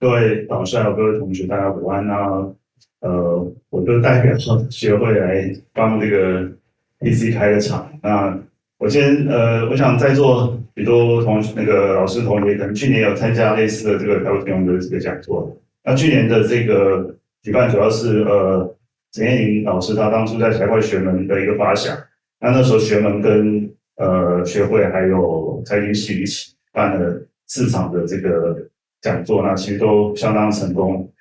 各位导师还有各位同学，大家午安。我就代表学会来帮这个 PC 开个场。那我想在座许多老师同学，可能去年有参加类似的这个财务金融的这个讲座。那去年的这个举办主要是陈彦霖老师他当初在财会学门的一个发想。那时候学门跟学会还有财经系一起办了4场的这个讲座，那其实都相当成功，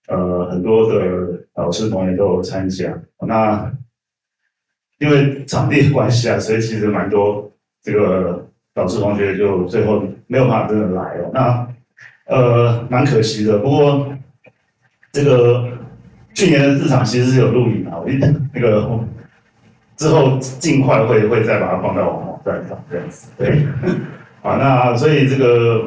很多的老师同学都有参加。那因为场地的关系啊，所以其实蛮多这个老师同学就最后没有办法真的来了。那蛮可惜的。不过这个去年的4场其实是有录影啊，之后尽快会再把它放到网站上这样子。对，好，那所以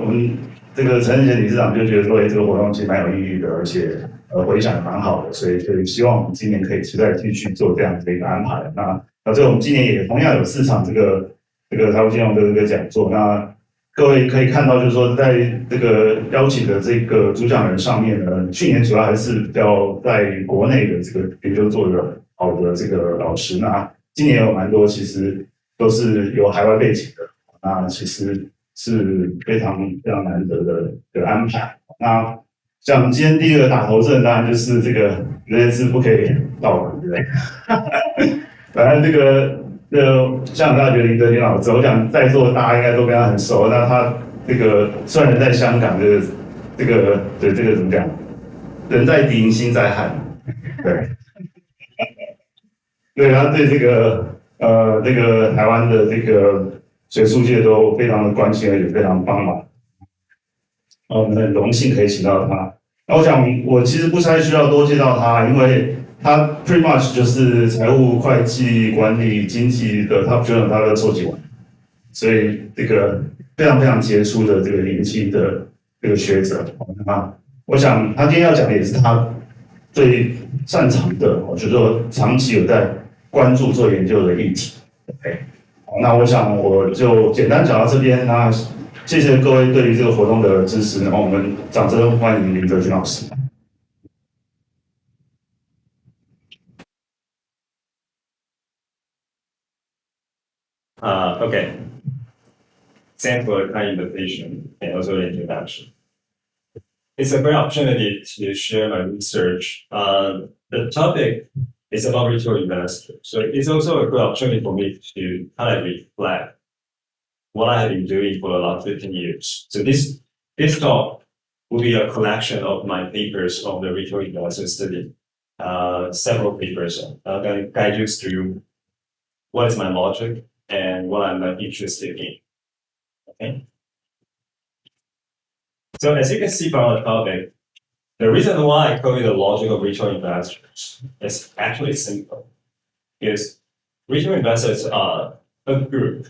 我们这个陈仁贤理事长就觉得说，这个活动其实蛮有意义的，而且回响也蛮好的，所以就希望我们今年可以再继续做这样的一个安排。所以我们今年也同样有4场这个财务金融的这个讲座。那各位可以看到，就是说在这个邀请的这个主讲人上面呢，去年主要还是比较在国内的这个研究做得好的这个老师。那今年有蛮多其实都是有海外背景的，那其实是非常非常难得的安排。那像今天第一个打头阵，当然就是这个人是不可以倒的，对不对？反正香港大学林则君老师，我想在座大家应该都跟他很熟。那他虽然人在香港，这个怎么讲？人在敌营心在汉，对。对，他对这个台湾的这个学术界都非常的关心，而且非常帮忙。我们很荣幸可以请到他。那我想，我其实不太需要多介绍他，因为他 pretty much 就是财务、会计、管理、经济的 top journal 他都收集完，所以这个非常非常杰出的这个年轻的这个学者。那我想他今天要讲的也是他最擅长的，就是说长期有在关注做研究的议题。OK， 好，那我想我就简单讲到这边。那谢谢各位对于这个活动的支持，然后我们掌声欢迎林则君老师。Okay. Thanks for the kind invitation and also the introduction. It's a great opportunity to share my research. The topic is about retail investors. So it's also a great opportunity for me to kind of reflect what I have been doing for the last 15 years. So this talk will be a collection of my papers on the retail investor study. Several papers. I'm going to guide you through what is my logic and what I'm interested in. Okay. So as you can see from the topic, the reason why I call it the logic of retail investors is actually simple. Because retail investors are a group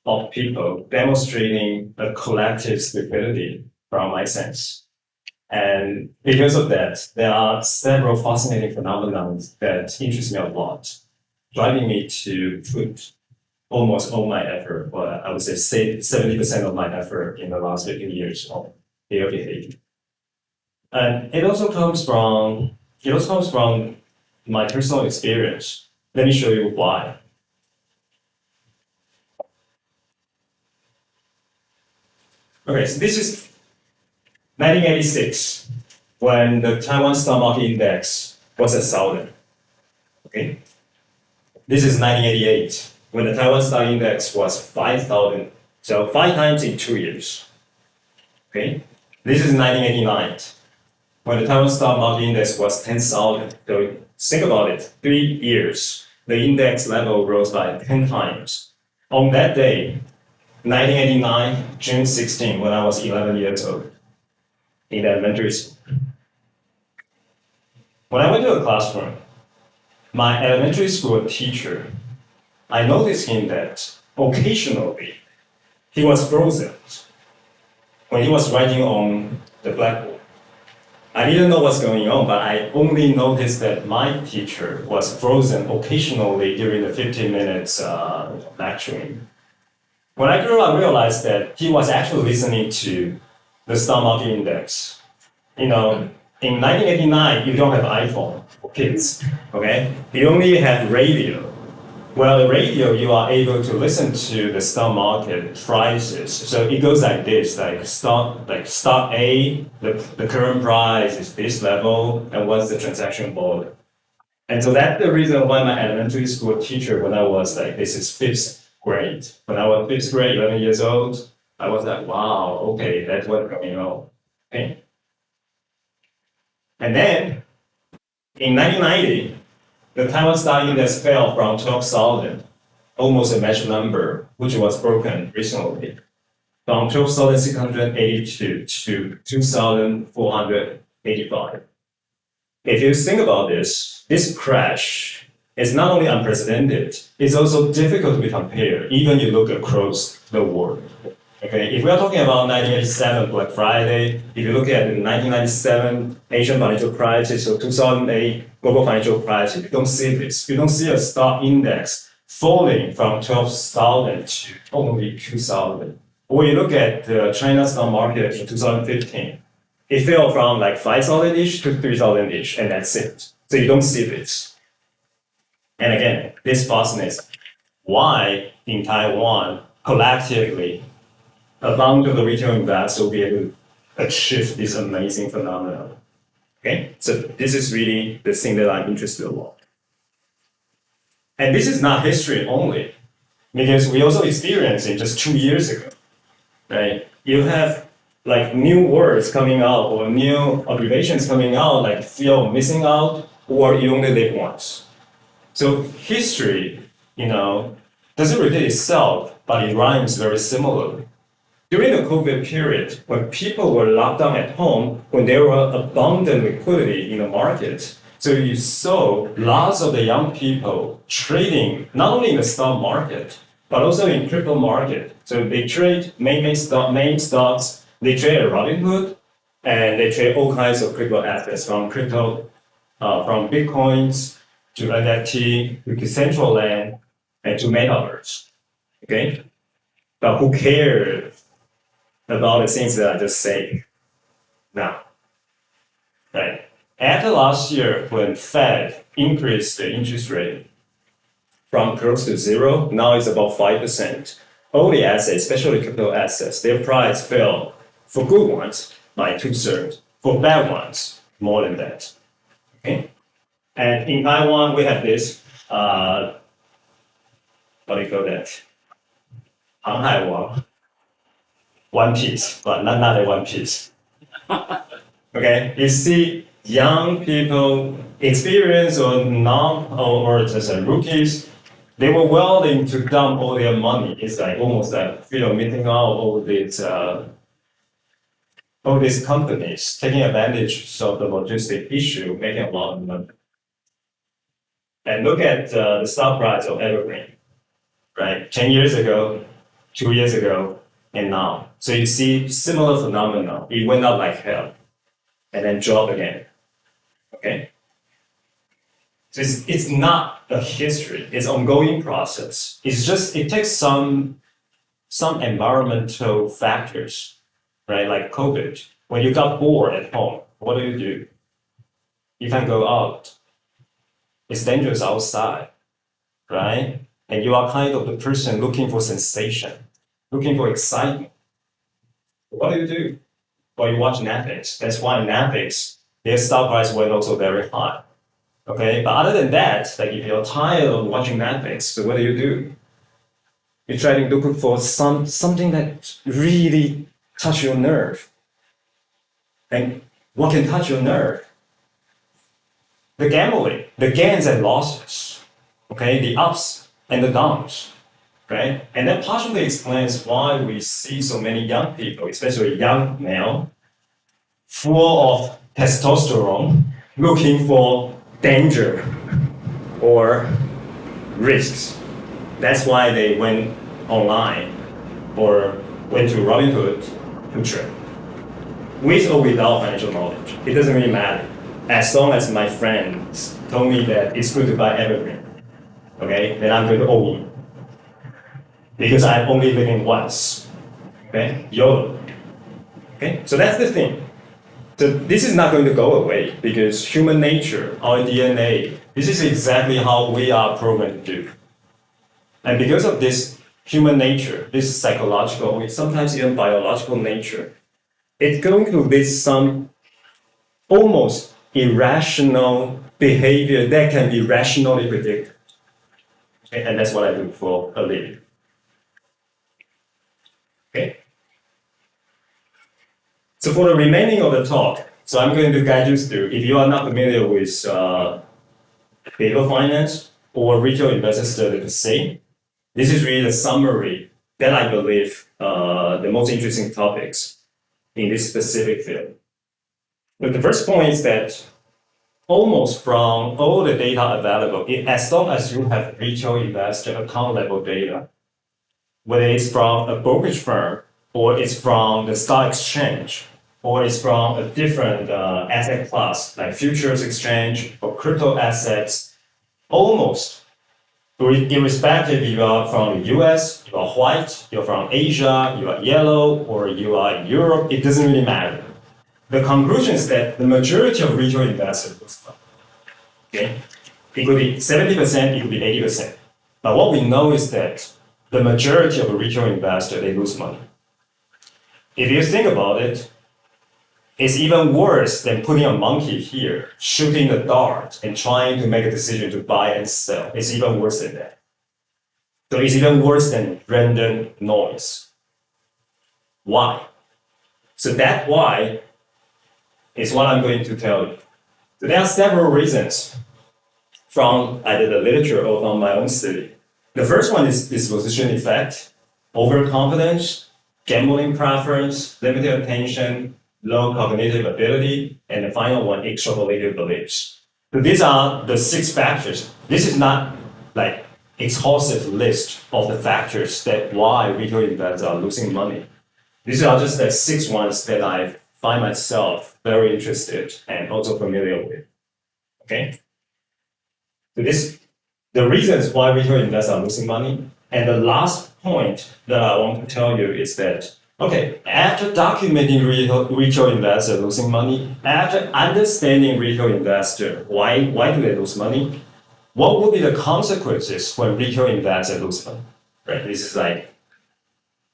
of people demonstrating a collective stability from my sense. And because of that, there are several fascinating phenomena that interest me a lot, driving me to put almost all my effort, or I would say 70% of my effort in the last 15 years on their behavior. And it also comes from my personal experience. Let me show you why. Okay, so this is 1986, when the Taiwan stock market index was 1,000. Okay, this is 1988, when the Taiwan stock index was 5,000. So 5 times in 2 years. Okay, this is 1989, when the Taiwan stock market index was 10,000. So think about it, 3 years, the index level rose by 10 times. On that day, 1989, June 16, when I was 11 years old, in elementary school. When I went to the classroom, my elementary school teacher, I noticed him that occasionally he was frozen when he was writing on the blackboard. I didn't know what's going on, but I only noticed that my teacher was frozen occasionally during the 15 minutes lecturing. When I grew up, I realized that he was actually listening to the stock market index. You know, in 1989, you don't have iPhone for kids, okay? You only have radio. Well, the radio, you are able to listen to the stock market prices. So it goes like this, like stock A, the current price is this level, and what's the transaction volume. And so that's the reason why my elementary school teacher, when I was like, this is fifth grade. When I was fifth grade, 11 years old, I was like, wow, okay, that's what's going on, okay? And then, in 1990, the Taiwan stock index fell from 12,000, almost a magic number, which was broken recently, from 12,682 to 2,485. If you think about this crash is not only unprecedented, it's also difficult to be compared, even you look across the world. Okay, if we are talking about 1987 Black Friday, if you look at the 1997 Asian financial crisis or 2008 global financial crisis, you don't see this. You don't see a stock index falling from 12,000 to only 2,000. Or you look at the China stock market in 2015, it fell from like 5,000-ish to 3,000-ish, and that's it. So you don't see this. And again, this fascinates why in Taiwan, collectively, among the retail investors will be able to achieve this amazing phenomenon. Okay, so this is really the thing that I'm interested in. And this is not history only, because we also experienced it just 2 years ago, right? You have like new words coming out or new observations coming out, like fear of missing out, or you only live once. So history, doesn't repeat itself, but it rhymes very similarly. During the COVID period, when people were locked down at home, when there were abundant liquidity in the market, so you saw lots of the young people trading not only in the stock market, but also in crypto market. So they trade main stocks, they trade at Robinhood, and they trade all kinds of crypto assets from Bitcoins to NFT to Decentraland and to Metaverse. Okay? But who cares about the things that I just said now? Right? After last year, when Fed increased the interest rate from close to zero, now it's about 5%. All the assets, especially crypto assets, their price fell for good ones by 2/3, for bad ones, more than that. Okay? And in Taiwan, we have this, what do you call that? 航海王, One Piece, but not a One Piece. Okay, you see young people, experienced or just rookies, they were willing to dump all their money. It's like almost like meeting out all these companies, taking advantage of the logistic issue, making a lot of money. And look at the stock price of Evergreen, right? 10 years ago, 2 years ago, and now. So you see similar phenomenon. It went up like hell and then dropped again. Okay? So it's not a history, it's an ongoing process. It's just, it takes some environmental factors, right? Like COVID. When you got bored at home, what do? You can't go out. It's dangerous outside, right? And you are kind of the person looking for sensation, looking for excitement. What do? Well, you watch Netflix. That's why Netflix, their stock price went also very high. Okay, but other than that, like if you're tired of watching Netflix, so what do? You try to look for something that really touch your nerve. And what can touch your nerve? The gambling, the gains and losses, okay, the ups and the downs, right? And that partially explains why we see so many young people, especially young male, full of testosterone, looking for danger or risks. That's why they went online or went to Robinhood to trade. With or without financial knowledge, it doesn't really matter. As long as my friends told me that it's good to buy Evergreen, okay, then I'm going to all in. Because I'm only living once, okay, YOLO. Okay, so that's the thing. So this is not going to go away because human nature, our DNA, this is exactly how we are programmed to do. And because of this human nature, this psychological, sometimes even biological nature, it's going to lead some almost irrational behavior that can be rationally predicted. Okay? And that's what I do for a living. Okay? So for the remaining of the talk, so I'm going to guide you through, if you are not familiar with behavioral finance or retail investor study per se, this is really the summary that I believe the most interesting topics in this specific field. But the first point is that almost from all the data available, as long as you have retail investor account level data, whether it's from a brokerage firm or it's from the stock exchange, or it's from a different asset class like futures exchange or crypto assets, almost irrespective if you are from the US, you are white, you're from Asia, you are yellow, or you are in Europe, it doesn't really matter. The conclusion is that the majority of retail investors lose money. Okay? It could be 70%, it could be 80%. But what we know is that the majority of retail investors, they lose money. If you think about it, it's even worse than putting a monkey here, shooting a dart, and trying to make a decision to buy and sell. It's even worse than that. So it's even worse than random noise. Why? So that why is what I'm going to tell you. So there are several reasons from either the literature or from my own study. The first one is disposition effect, overconfidence, gambling preference, limited attention, low cognitive ability, and the final one, extrapolated beliefs. So these are the 6 factors. This is not like exhaustive list of the factors that why retail investors are losing money. These are just the 6 ones that I find myself very interested and also familiar with. Okay? So the reasons why retail investors are losing money. And the last point that I want to tell you is that, okay, after documenting retail investor losing money, after understanding retail investor, why do they lose money? What would be the consequences when retail investors lose money? Right? This is like,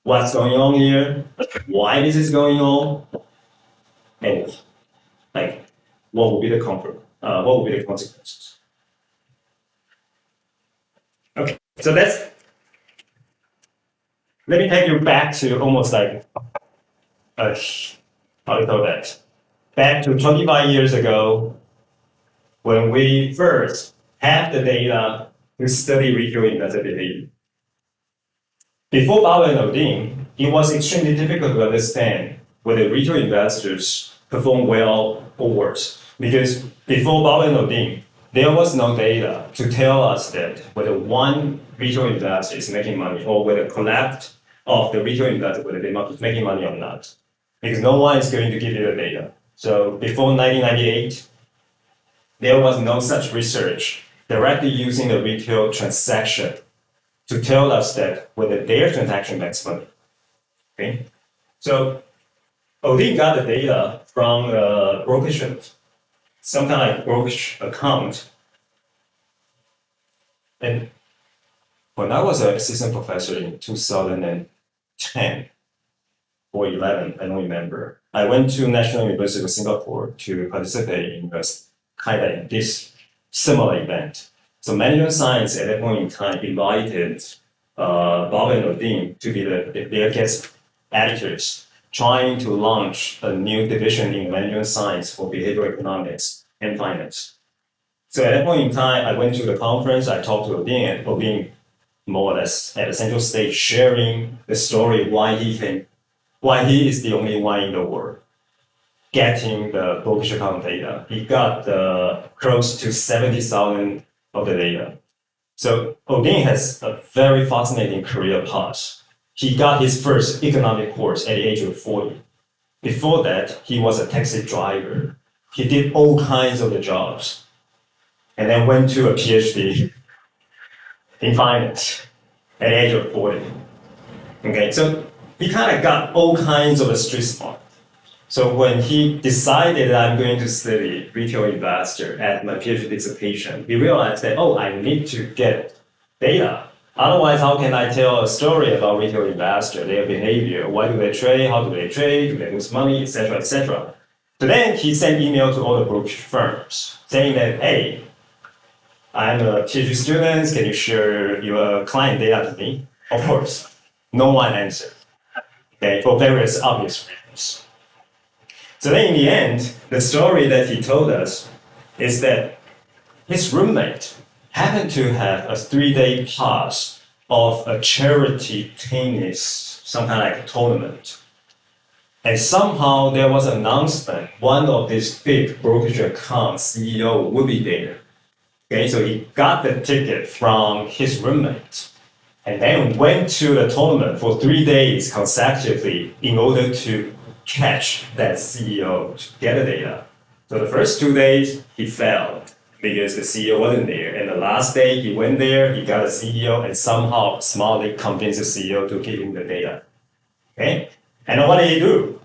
what's going on here? Why this is going on? And like, what will be the consequences? Okay, so let me take you back to almost like, how do you call that? Back to 25 years ago, when we first had the data to study retail investor behavior. Before Bauer and Odin, it was extremely difficult to understand whether retail investors perform well or worse. Because before Bauer and Odin, there was no data to tell us that whether one retail investor is making money or whether collapse of the retail investor, whether they're making money or not. Because no one is going to give you the data. So before 1998, there was no such research directly using the retail transaction to tell us that whether their transaction makes money. Okay? So Odin got the data from a brokerage, some kind of like brokerage account. And when I was an assistant professor in 2010 or 11, I don't remember, I went to National University of Singapore to participate in this similar event. So management science at that point in time invited Bob and Odin to be their guest editors, trying to launch a new division in management science for behavioral economics and finance. So at that point in time, I went to the conference, I talked to Odin, and Odin more or less at the central stage sharing the story why he is the only one in the world getting the brokerage account data. He got close to 70,000 of the data. So Odin has a very fascinating career path. He got his first economic course at the age of 40. Before that, he was a taxi driver. He did all kinds of the jobs and then went to a PhD in finance at the age of 40. Okay, so he kind of got all kinds of the street smart. So when he decided that I'm going to study retail investor at my PhD dissertation, he realized that, oh, I need to get data. Otherwise, how can I tell a story about retail investor, their behavior? Why do they trade? How do they trade? Do they lose money, etc., etc.? So then he sent email to all the brokerage firms saying that, hey, I'm a PhD student. Can you share your client data to me? Of course, no one answered. Okay, for various obvious reasons. So then in the end, the story that he told us is that his roommate happened to have a 3-day pass of a charity tennis, some kind of like a tournament. And somehow there was an announcement, one of these big brokerage account CEO would be there. Okay, so he got the ticket from his roommate and then went to the tournament for 3 days consecutively in order to catch that CEO to get the data. So the first 2 days he failed because the CEO wasn't there. And the last day he went there, he got a CEO and somehow smartly convinced the CEO to give him the data. Okay? And what did he do?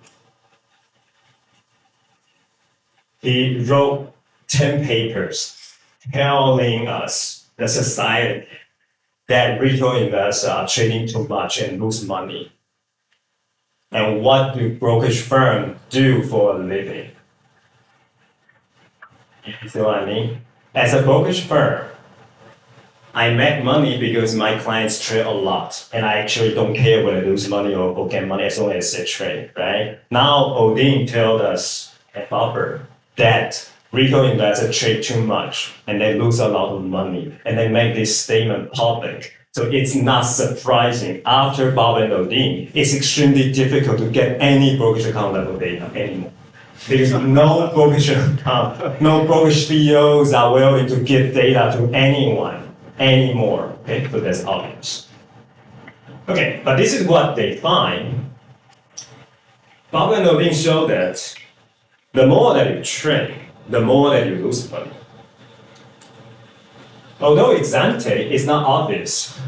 He wrote 10 papers telling us, the society, that retail investors are trading too much and lose money. And what do brokerage firms do for a living? You see what I mean? As a brokerage firm, I make money because my clients trade a lot, and I actually don't care whether they lose money or get money as long as they trade, right? Now, Odin told us at Buffer that retail investors trade too much, and they lose a lot of money, and they make this statement public. So it's not surprising after Bob and Odin, it's extremely difficult to get any brokerage account level data anymore. Because no brokerage account, no brokerage CEOs are willing to give data to anyone anymore. Okay, so that's obvious. Okay, but this is what they find. Bob and Odin show that the more that you trade, the more that you lose money. Although ex ante is not obvious.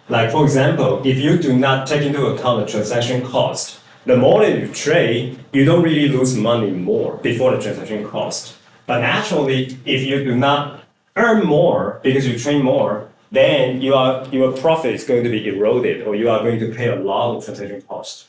Like for example, if you do not take into account the transaction cost, the more that you trade, you don't really lose money more before the transaction cost. But naturally, if you do not earn more because you trade more, then your profit is going to be eroded, or you are going to pay a lot of transaction cost.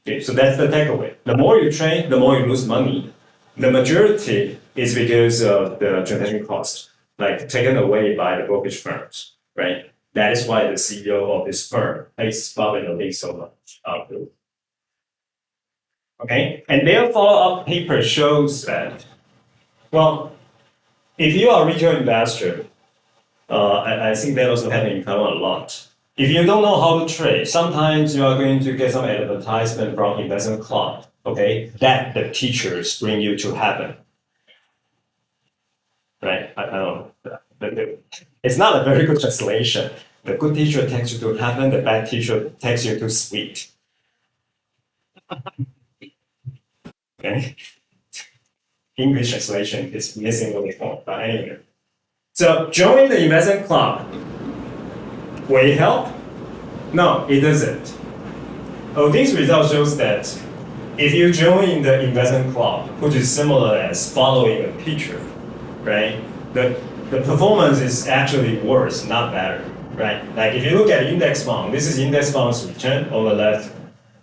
Okay, so that's the takeaway. The more you trade, the more you lose money. The majority is because of the transaction cost, like taken away by the brokerage firms, right? That is why the CEO of this firm pays Bob and Odin so much. Okay, and their follow-up paper shows that, well, if you are a retail investor, I think that also happens in Taiwan a lot. If you don't know how to trade, sometimes you are going to get some advertisement from investment club, okay, that the teachers bring you to heaven. Right? I don't know. It's not a very good translation. The good teacher takes you to heaven, the bad teacher takes you to sweet. Okay? English translation is missing a little bit, but anyway. So join the investment club. Will it help? No, it doesn't. Odin's result shows that if you join the investment club, which is similar as following a teacher, right? The performance is actually worse, not better, right? Like if you look at index fund, this is index fund's return on the left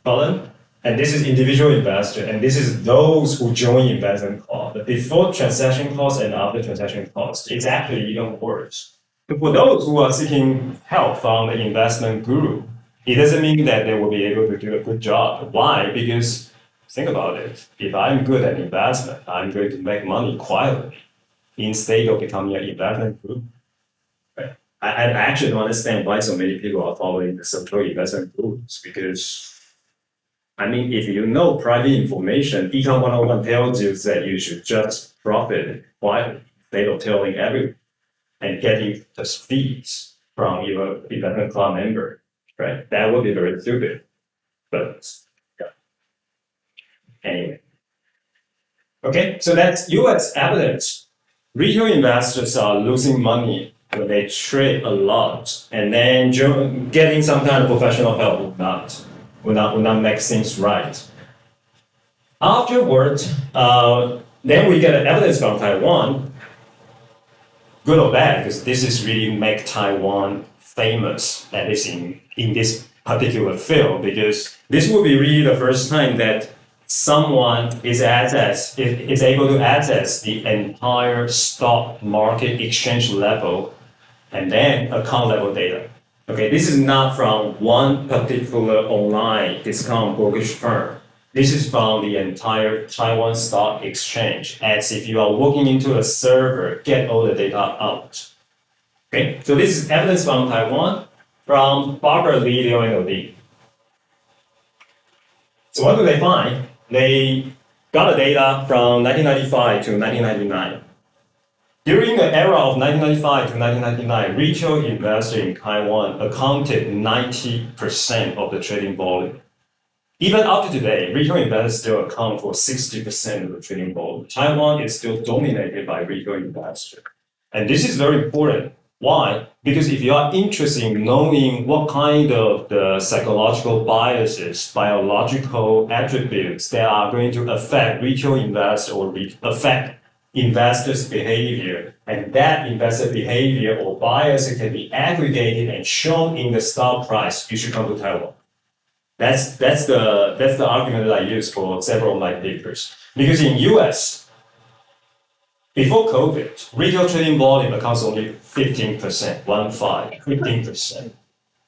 column, and this is individual investor, and this is those who join investment club. The before transaction cost and after transaction cost, it's actually even worse. But for those who are seeking help from the investment guru, it doesn't mean that they will be able to do a good job. Why? Because think about it. If I'm good at investment, I'm going to make money quietly instead of becoming an investment group. Right? I actually don't understand why so many people are following the so-called investment groups, because I mean, if you know private information, Econ 101 tells you that you should just profit quietly instead of telling everyone and getting the fees from your investment club member, right? That would be very stupid. But yeah. Anyway. Okay, so that's US evidence. Retail investors are losing money when they trade a lot, and then getting some kind of professional help will not make things right. Afterward, then we get evidence from Taiwan, good or bad, because this is really make Taiwan famous, at least in this particular field, because this will be really the first time that someone is able to access the entire stock market exchange level and then account level data. Okay, this is not from one particular online discount brokerage firm. This is from the entire Taiwan Stock Exchange, as if you are walking into a server, get all the data out. Okay, so this is evidence from Taiwan, from Barbara Lee, Liu, and Odin. So what do they find? They got the data from 1995 to 1999. During the era of 1995 to 1999, retail investors in Taiwan accounted 90% of the trading volume. Even up to today, retail investors still account for 60% of the trading volume. Taiwan is still dominated by retail investors. And this is very important. Why? Because if you are interested in knowing what kind of the psychological biases, biological attributes that are going to affect retail investors or affect investors' behavior, and that investor behavior or bias can be aggregated and shown in the stock price, you should come to Taiwan. That's the argument that I use for several of my papers. Because in US, before COVID, retail trading volume accounts only 15%, 15%.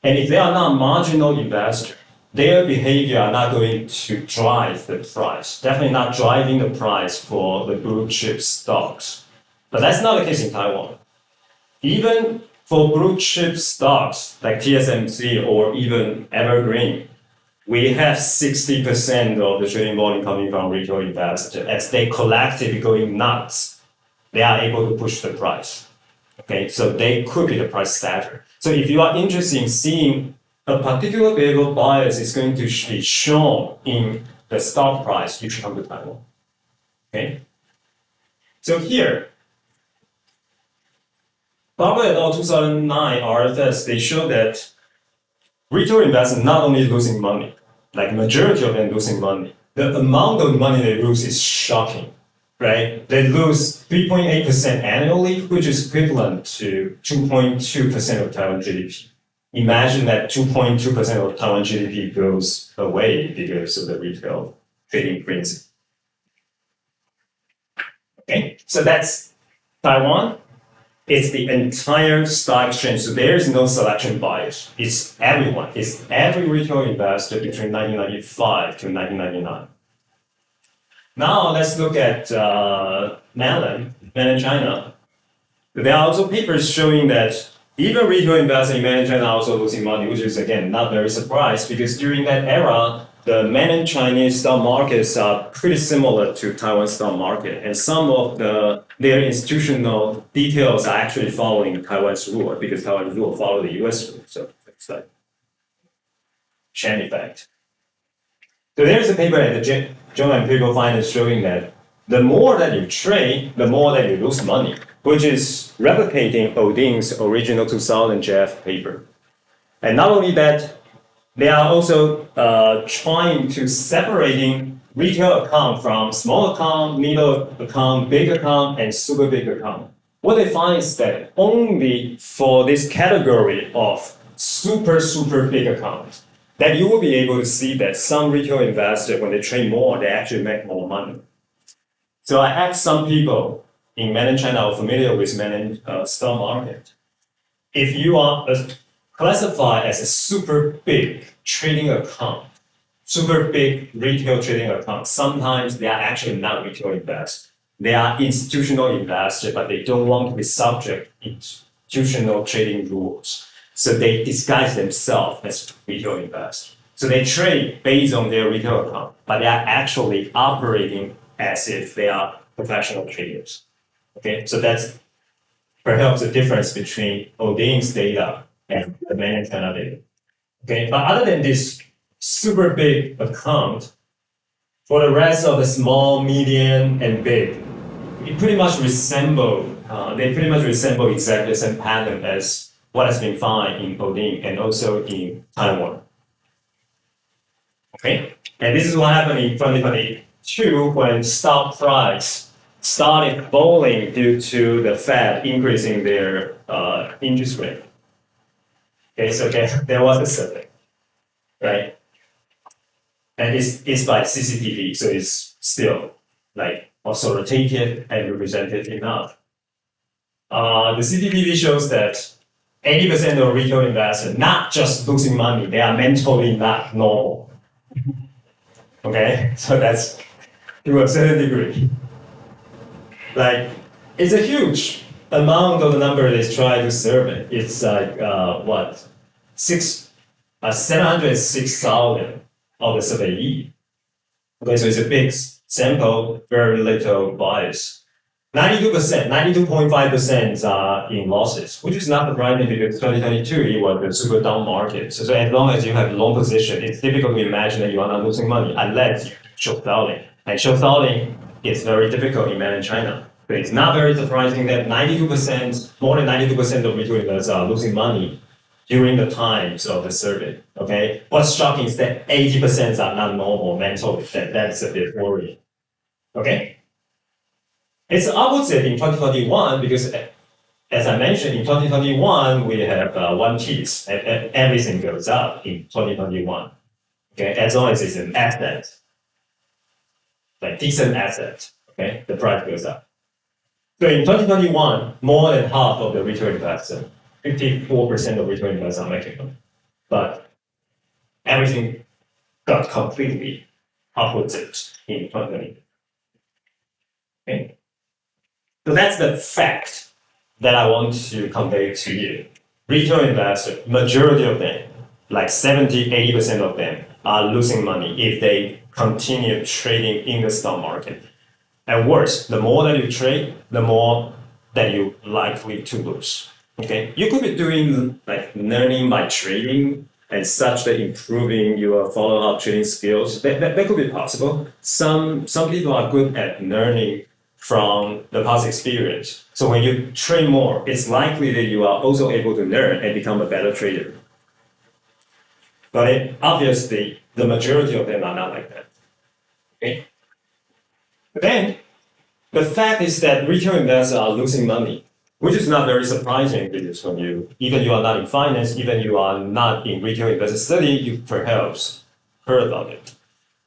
And if they are not marginal investors, their behavior are not going to drive the price, definitely not driving the price for the blue chip stocks. But that's not the case in Taiwan. Even for blue chip stocks like TSMC or even Evergreen, we have 60% of the trading volume coming from retail investors. As they collectively going nuts, they are able to push the price. Okay, so they could be the price setter. So if you are interested in seeing a particular behavioral bias is going to be shown in the stock price, you should come to Taiwan. Okay, so here, Barbara et al. 2009 RFS, they show that retail investors not only losing money, like majority of them losing money, the amount of money they lose is shocking, right? They lose 3.8% annually, which is equivalent to 2.2% of Taiwan GDP. Imagine that 2.2% of Taiwan GDP goes away because of the retail trading principle. Okay, so that's Taiwan. It's the entire stock exchange. So there is no selection bias. It's everyone. It's every retail investor between 1995 to 1999. Now let's look at mainland China. There are also papers showing that even retail investors in mainland China are also losing money, which is again not very surprised because during that era, the mainland Chinese stock markets are pretty similar to Taiwan stock market, and some of their institutional details are actually following Taiwan's rule because Taiwan's rule follow the US rule. So it's like chain effect. So there's a paper at the Journal of Empirical Finance showing that the more that you trade, the more that you lose money, which is replicating Odin's original 2000 JF paper. And not only that, they are also trying to separating retail account from small account, middle account, big account, and super big account. What they find is that only for this category of super big accounts, that you will be able to see that some retail investors, when they trade more, they actually make more money. So I asked some people in mainland China who are familiar with mainland stock market. If you are classified as a super big trading account, super big retail trading account, sometimes they are actually not retail investors. They are institutional investors, but they don't want to be subject to institutional trading rules. So they disguise themselves as retail investors. So they trade based on their retail account, but they are actually operating as if they are professional traders. Okay, so that's perhaps the difference between Odin's data and the mainland China data. Okay, but other than this super big account, for the rest of the small, medium, and big, it pretty much resemble. They pretty much resemble exactly the same pattern as what has been found in Odin and also in Taiwan. Okay, and this is what happened in 2022 2022, when stock price started falling due to the Fed increasing their interest rate. Okay, so there was a survey, right? And it's by CCTV, so it's still like authoritative and representative enough. The CCTV shows that 80% of retail investors, not just losing money, they are mentally not normal. Okay, so that's to a certain degree. Like, it's a huge amount of the number they try to survey. It's like, 706,000 of the surveyee. Okay, so it's a big sample, very little bias. 92%, 92.5% are in losses, which is not surprising because 2022 it was a super down market. So as long as you have long position, it's difficult to imagine that you are not losing money unless you short selling. And short selling is very difficult in mainland China. But it's not very surprising that 92%, more than 92% of retail investors are losing money during the times of the survey. Okay, what's shocking is that 80% are not normal mentally. That's a bit worrying. Okay. It's opposite in 2021 because, as I mentioned, in 2021 we have one piece and everything goes up in 2021. Okay, as long as it's an asset, like decent asset, okay, the price goes up. So in 2021, more than half of the retail investors, 54% of retail investors are making money, but everything got completely opposite in 2020. Okay. So that's the fact that I want to convey to you. Retail investors, majority of them, like 70, 80% of them are losing money if they continue trading in the stock market. And worse, the more that you trade, the more that you're likely to lose. Okay, you could be doing like learning by trading and such that improving your follow-up trading skills. That could be possible. Some people are good at learning from the past experience. So when you trade more, it's likely that you are also able to learn and become a better trader. But obviously, the majority of them are not like that. Okay? But then, the fact is that retail investors are losing money, which is not very surprising because when even you are not in finance, even you are not in retail investor study, you perhaps heard about it.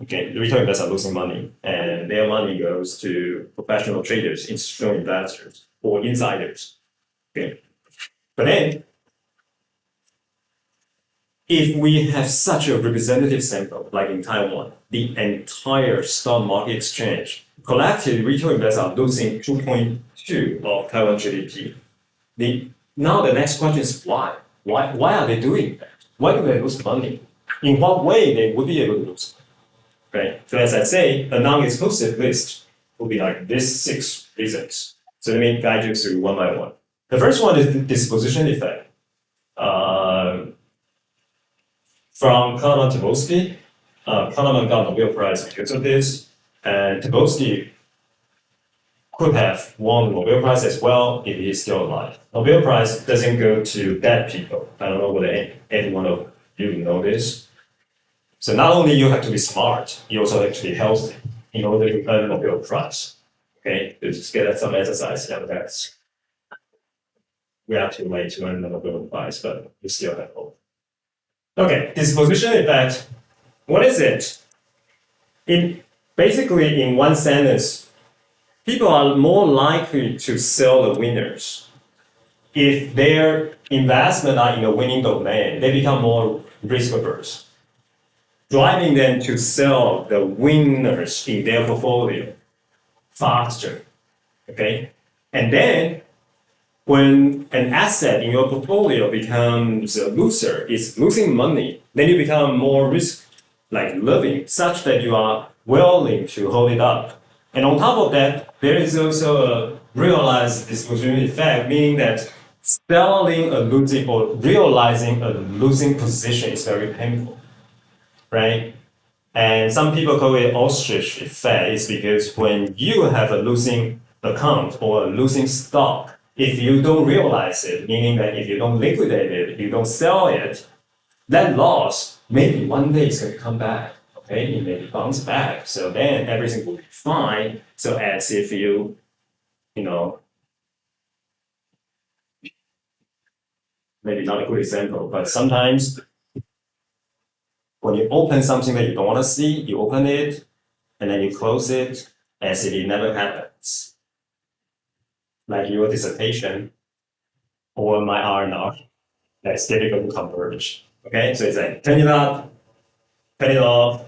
Okay, the retail investors are losing money, and their money goes to professional traders, institutional investors, or insiders. Okay, but then, if we have such a representative sample, like in Taiwan, the entire stock market exchange, collectively, retail investors are losing 2.2 of Taiwan GDP. Now the next question is why? Why are they doing that? Why do they lose money? In what way they would be able to lose money? Right. So as I say, a non-exclusive list will be like these 6 reasons. So let me guide you through one by one. The first one is the disposition effect. From Kahneman to Tversky, Kahneman got Nobel Prize because of this, and Tversky could have won the Nobel Prize as well if he's still alive. Nobel Prize doesn't go to dead people. I don't know whether any one of you know this. So not only you have to be smart, you also have to be healthy in order to earn the Nobel Prize. Okay, just get some exercise. Yeah, that's we are too late to earn the Nobel Prize, but we still have hope. Okay, disposition effect. What is it? Basically, in one sentence, people are more likely to sell the winners. If their investment are in a winning domain, they become more risk averse, driving them to sell the winners in their portfolio faster. Okay, and then when an asset in your portfolio becomes a loser, it's losing money, then you become more risk-loving, such that you are willing to hold it up. And on top of that, there is also a realized disposition effect, meaning that selling a losing or realizing a losing position is very painful, right? And some people call it ostrich effect. It's because when you have a losing account or a losing stock, if you don't realize it, meaning that if you don't liquidate it, if you don't sell it, that loss maybe one day is going to come back. okay, it may bounce back. So then everything will be fine. So as if you know, maybe not a good example, but sometimes when you open something that you don't want to see, you open it and then you close it as if it never happens. Like your dissertation or my R&R, that's difficult to converge. Okay, so it's like turn it up, turn it off,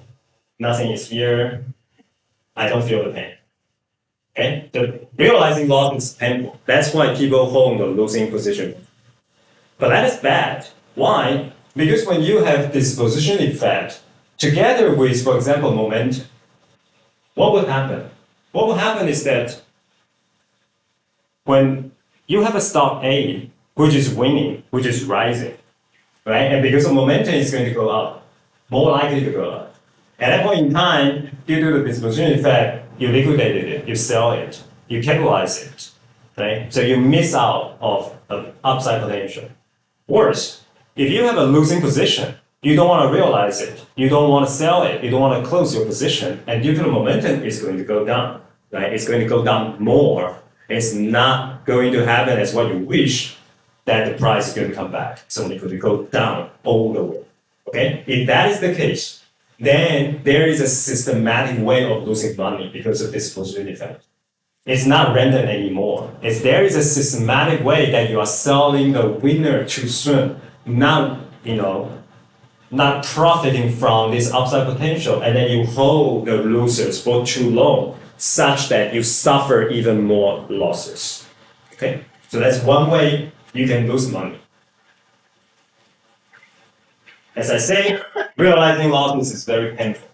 nothing is here, I don't feel the pain. Okay, the realizing loss is painful. That's why people hold the losing position. But that is bad. Why? Because when you have this position effect together with, for example, momentum, what would happen? What will happen is that when you have a stock A, which is winning, which is rising, right? And because of momentum, it's going to go up, more likely to go up. At that point in time, due to the disposition effect, you liquidated it, you sell it, you capitalize it, right? So you miss out of upside potential. Worse, if you have a losing position, you don't want to realize it, you don't want to sell it, you don't want to close your position, and due to the momentum, it's going to go down, right? It's going to go down more. It's not going to happen as what you wish that the price is going to come back. So it could go down all the way. Okay? If that is the case, then there is a systematic way of losing money because of this position effect. It's not random anymore. There is a systematic way that you are selling the winner too soon, not profiting from this upside potential, and then you hold the losers for too long, such that you suffer even more losses. Okay, so that's one way you can lose money. As I say, realizing losses is very painful.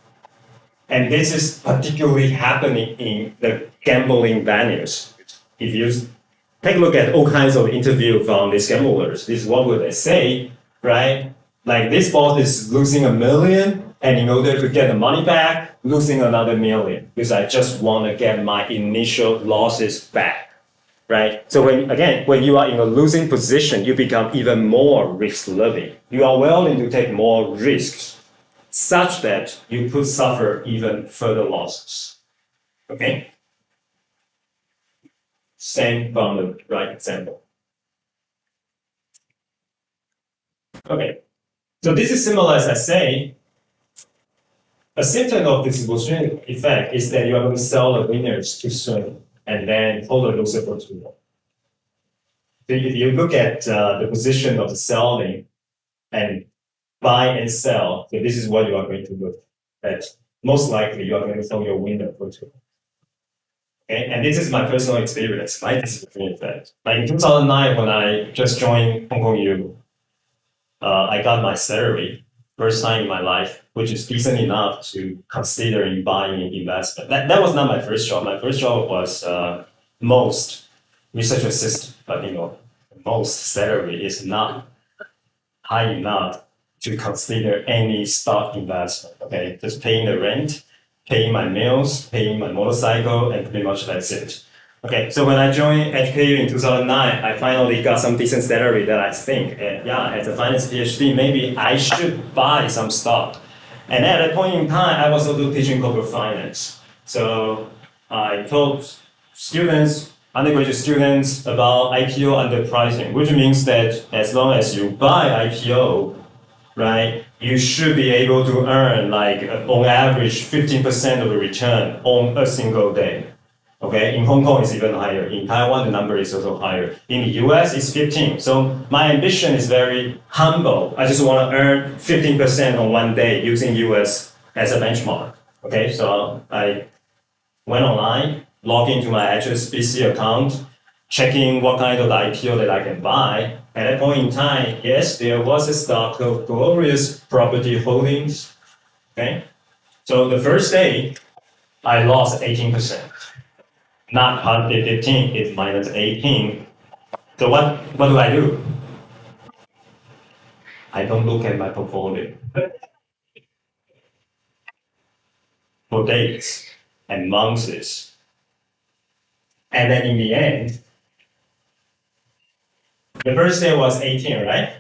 And this is particularly happening in the gambling venues. If you take a look at all kinds of interviews from these gamblers, this is what would they say, right? Like this boss is losing $1 million, and in order to get the money back, losing another $1 million, because I just want to get my initial losses back, right? So when you are in a losing position, you become even more risk-loving. You are willing to take more risks, such that you could suffer even further losses. Okay? Same from the right example. Okay, so this is similar as I say. A symptom of this distribution effect is that you are going to sell the winners too soon and then hold the loser for too long. So if you look at the position of the selling and buy and sell, so this is what you are going to look at. Most likely you are going to sell your winner for too long. Okay, and this is my personal experience, my discipline effect. Like in 2009, when I just joined Hong Kong U, I got my salary, first time in my life, which is decent enough to consider in buying investment. That was not my first job. My first job was most research assistant, but most salary is not high enough to consider any stock investment. Okay, just paying the rent, paying my meals, paying my motorcycle, and pretty much that's it. Okay, so when I joined HKU in 2009, I finally got some decent salary that I think, as a finance PhD, maybe I should buy some stock. And at that point in time, I was also teaching corporate finance. So I taught students, undergraduate students, about IPO underpricing, which means that as long as you buy IPO, right, you should be able to earn like on average 15% of the return on a single day. Okay, in Hong Kong it's even higher. In Taiwan the number is also higher. In the US it's 15. So my ambition is very humble. I just want to earn 15% on one day using US as a benchmark. Okay, so I went online, logged into my HSBC account, checking what kind of IPO that I can buy. At that point in time, yes, there was a stock of Glorious Property Holdings. Okay, so the first day I lost 18%. Not 115, it's minus 18. So what do I do? I don't look at my portfolio for days and months. And then in the end, the first day was 18, right?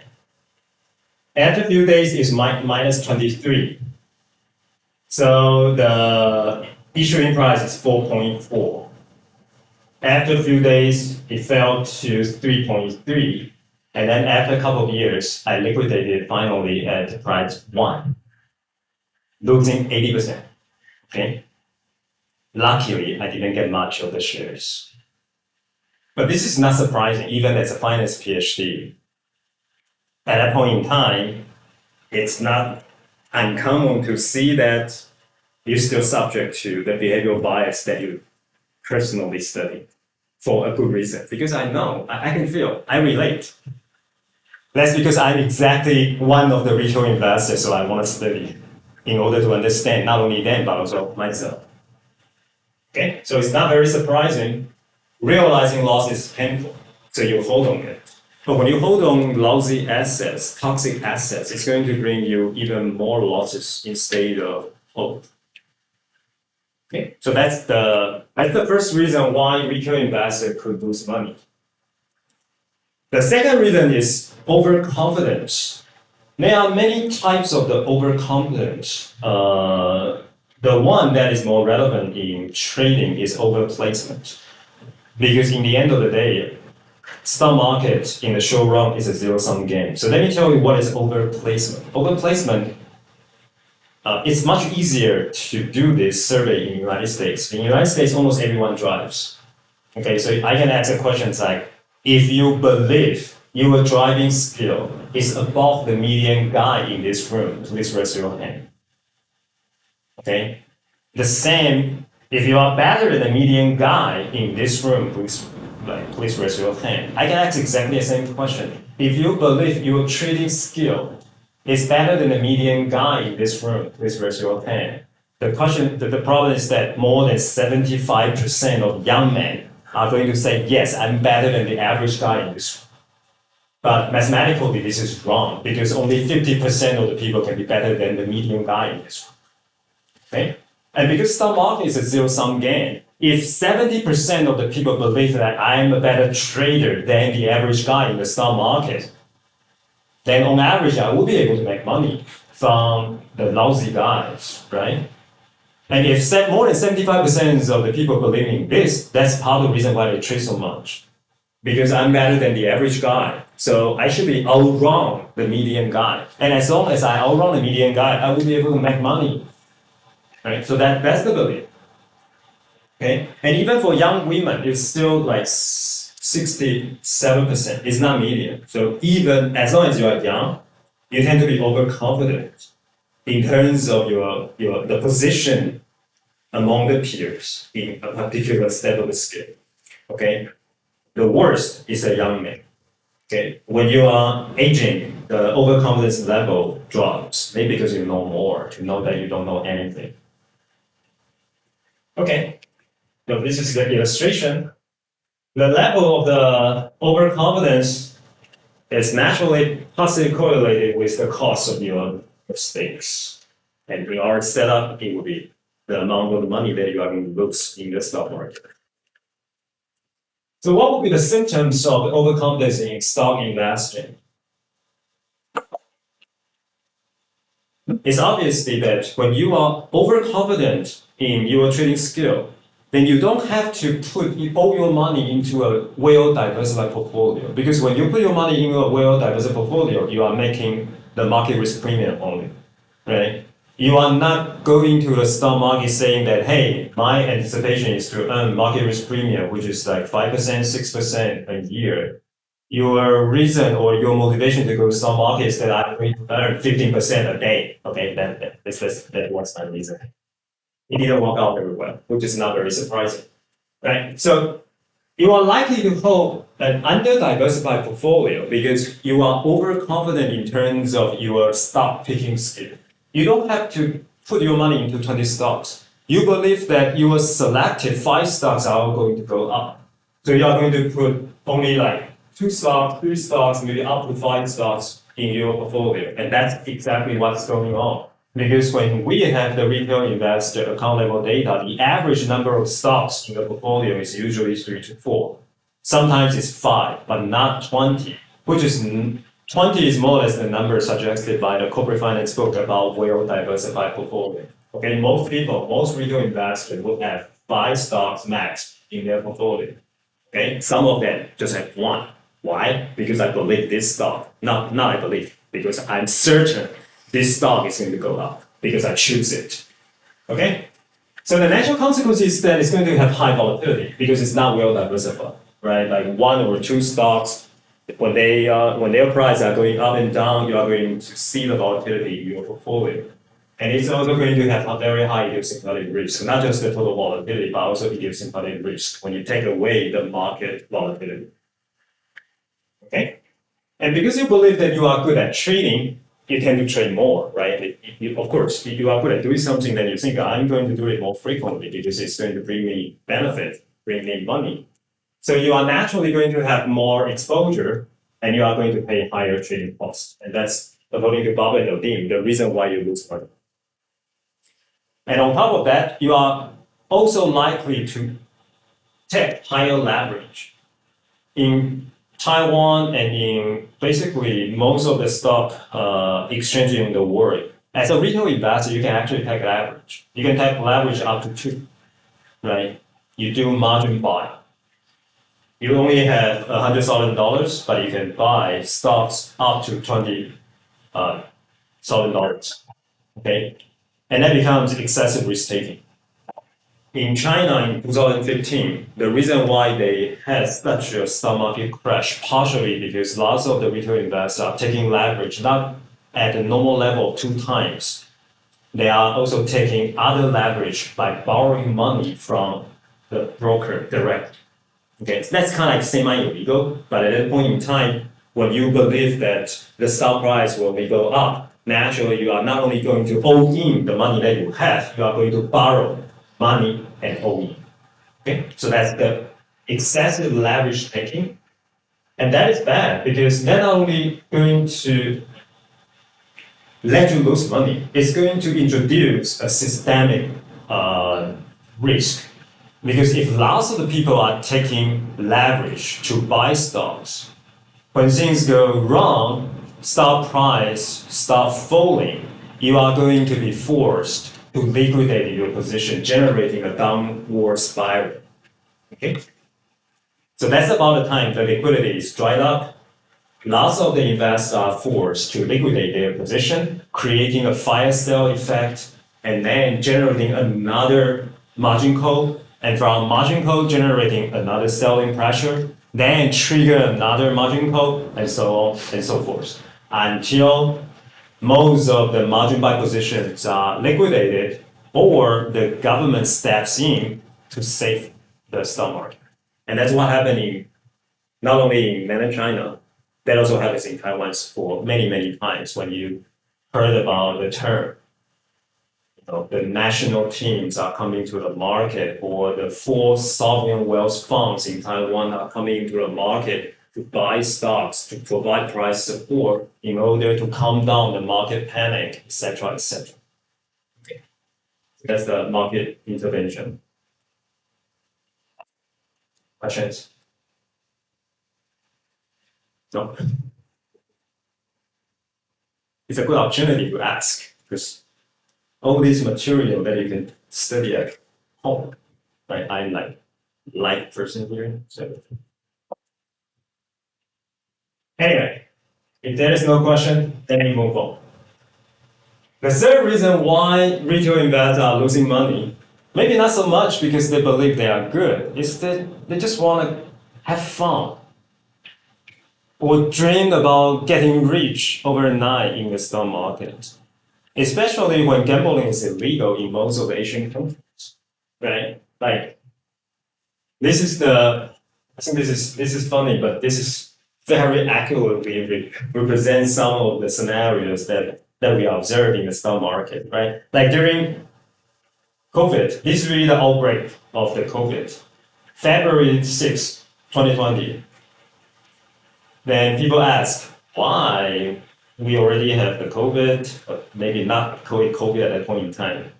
After a few days, it's minus 23. So the issuing price is 4.4. After a few days, it fell to 3.3. And then after a couple of years, I liquidated finally at price 1, losing 80%. Okay. Luckily, I didn't get much of the shares. But this is not surprising, even as a finance PhD. At that point in time, it's not uncommon to see that you're still subject to the behavioral bias that you personally study for a good reason. Because I know, I can feel, I relate. That's because I'm exactly one of the retail investors, so I want to study in order to understand not only them, but also myself. Okay, so it's not very surprising. Realizing loss is painful, so you hold on it. But when you hold on lousy assets, toxic assets, it's going to bring you even more losses instead of hope. Okay, so that's the first reason why retail investor could lose money. The second reason is overconfidence. There are many types of the overconfidence. The one that is more relevant in trading is overplacement. Because in the end of the day, stock market in the short run is a zero-sum game. So let me tell you what is overplacement. Overplacement, it's much easier to do this survey in the United States. In the United States, almost everyone drives. Okay, so I can ask a question like, if you believe your driving skill is above the median guy in this room, please raise your hand. Okay, the same, if you are better than the median guy in this room, please raise your hand. I can ask exactly the same question. If you believe your trading skill is better than the median guy in this room, please raise your hand. The problem is that more than 75% of young men are going to say, yes, I'm better than the average guy in this room. But mathematically, this is wrong because only 50% of the people can be better than the median guy in this room. Okay? And because stock market is a zero-sum game, if 70% of the people believe that I'm a better trader than the average guy in the stock market, then on average, I will be able to make money from the lousy guys, right? And if more than 75% of the people believe in this, that's part of the reason why they trade so much. Because I'm better than the average guy. So I should be outrun the median guy. And as long as I outrun the median guy, I will be able to make money. Right? So that's the belief. Okay? And even for young women, it's still like 67%. It's not median. So even as long as you are young, you tend to be overconfident in terms of the position among the peers in a particular step of the scale. Okay? The worst is a young man. Okay? When you are aging, the overconfidence level drops. Maybe because you know more, to know that you don't know anything. Okay. So this is the illustration. The level of the overconfidence is naturally positively correlated with the cost of your mistakes. And in our setup, it would be the amount of money that you are going to lose in the stock market. So what would be the symptoms of overconfidence in stock investing? It's obviously that when you are overconfident in your trading skill, then you don't have to put all your money into a well-diversified portfolio. Because when you put your money into a well-diversified portfolio, you are making the market risk premium only, right? You are not going to the stock market saying that, hey, my anticipation is to earn market risk premium, which is like 5%, 6% a year. Your reason or your motivation to go to stock market is that I'm going to earn 15% a day. Okay, that was my reason. It didn't work out very well, which is not very surprising, right? So you are likely to hold an under-diversified portfolio because you are overconfident in terms of your stock picking skill. You don't have to put your money into 20 stocks. You believe that your selected 5 stocks are going to go up. So you are going to put only like 2 stocks, 3 stocks, maybe up to 5 stocks in your portfolio. And that's exactly what's going on. Because when we have the retail investor account level data, the average number of stocks in the portfolio is usually 3 to 4. Sometimes it's 5, but not 20, which is 20 is more or less the number suggested by the corporate finance book about well-diversified portfolio. Okay, most people, most retail investors will have 5 stocks max in their portfolio. Okay, some of them just have 1. Why? Because I believe this stock. Not I believe, because I'm certain this stock is going to go up because I choose it. Okay? So the natural consequence is that it's going to have high volatility because it's not well diversified, right? Like 1 or 2 stocks, when their prices are going up and down, you are going to see the volatility in your portfolio. And it's also going to have a very high idiosyncratic risk, not just the total volatility, but also idiosyncratic risk when you take away the market volatility. Okay? And because you believe that you are good at trading, you tend to trade more, right? Of course, if you are good at doing something, then you think, I'm going to do it more frequently because it's going to bring me benefit, bring me money. So you are naturally going to have more exposure and you are going to pay higher trading costs. And that's, according to Bob and Odin, the reason why you lose money. And on top of that, you are also likely to take higher leverage. In Taiwan and in basically most of the stock exchanges in the world, as a retail investor, you can actually take leverage. You can take leverage up to 2, right? You do margin buy. You only have $100,000, but you can buy stocks up to $20,000. Okay, and that becomes excessive risk taking. In China in 2015, the reason why they had such a stock market crash, partially because lots of the retail investors are taking leverage, not at the normal level 2 times. They are also taking other leverage by borrowing money from the broker direct. Okay, so that's kind of like semi-illegal, but at that point in time, when you believe that the stock price will go up, naturally you are not only going to owe in the money that you have, you are going to borrow money and owe in. Okay, so that's the excessive leverage taking, and that is bad because they're not only going to let you lose money, it's going to introduce a systemic risk. Because if lots of the people are taking leverage to buy stocks, when things go wrong, stock price start falling, you are going to be forced to liquidate your position, generating a downward spiral. Okay? So that's about the time the liquidity is dried up. Lots of the investors are forced to liquidate their position, creating a fire sale effect, and then generating another margin call, and from margin call generating another selling pressure, then trigger another margin call, and so on and so forth, until most of the margin buy positions are liquidated or the government steps in to save the stock market. And that's what happened in not only in mainland China, that also happens in Taiwan for many, many times when you heard about the term. The national teams are coming to the market, or the 4 sovereign wealth funds in Taiwan are coming to the market to buy stocks, to provide price support in order to calm down the market panic, etc., etc. Okay. So that's the market intervention. Questions? No. It's a good opportunity to ask because all this material that you can study at home, right? I'm like light person here, so. Anyway, if there is no question, then we move on. The third reason why retail investors are losing money, maybe not so much because they believe they are good, is that they just want to have fun or dream about getting rich overnight in the stock market, especially when gambling is illegal in most of the Asian countries, right? Like, this is the, I think this is funny, but this is very accurately represents some of the scenarios that we observe in the stock market, right? Like during COVID, this is really the outbreak of the COVID, February 6, 2020. Then people ask why we already have the COVID, but maybe not COVID at that point in time,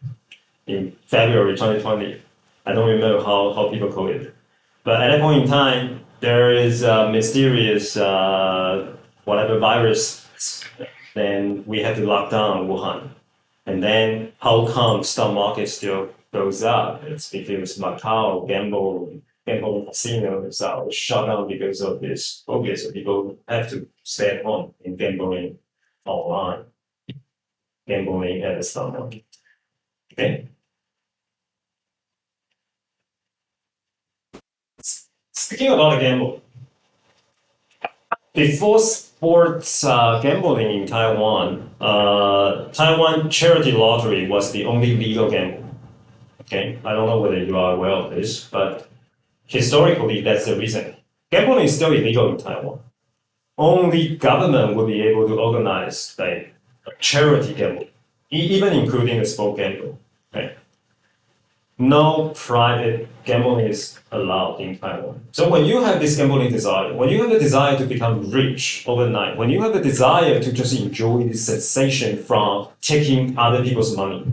in February 2020. I don't remember how people call it. But at that point in time, there is a mysterious whatever virus, then we had to lock down Wuhan. And then how come stock market still goes up? It's because Macau gambling casinos are shut down because of this focus. So people have to stay at home in gambling online, gambling at the stock market. Okay. Speaking about gambling, before sports gambling in Taiwan, Taiwan charity lottery was the only legal gamble. Okay, I don't know whether you are aware of this, but historically that's the reason. Gambling is still illegal in Taiwan. Only government will be able to organize like charity gambling, even including the sport gambling. Okay? No private gambling is allowed in Taiwan. So when you have this gambling desire, when you have the desire to become rich overnight, when you have the desire to just enjoy the sensation from taking other people's money,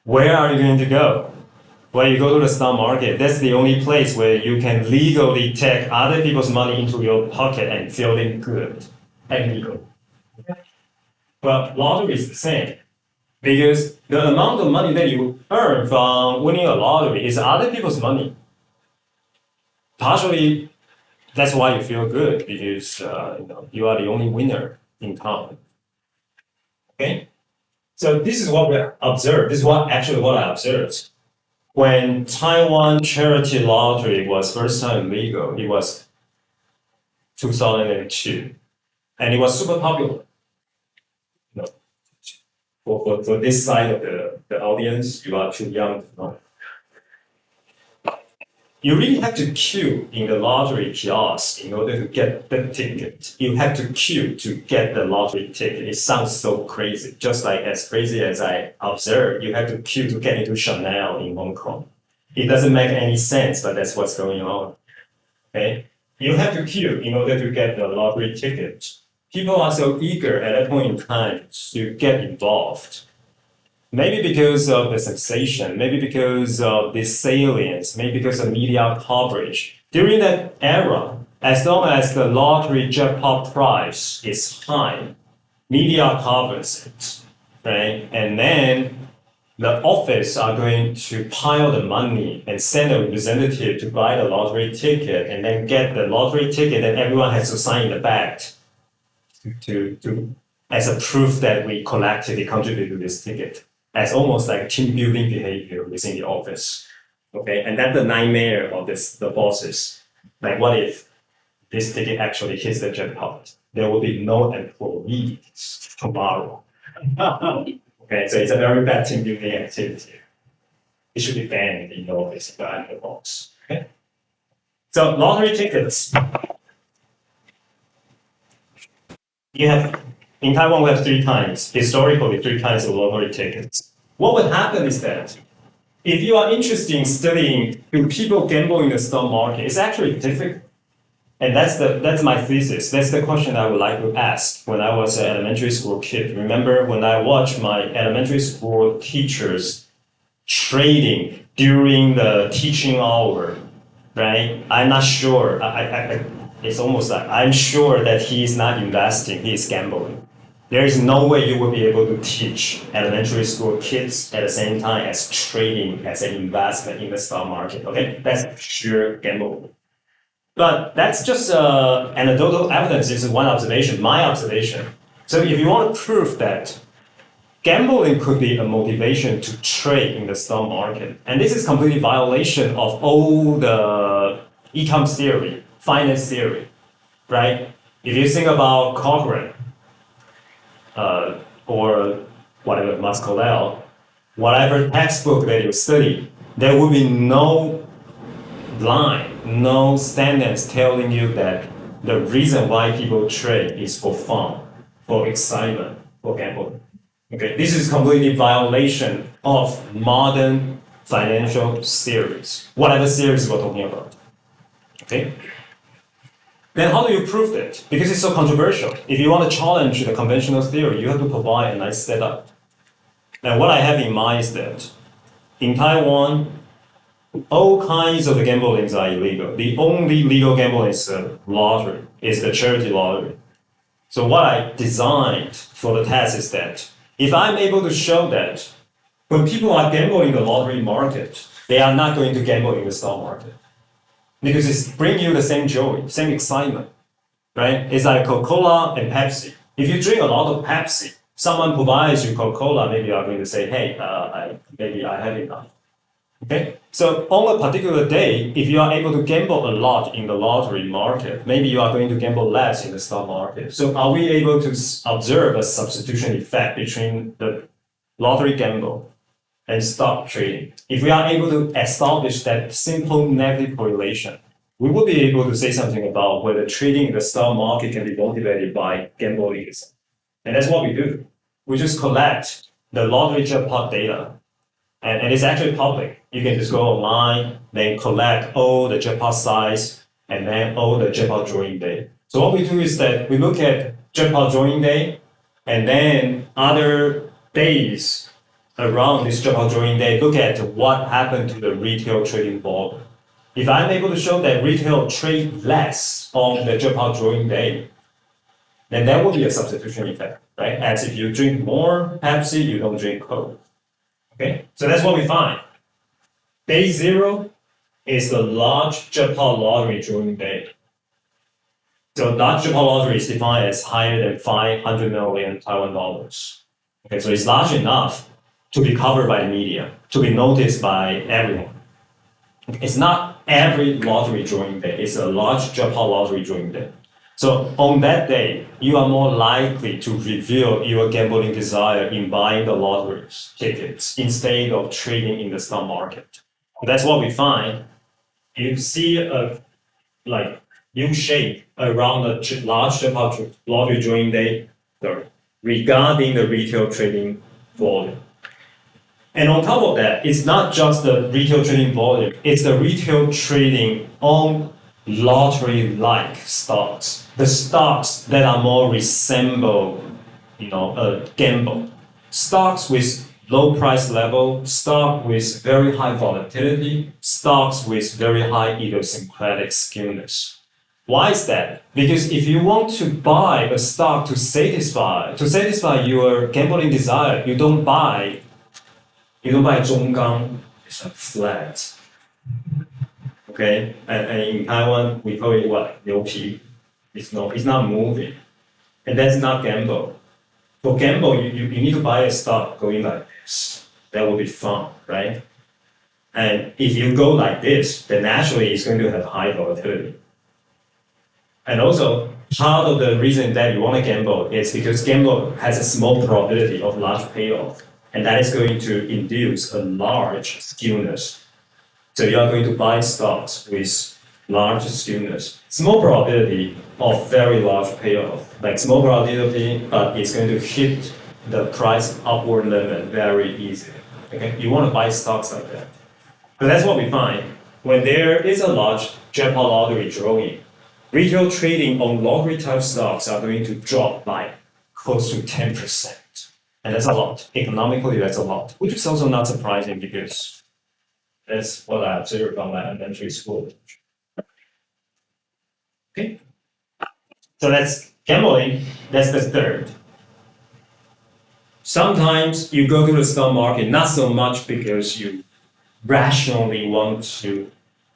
where are you going to go? Well, you go to the stock market. That's the only place where you can legally take other people's money into your pocket and feeling good and legal. Well, lottery is the same. Because the amount of money that you earn from winning a lottery is other people's money. Partially, that's why you feel good, because you are the only winner in town. Okay? So this is what we observed. This is what I observed. When Taiwan charity lottery was first time legal, it was 2002. And it was super popular. For this side of the audience, you are too young to know. You really have to queue in the lottery kiosk in order to get the ticket. You have to queue to get the lottery ticket. It sounds so crazy. Just like as crazy as I observed, you have to queue to get into Chanel in Hong Kong. It doesn't make any sense, but that's what's going on. Okay? You have to queue in order to get the lottery ticket. People are so eager at that point in time to get involved. Maybe because of the sensation, maybe because of the salience, maybe because of media coverage. During that era, as long as the lottery jackpot price is high, media covers it, right? And then the office are going to pile the money and send a representative to buy the lottery ticket and then get the lottery ticket, and everyone has to sign the back to as a proof that we collectively contribute to this ticket, as almost like team building behavior within the office. Okay, and that's the nightmare of the bosses. Like, what if this ticket actually hits the jackpot? There will be no employees tomorrow. Okay, so it's a very bad team building activity. It should be banned in the office by the boss. Okay, so lottery tickets. In Taiwan, we have historically three kinds of lottery tickets. What would happen is that if you are interested in studying do people gamble in the stock market, it's actually difficult. And that's my thesis. That's the question I would like to ask when I was an elementary school kid. Remember when I watched my elementary school teachers trading during the teaching hour, right? I'm not sure. It's almost like I'm sure that he is not investing, he is gambling. There is no way you will be able to teach elementary school kids at the same time as trading as an investment in the stock market. Okay, that's pure gambling. But that's just anecdotal evidence. This is one observation, my observation. So if you want to prove that gambling could be a motivation to trade in the stock market, and this is completely violation of all the econ theory, finance theory, right? If you think about Cochrane or whatever Muscolel, whatever textbook that you study, there will be no line, no standards telling you that the reason why people trade is for fun, for excitement, for gambling. Okay, this is completely violation of modern financial theories, whatever theories we're talking about. Okay. Then how do you prove that? Because it's so controversial. If you want to challenge the conventional theory, you have to provide a nice setup. And what I have in mind is that in Taiwan, all kinds of gamblings are illegal. The only legal gambling is lottery, is the charity lottery. So what I designed for the test is that If I'm able to show that when people are gambling in the lottery market, they are not going to gamble in the stock market because it's bringing you the same joy, same excitement, right? It's like Coca-Cola and Pepsi. If you drink a lot of Pepsi, someone provides you Coca-Cola, maybe you are going to say, hey, maybe I have enough. Okay, so on a particular day, if you are able to gamble a lot in the lottery market, maybe you are going to gamble less in the stock market. So are we able to observe a substitution effect between the lottery gamble and stock trading? If we are able to establish that simple negative correlation, we will be able to say something about whether trading in the stock market can be motivated by gambling. And that's what we do. We just collect the lottery jackpot data. And it's actually public. You can just go online, then collect all the jackpot size, and then all the jackpot drawing day. So what we do is that we look at jackpot drawing day, and then other days around this jackpot drawing day, look at what happened to the retail trading volume. If I'm able to show that retail trade less on the jackpot drawing day, then that will be a substitution effect, right? As if you drink more Pepsi, you don't drink Coke. Okay, so that's what we find. Day 0 is the large jackpot lottery drawing day. So large jackpot lottery is defined as higher than 500 million Taiwan dollars. Okay, so it's large enough to be covered by the media, to be noticed by everyone. It's not every lottery drawing day, it's a large jackpot lottery drawing day. So on that day, you are more likely to reveal your gambling desire in buying the lottery tickets instead of trading in the stock market. That's what we find. You see a U shape around the large jackpot lottery drawing day regarding the retail trading volume. And on top of that, it's not just the retail trading volume, it's the retail trading on lottery-like stocks, the stocks that are more resemble, a gamble. Stocks with low price level, stock with very high volatility, stocks with very high idiosyncratic skewness. Why is that? Because if you want to buy a stock to satisfy your gambling desire, you don't buy 中钢, it's like flat. Okay, and in Taiwan we call it what? 牛皮. It's not moving, and that's not gamble. For gamble, you need to buy a stock going like this. That will be fun, right? And if you go like this, then naturally it's going to have high volatility. And also, part of the reason that you want to gamble is because gamble has a small probability of large payoff, and that is going to induce a large skewness. So you are going to buy stocks with large skewness. Small probability of very large payoff. Like small probability, but it's going to hit the price upward limit very easily. Okay, you want to buy stocks like that. So that's what we find. When there is a large jackpot lottery drawing, retail trading on lottery type stocks are going to drop by close to 10%. And that's a lot. Economically, that's a lot. Which is also not surprising because that's what I observed from my elementary school. Okay, so that's gambling. That's the third. Sometimes you go to the stock market not so much because you rationally want to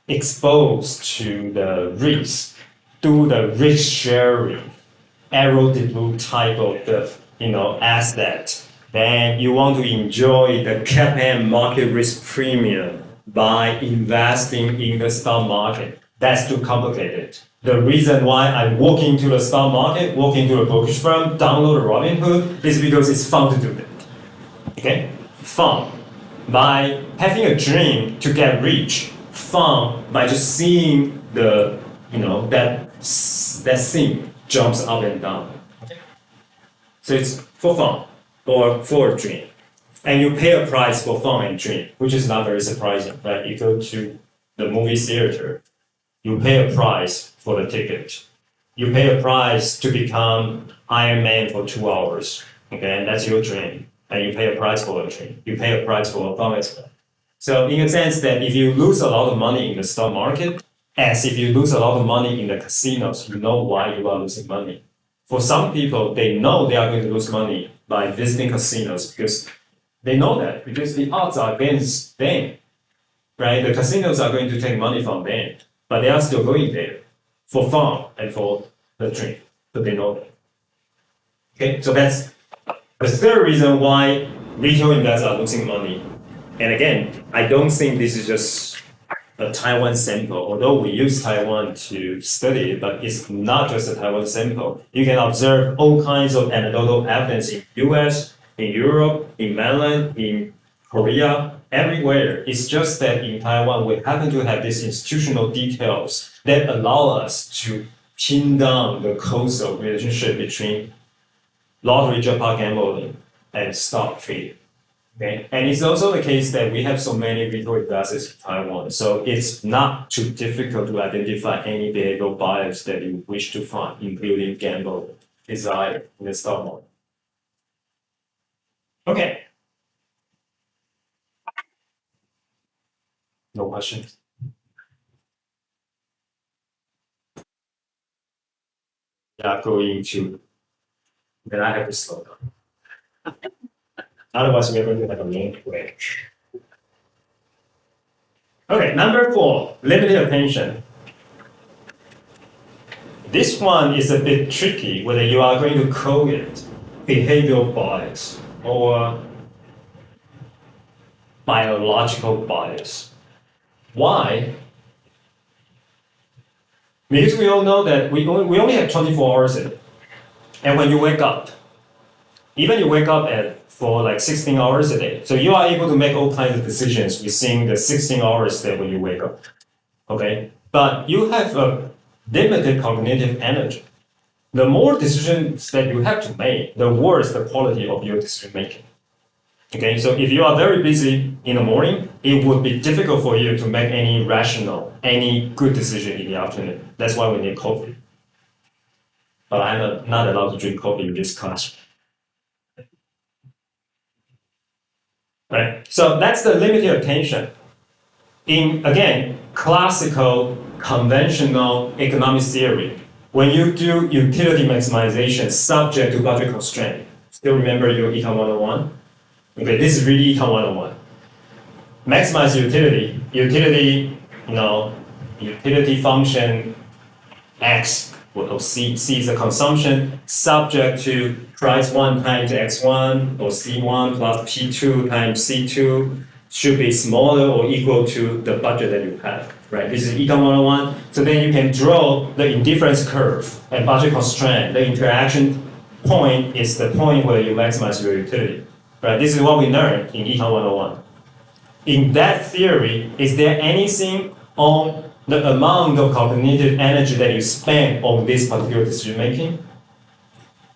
expose to the risk, do the risk sharing, arrow the blue type of the asset. Then you want to enjoy the cap and market risk premium by investing in the stock market. That's too complicated. The reason why I walk into the stock market, walk into a brokerage firm, download a Robinhood is because it's fun to do that. Okay? Fun. By having a dream to get rich. Fun by just seeing the, that scene jumps up and down. Okay? So it's for fun or for a dream. And you pay a price for fun and dream, which is not very surprising, right? You go to the movie theater, you pay a price for the ticket. You pay a price to become Iron Man for 2 hours, okay? And that's your dream. And you pay a price for a dream. You pay a price for a fun as well. So in a sense that if you lose a lot of money in the stock market, as if you lose a lot of money in the casinos, you know why you are losing money. For some people, they know they are going to lose money by visiting casinos because they know that because the odds are against them, right? The casinos are going to take money from them, but they are still going there for fun and for the drink, so they know that. Okay, so that's the third reason why retail investors are losing money. And again, I don't think this is just a Taiwan sample, although we use Taiwan to study it, but it's not just a Taiwan sample. You can observe all kinds of anecdotal evidence in US, in Europe, in mainland, in Korea, everywhere. It's just that in Taiwan, we happen to have these institutional details that allow us to pin down the causal relationship between lottery, jackpot gambling, and stock trading. Okay, and it's also the case that we have so many retail investors in Taiwan, so it's not too difficult to identify any behavioral bias that you wish to find, including gambling, desire in the stock market. Okay. No questions? Yeah, going to, then I have to slow down. Otherwise, we're going to have a long break. Okay, number 4, limited attention. This one is a bit tricky, whether you are going to call it behavioral bias or biological bias. Why? Because we all know that we only have 24 hours a day. And when you wake up, even you wake up for like 16 hours a day, so you are able to make all kinds of decisions within the 16 hours that when you wake up, okay? But you have a limited cognitive energy. The more decisions that you have to make, the worse the quality of your decision making. Okay, so if you are very busy in the morning, it would be difficult for you to make any rational, any good decision in the afternoon. That's why we need coffee. But I'm not allowed to drink coffee in this class. Right? So that's the limited attention. In, again, classical, conventional economic theory, when you do utility maximization subject to budget constraint, still remember your Econ 101? Okay, this is really Econ 101. Maximize utility, utility function X, or C is the consumption subject to price 1 times X1 or C1 plus P2 times C2 should be smaller or equal to the budget that you have, right? This is Econ 101. So then you can draw the indifference curve and budget constraint. The interaction point is the point where you maximize your utility, right? This is what we learned in Econ 101. In that theory, is there anything on the amount of cognitive energy that you spend on this particular decision making?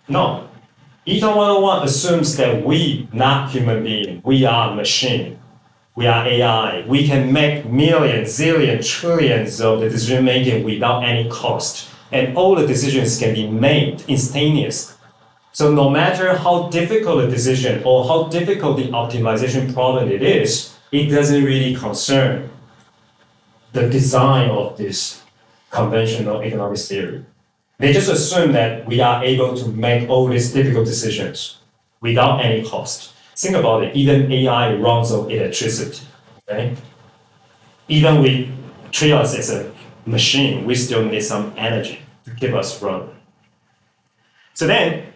No. Econ 101 assumes that we, not human beings, we are machine. We are AI. We can make millions, zillions, trillions of the decision making without any cost. And all the decisions can be made instantaneously. So no matter how difficult a decision or how difficult the optimization problem it is, it doesn't really concern the design of this conventional economic theory. They just assume that we are able to make all these difficult decisions without any cost. Think about it, even AI runs on electricity, okay? Even we treat us as a machine, we still need some energy to keep us running. So then,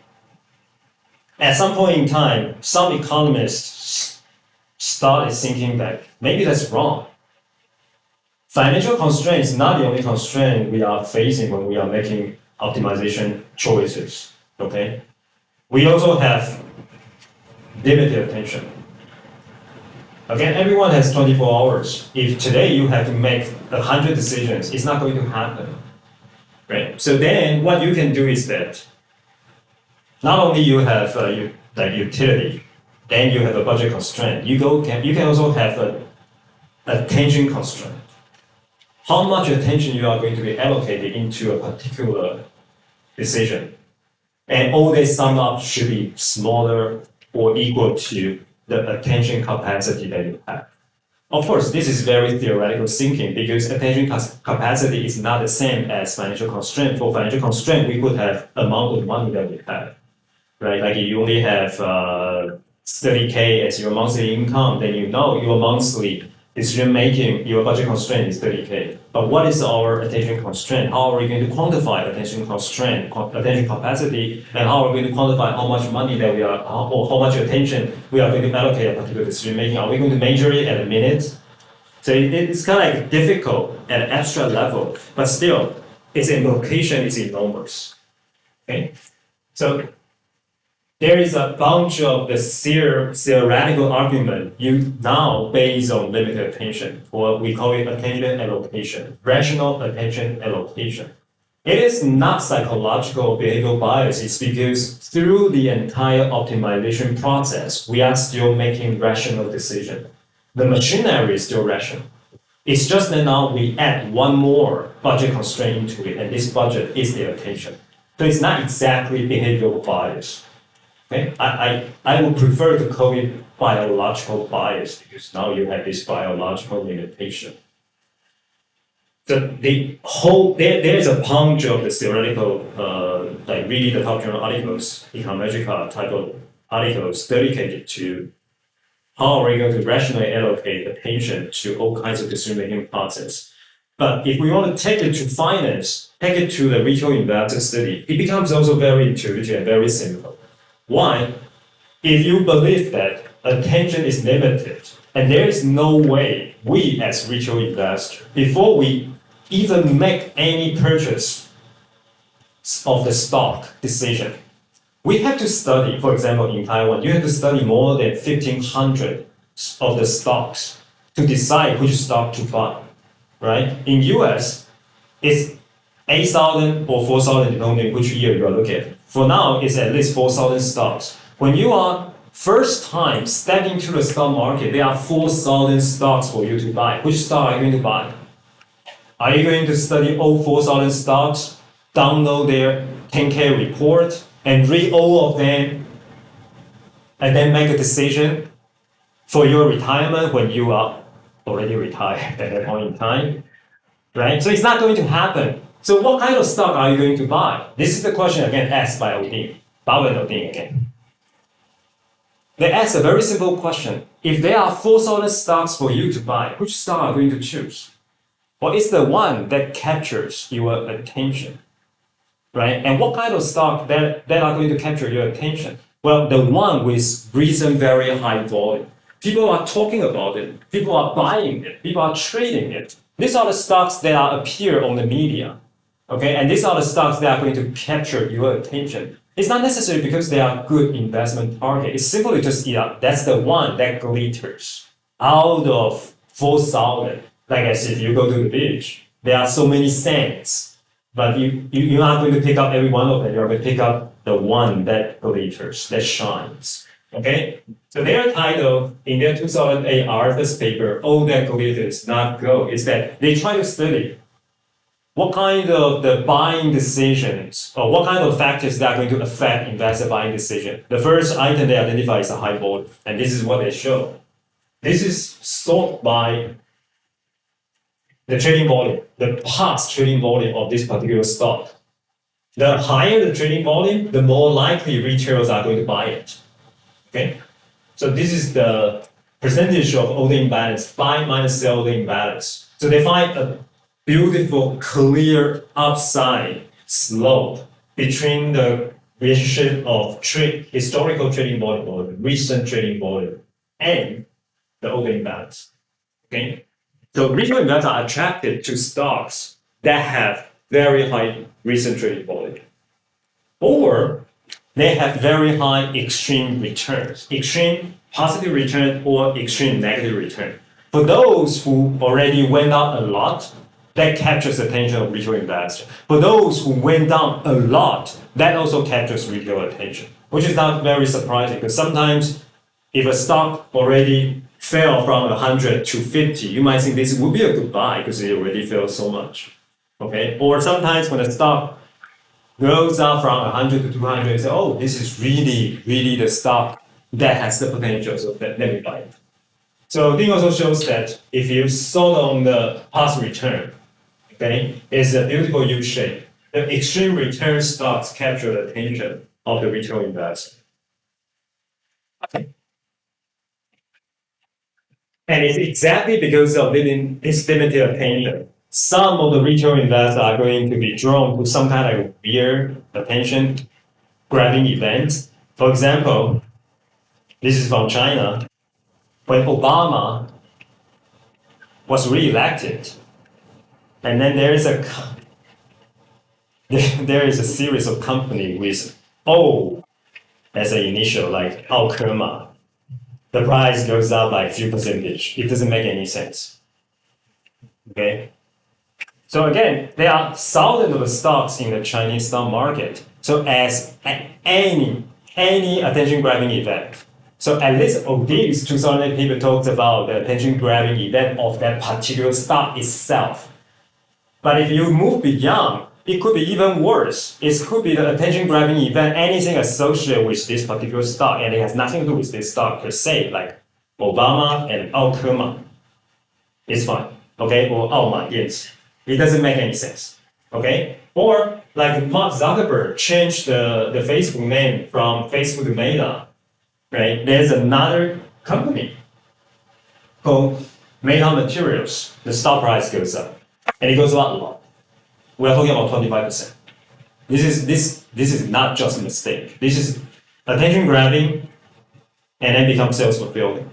at some point in time, some economists started thinking that maybe that's wrong. Financial constraint is not the only constraint we are facing when we are making optimization choices, okay? We also have limited attention. Again, everyone has 24 hours. If today you have to make 100 decisions, it's not going to happen, right? So then what you can do is that not only you have like utility, then you have a budget constraint. You can also have an attention constraint. How much attention you are going to be allocated into a particular decision. And all they sum up should be smaller or equal to the attention capacity that you have. Of course, this is very theoretical thinking because attention capacity is not the same as financial constraint. For financial constraint, we could have amount of money that we have, right? Like if you only have 30K as your monthly income, then you know your monthly decision making, your budget constraint is 30K. But what is our attention constraint? How are we going to quantify attention constraint, attention capacity, and how are we going to quantify how much money that we are, or how much attention we are going to allocate a particular decision making? Are we going to measure it at a minute? So it's kind of like difficult at an abstract level, but still, its implication is enormous. Okay, so there is a bunch of the theoretical argument you now based on limited attention, or we call it attention allocation, rational attention allocation. It is not psychological behavioral bias. It's because through the entire optimization process, we are still making rational decisions. The machinery is still rational. It's just that now we add one more budget constraint into it, and this budget is the attention. So it's not exactly behavioral bias. Okay? I would prefer to call it biological bias because now you have this biological limitation. So there's a bunch of the theoretical, like reading the top journal articles, econometric type of articles dedicated to how are we going to rationally allocate attention to all kinds of decision-making process. But if we want to take it to finance, take it to the retail investor study, it becomes also very intuitive and very simple. Why? If you believe that attention is limited, and there is no way we as retail investors, before we even make any purchase of the stock decision, we have to study, for example, in Taiwan, you have to study more than 1,500 of the stocks to decide which stock to buy, right? In US, it's 8,000 or 4,000, depending which year you are looking at. For now, it's at least 4,000 stocks. When you are first time stepping into the stock market, there are 4,000 stocks for you to buy. Which stock are you going to buy? Are you going to study all 4,000 stocks, download their 10K report, and read all of them, and then make a decision for your retirement when you are already retired at that point in time, right? So it's not going to happen. So what kind of stock are you going to buy? This is the question again asked by Odin, Bao and Odin again. They ask a very simple question. If there are 4,000 stocks for you to buy, which stock are you going to choose? Well, it's the one that captures your attention. Right? And what kind of stock that are going to capture your attention? Well, the one with recent very high volume. People are talking about it. People are buying it. People are trading it. These are the stocks that appear on the media. Okay? And these are the stocks that are going to capture your attention. It's not necessarily because they are good investment target. It's simply just, that's the one that glitters out of 4,000. Like as if you go to the beach, there are so many sands. But you're not going to pick up every one of them. You're going to pick up the one that glitters, that shines. Okay? So their title in their 2008 RFS paper, All That Glitters, Not Gold, is that they try to study what kind of the buying decisions, or what kind of factors that are going to affect investor buying decision. The first item they identify is a high volume, and this is what they show. This is sorted by the trading volume, the past trading volume of this particular stock. The higher the trading volume, the more likely retailers are going to buy it. Okay? So this is the percentage of order imbalance, buy minus sell order imbalance. So they find a beautiful, clear upside slope between the relationship of historical trading volume or recent trading volume and the order imbalance. Okay? So retail investors are attracted to stocks that have very high recent trading volume, or they have very high extreme returns, extreme positive return or extreme negative return. For those who already went up a lot, that captures the attention of retail investors. For those who went down a lot, that also captures retail attention, which is not very surprising because sometimes if a stock already fell from 100 to 50, you might think this would be a good buy because it already fell so much. Okay? Or sometimes when the stock goes up from 100 to 200, you say, oh, this is really the stock that has the potential, so let me buy it. So Ding also shows that if you sold on the past return, okay, it's a beautiful U shape. The extreme return stocks capture the attention, of the retail investor. Okay. And it's exactly because of this limited attention. Some of the retail investors are going to be drawn to some kind of weird attention-grabbing event. For example, this is from China. When Obama was re-elected, and then there is a series of companies with O as an initial, like Alkerma. The price goes up by a few percentage. It doesn't make any sense. Okay? So again, there are thousands of stocks in the Chinese stock market. So as any attention-grabbing event, so at least of these 2,000 people talked about the attention-grabbing event of that particular stock itself. But if you move beyond, it could be even worse. It could be the attention-grabbing event, anything associated with this particular stock, and it has nothing to do with this stock per se, like Obama and Alkerma. It's fine, okay? Or Alma, yes. It doesn't make any sense, okay? Or like Mark Zuckerberg changed the Facebook name from Facebook to Meta, right? There's another company called Meta Materials. The stock price goes up, and it goes up a lot. We are talking about 25%. This is not just a mistake. This is attention grabbing, and then become self-fulfilling,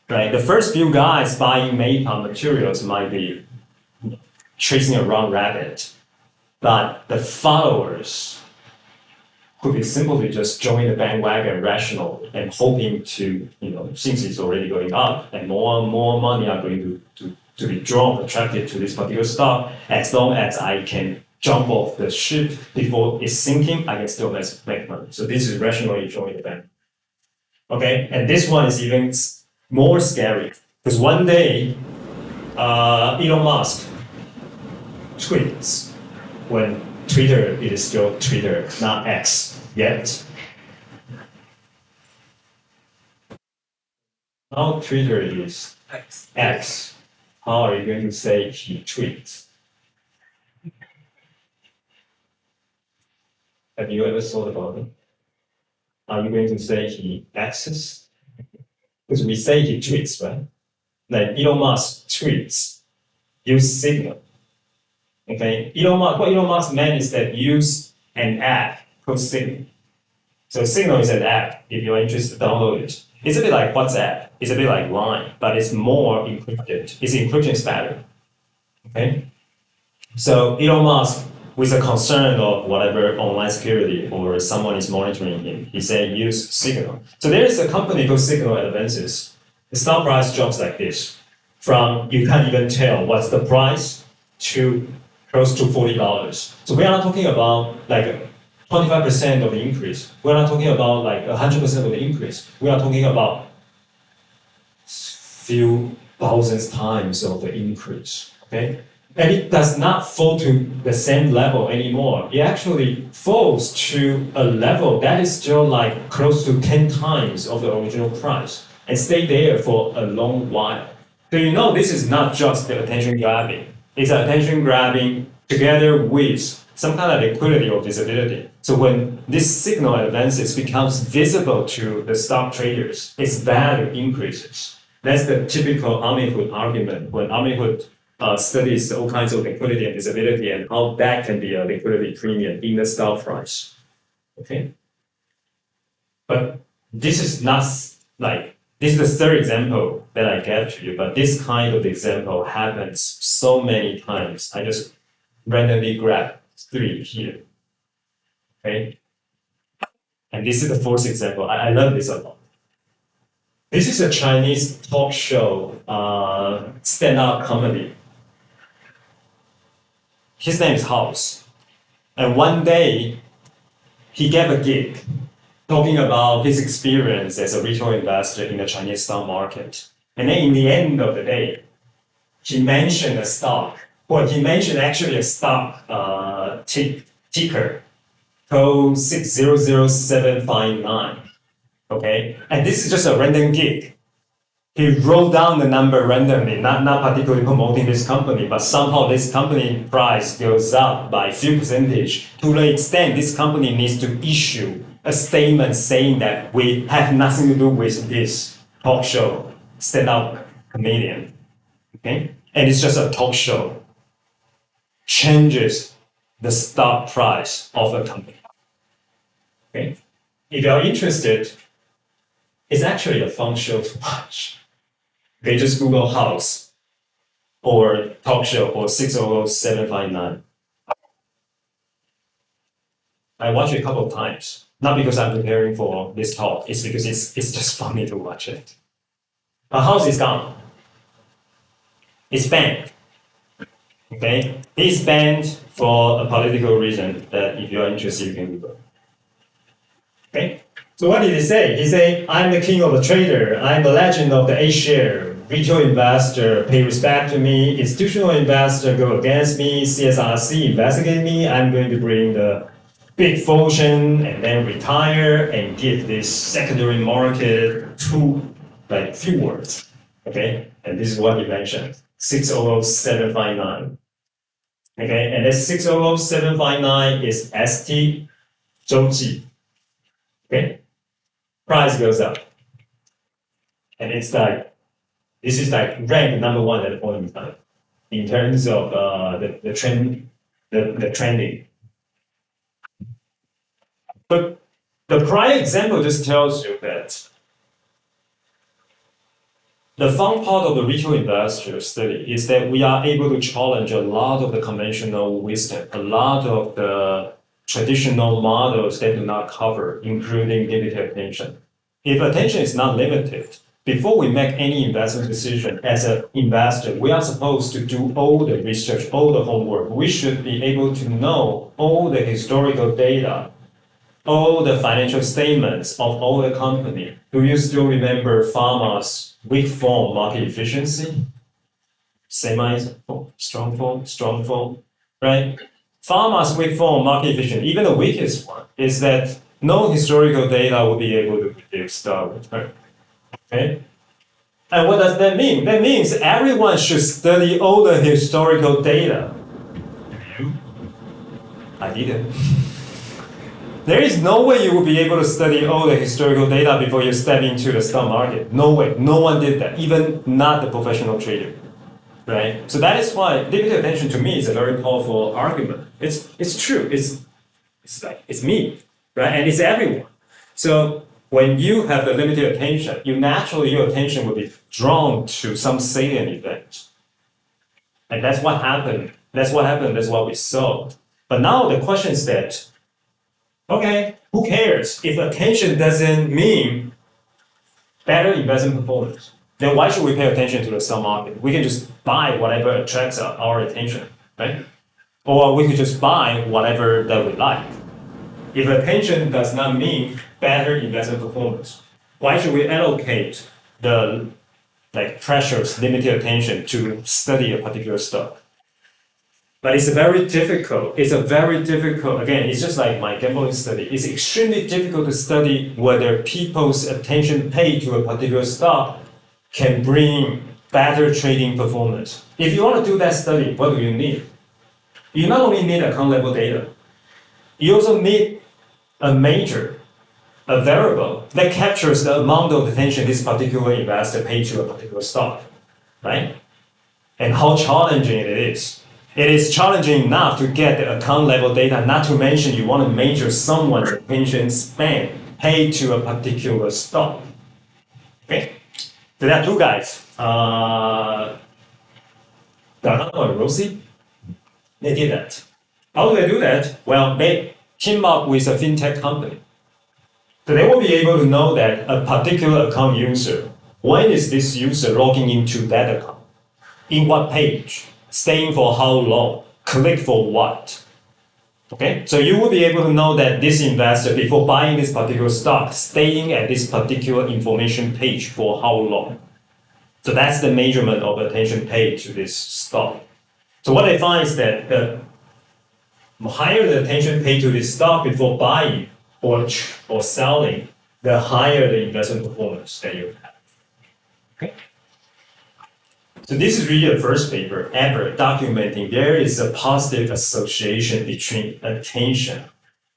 right? The first few guys buying Meta Materials might be chasing a wrong rabbit, but the followers could be simply just joining the bandwagon rational and hoping to, since it's already going up and more and more money are going to be drawn, attracted to this particular stock, as long as I can jump off the ship before it's sinking, I can still make money. So this is rationally joining the band. Okay, and this one is even more scary because one day, Elon Musk tweets when Twitter is still Twitter, not X yet. Now Twitter is X. How are you going to say he tweets? Have you ever thought about it? Are you going to say he X's? Because we say he tweets, right? Like Elon Musk tweets, use Signal. Okay, what Elon Musk meant is that use an app called Signal. So Signal is an app. If you're interested, download it. It's a bit like WhatsApp. It's a bit like Line, but it's more encrypted. It's encryption is better. Okay, so Elon Musk, with a concern of whatever online security or someone is monitoring him, he said use Signal. So there is a company called Signal Advances. The stock price drops like this, from you can't even tell what's the price to close to $40. So we are not talking about like 25% of the increase. We're not talking about like 100% of the increase. We are talking about few thousands times of the increase. Okay, and it does not fall to the same level anymore. It actually falls to a level that is still like close to 10 times of the original price and stay there for a long while. So this is not just the attention grabbing. It's attention grabbing together with some kind of liquidity or visibility. So when this signal advances becomes visible to the stock traders, its value increases. That's the typical Omni-Hood argument when Omni-Hood studies all kinds of liquidity and visibility and how that can be a liquidity premium in the stock price. Okay? But this is not this is the third example that I gave to you, but this kind of example happens so many times. I just randomly grabbed 3 here. Okay? And this is the fourth example. I love this a lot. This is a Chinese talk show, stand-up comedy. His name is House. And one day, he gave a gig talking about his experience as a retail investor in the Chinese stock market. And then in the end of the day, he mentioned a stock, or he mentioned actually a stock ticker code 600759. Okay, and this is just a random gig. He wrote down the number randomly, not particularly promoting this company, but somehow this company price goes up by a few percentage to the extent this company needs to issue a statement saying that we have nothing to do with this talk show stand-up comedian, okay? And it's just a talk show, changes the stock price of a company, okay? If you're interested, it's actually a fun show to watch. Okay, just Google House or talk show or 600759. I watched it a couple of times, not because I'm preparing for this talk, it's because it's just funny to watch it. A house is gone. It's banned. Okay? It's banned for a political reason that if you're interested, you can Google. Okay? So what did he say? He said, I'm the king of the trader. I'm the legend of the A-share. Retail investor pay respect to me. Institutional investor go against me. CSRC investigate me. I'm going to bring the big fortune and then retire and give this secondary market few words. Okay? And this is what he mentioned. 600759. Okay? And this 600759 is ST 周记. Okay? Price goes up. And it's like, this is like ranked number one at the point in time in terms of the trending. But the prior example just tells you that the fun part of the retail investor study is that we are able to challenge a lot of the conventional wisdom, a lot of the traditional models that do not cover, including limited attention. If attention is not limited, before we make any investment decision as an investor, we are supposed to do all the research, all the homework. We should be able to know all the historical data, all the financial statements of all the company. Do you still remember pharma's weak form market efficiency? Semi-form, strong form, right? Pharma's weak form market efficiency, even the weakest one, is that no historical data will be able to predict stock return. Okay? And what does that mean? That means everyone should study all the historical data. I didn't. There is no way you will be able to study all the historical data before you step into the stock market. No way. No one did that, even not the professional trader. Right? So that is why limited attention to me is a very powerful argument. It's true. It's me, right? And it's everyone. So when you have the limited attention, naturally your attention will be drawn to some salient event. And that's what happened. That's what we saw. But now the question is that, okay, who cares? If attention doesn't mean better investment performance, then why should we pay attention to the stock market? We can just buy whatever attracts our attention, right? Or we could just buy whatever that we like. If attention does not mean better investment performance, why should we allocate the precious limited attention to study a particular stock? But it's very difficult. Again, it's just like my gambling study. It's extremely difficult to study whether people's attention paid to a particular stock can bring better trading performance. If you want to do that study, what do you need? You not only need account level data, you also need a measure, a variable that captures the amount of attention this particular investor paid to a particular stock, right? And how challenging it is. It is challenging enough to get the account level data, not to mention you want to measure someone's attention span paid to a particular stock. Okay? So there are two guys, Gargano and Rossi. They did that. How do they do that? Well, they team up with a fintech company. So they will be able to know that a particular account user, when is this user logging into that account? In what page? Staying for how long? Click for what? Okay, so you will be able to know that this investor, before buying this particular stock, staying at this particular information page for how long. So that's the measurement of attention paid to this stock. So what they find is that the higher the attention paid to this stock before buying or selling, the higher the investment performance that you have. Okay. So this is really the first paper ever documenting there is a positive association between attention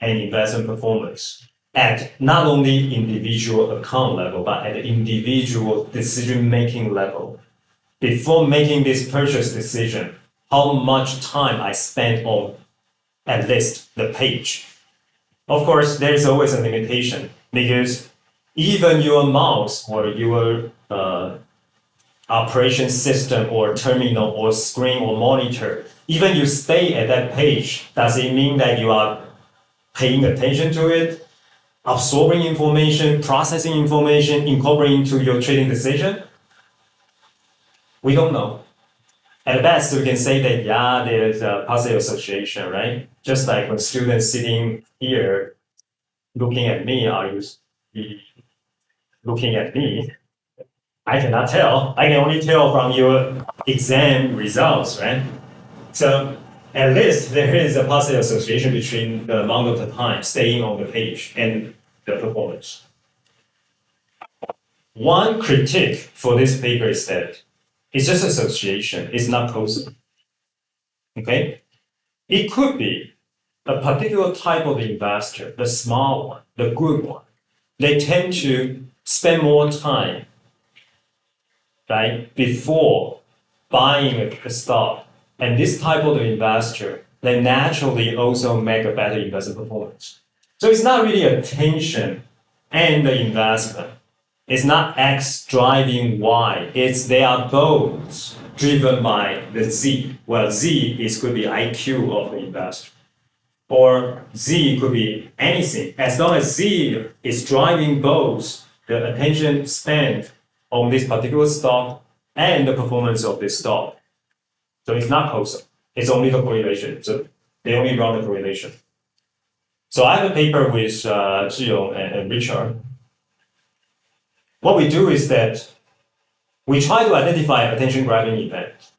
and investment performance. at not only individual account level, but at the individual decision-making level. Before making this purchase decision, how much time I spent on at least the page. Of course, there is always a limitation because even your mouse or your operation system or terminal or screen or monitor, even you stay at that page, does it mean that you are paying attention to it, absorbing information, processing information, incorporating into your trading decision? We don't know. At best, we can say that, yeah, there's a positive association, right? Just like when students sitting here looking at me, are you looking at me? I cannot tell. I can only tell from your exam results, right? So at least there is a positive association between the amount of the time staying on the page and the performance. One critique for this paper is that it's just association, it's not causal. Okay? It could be a particular type of investor, the small one, the good one. They tend to spend more time, right, before buying a stock. And this type of investor, they naturally also make a better investment performance. So it's not really attention and the investment. It's not X driving Y. It's they are both driven by the Z. Well, Z could be IQ of the investor. Or Z could be anything. As long as Z is driving both the attention spent on this particular stock and the performance of this stock. So it's not causal. It's only the correlation. So they only run the correlation. So I have a paper with Zhiyong and Richard. What we do is that we try to identify attention-grabbing events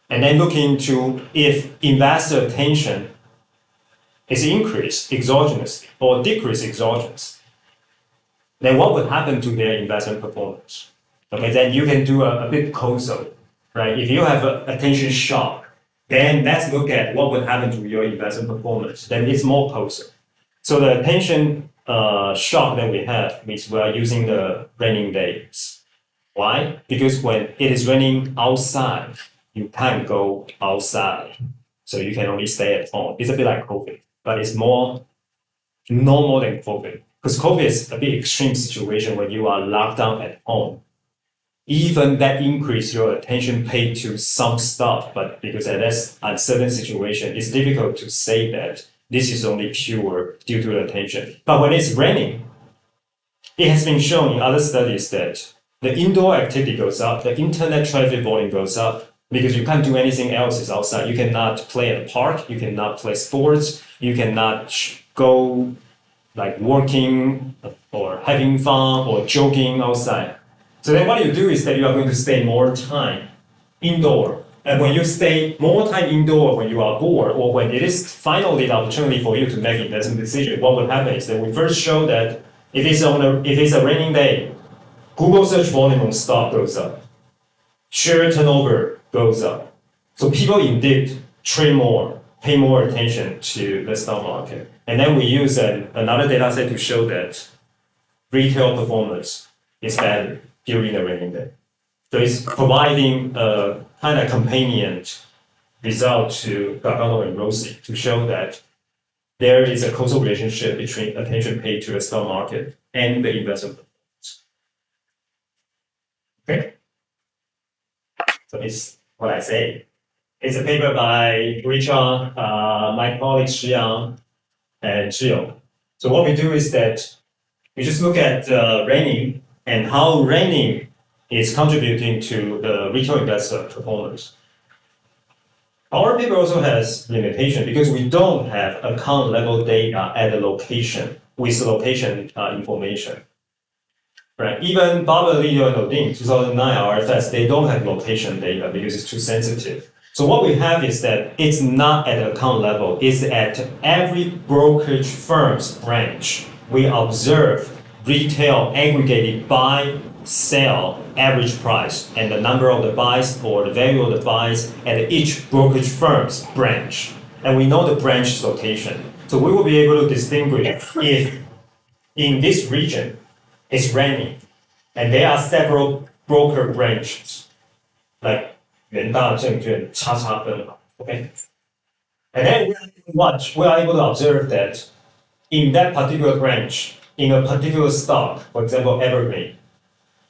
and then look into if investor attention is increased exogenously or decreased exogenously. Then what would happen to their investment performance? Okay, then you can do a bit causal. Right? If you have an attention shock, then let's look at what would happen to your investment performance. Then it's more causal. So the attention shock that we have means we are using the raining days. Why? Because when it is raining outside, you can't go outside. So you can only stay at home. It's a bit like COVID, but it's more normal than COVID. Because COVID is a bit extreme situation when you are locked down at home. Even that increase your attention paid to some stuff, but because at that uncertain situation, it's difficult to say that this is only pure due to the attention. But when it's raining, it has been shown in other studies that the indoor activity goes up, the internet traffic volume goes up, because you can't do anything else outside. You cannot play at the park, you cannot play sports, you cannot go like working or having fun or jogging outside. So then what you do is that you are going to stay more time indoor. And when you stay more time indoor, when you are bored, or when it is finally the opportunity for you to make investment decision, what will happen is that we first show that if it's a raining day, Google search volume on stock goes up. Share turnover goes up. So people indeed trade more, pay more attention to the stock market. And then we use another data set to show that retail performance is better during the raining day. So it's providing a kind of companion result to Gargano and Rossi to show that there is a causal relationship between attention paid to the stock market and the investment performance. Okay? So it's what I say. It's a paper by Richard, my colleagues Shiyang and Zhiyong. So what we do is that we just look at raining and how raining is contributing to the retail investor performance. Our paper also has limitation because we don't have account level data at the location with location information. Right? Even Barbara, Leo, and Odin, 2009 RFS, they don't have location data because it's too sensitive. So what we have is that it's not at the account level, it's at every brokerage firm's branch. We observe retail aggregated buy, sell, average price, and the number of the buys or the value of the buys at each brokerage firm's branch. And we know the branch's location. So we will be able to distinguish if in this region, it's raining, and there are several broker branches, like 元大证券叉叉分行, okay? And then we are able to observe that in that particular branch, in a particular stock, for example, Evergreen,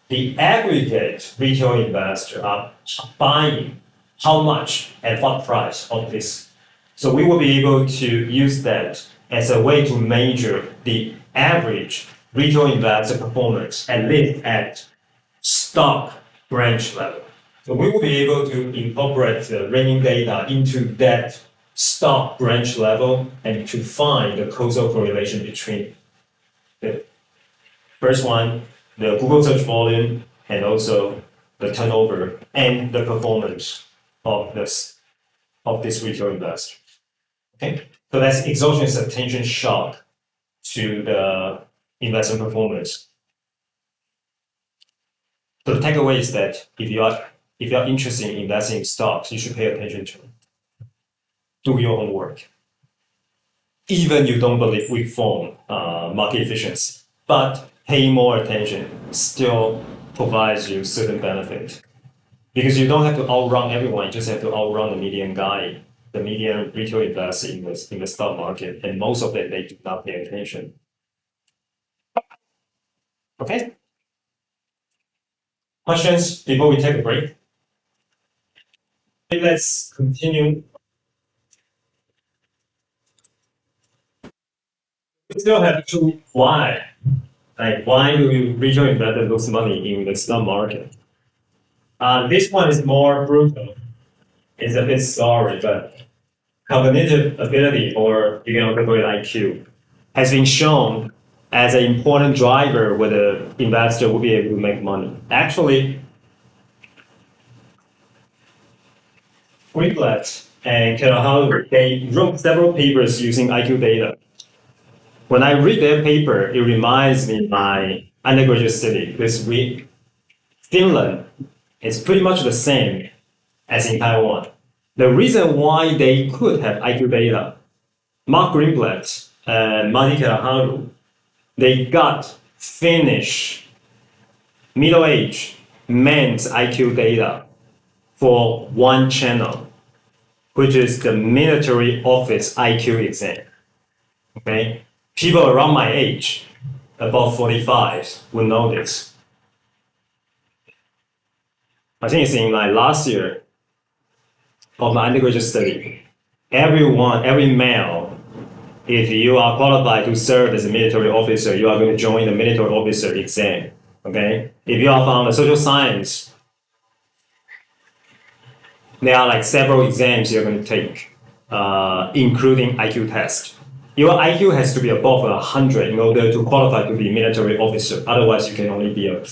the aggregate retail investor are buying how much at what price of this. So we will be able to use that as a way to measure the average retail investor performance, at least at stock branch level. So we will be able to incorporate the raining data into that stock branch level and to find the causal correlation between the first one, the Google search volume, and also the turnover and the performance of this retail investor. Okay, so that's exogenous attention shock to the investment performance. So the takeaway is that if you are interested in investing in stocks, you should pay attention to it. Do your homework. Even you don't believe weak form market efficiency, but paying more attention still provides you certain benefit. Because you don't have to outrun everyone, you just have to outrun the median guy, the median retail investor in the stock market, and most of them, they do not pay attention. Okay? Questions before we take a break? Let's continue. We still have to why. Like, why do retail investors lose money in the stock market? This one is more brutal. It's a bit sorry, but cognitive ability, or you can also call it IQ, has been shown as an important driver where the investor will be able to make money. Actually, Greenblatt and Kalahari, they wrote several papers using IQ data. When I read their paper, it reminds me of my undergraduate study, because Finland is pretty much the same as in Taiwan. The reason why they could have IQ data, Mark Greenblatt and Matti Kalahari, they got Finnish middle-aged men's IQ data for one channel, which is the military office IQ exam. Okay, people around my age, about 45, will know this. I think it's in my last year of my undergraduate study. Every male, if you are qualified to serve as a military officer, you are going to join the military officer exam. Okay, if you are from the social science, there are like several exams you're going to take, including IQ test. Your IQ has to be above 100 in order to qualify to be a military officer. Otherwise, you can only be a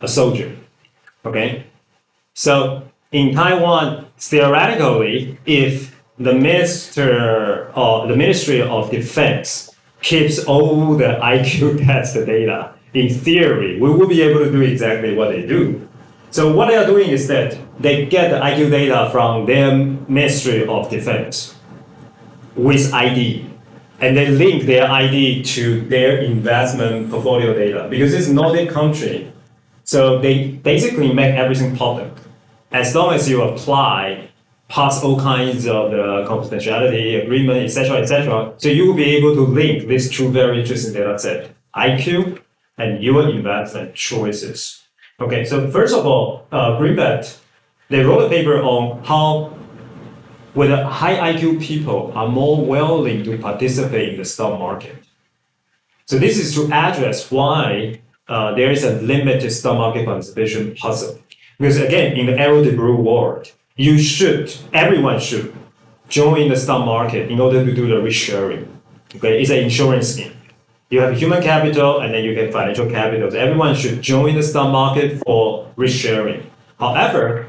soldier. Okay? So in Taiwan, theoretically, if the Ministry of Defense keeps all the IQ test data, in theory, we will be able to do exactly what they do. So what they are doing is that they get the IQ data from their Ministry of Defense with ID, and they link their ID to their investment portfolio data, because it's Nordic country. So they basically make everything public. As long as you apply, pass all kinds of the confidentiality agreement, etc., etc., so you will be able to link these two very interesting data sets, IQ and your investment choices. Okay, so first of all, Greenblatt, they wrote a paper on how whether high IQ people are more willing to participate in the stock market. So this is to address why there is a limited stock market participation puzzle. Because again, in the Arrow Debreu world, everyone should join the stock market in order to do the risk sharing. Okay, it's an insurance scheme. You have human capital and then you get financial capital. So everyone should join the stock market for risk sharing. However,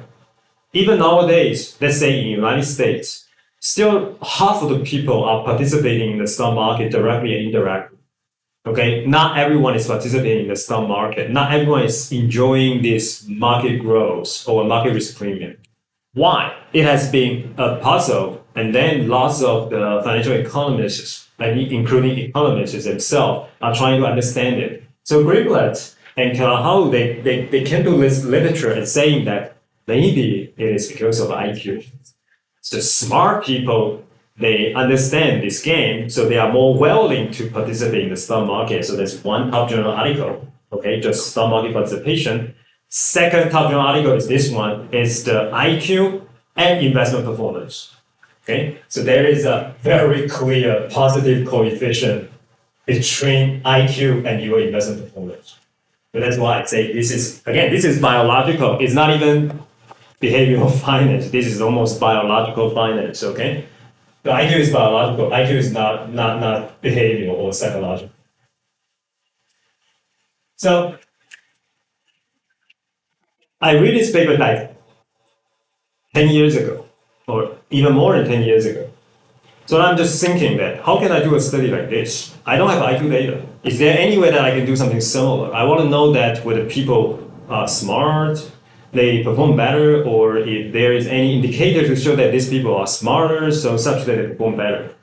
even nowadays, let's say in the United States, still half of the people are participating in the stock market directly and indirectly. Okay, not everyone is participating in the stock market. Not everyone is enjoying this market growth or market risk premium. Why? It has been a puzzle, and then lots of the financial economists and including economists themselves, are trying to understand it. So Greenblatt and Kalahau, they came to this literature and saying that maybe it is because of IQ. So smart people, they understand this game, so they are more willing to participate in the stock market. So that's one top journal article, okay, just stock market participation. Second top journal article is this one, it's the IQ and investment performance, okay? So there is a very clear positive coefficient between IQ and your investment performance. So that's why I say this is, again, this is biological. It's not even behavioral finance. This is almost biological finance, okay? The IQ is biological. IQ is not behavioral or psychological. So I read this paper like 10 years ago, or even more than 10 years ago. So I'm just thinking that, how can I do a study like this? I don't have IQ data. Is there any way that I can do something similar? I want to know that whether people are smart, they perform better, or if there is any indicator to show that these people are smarter, so such that they perform better.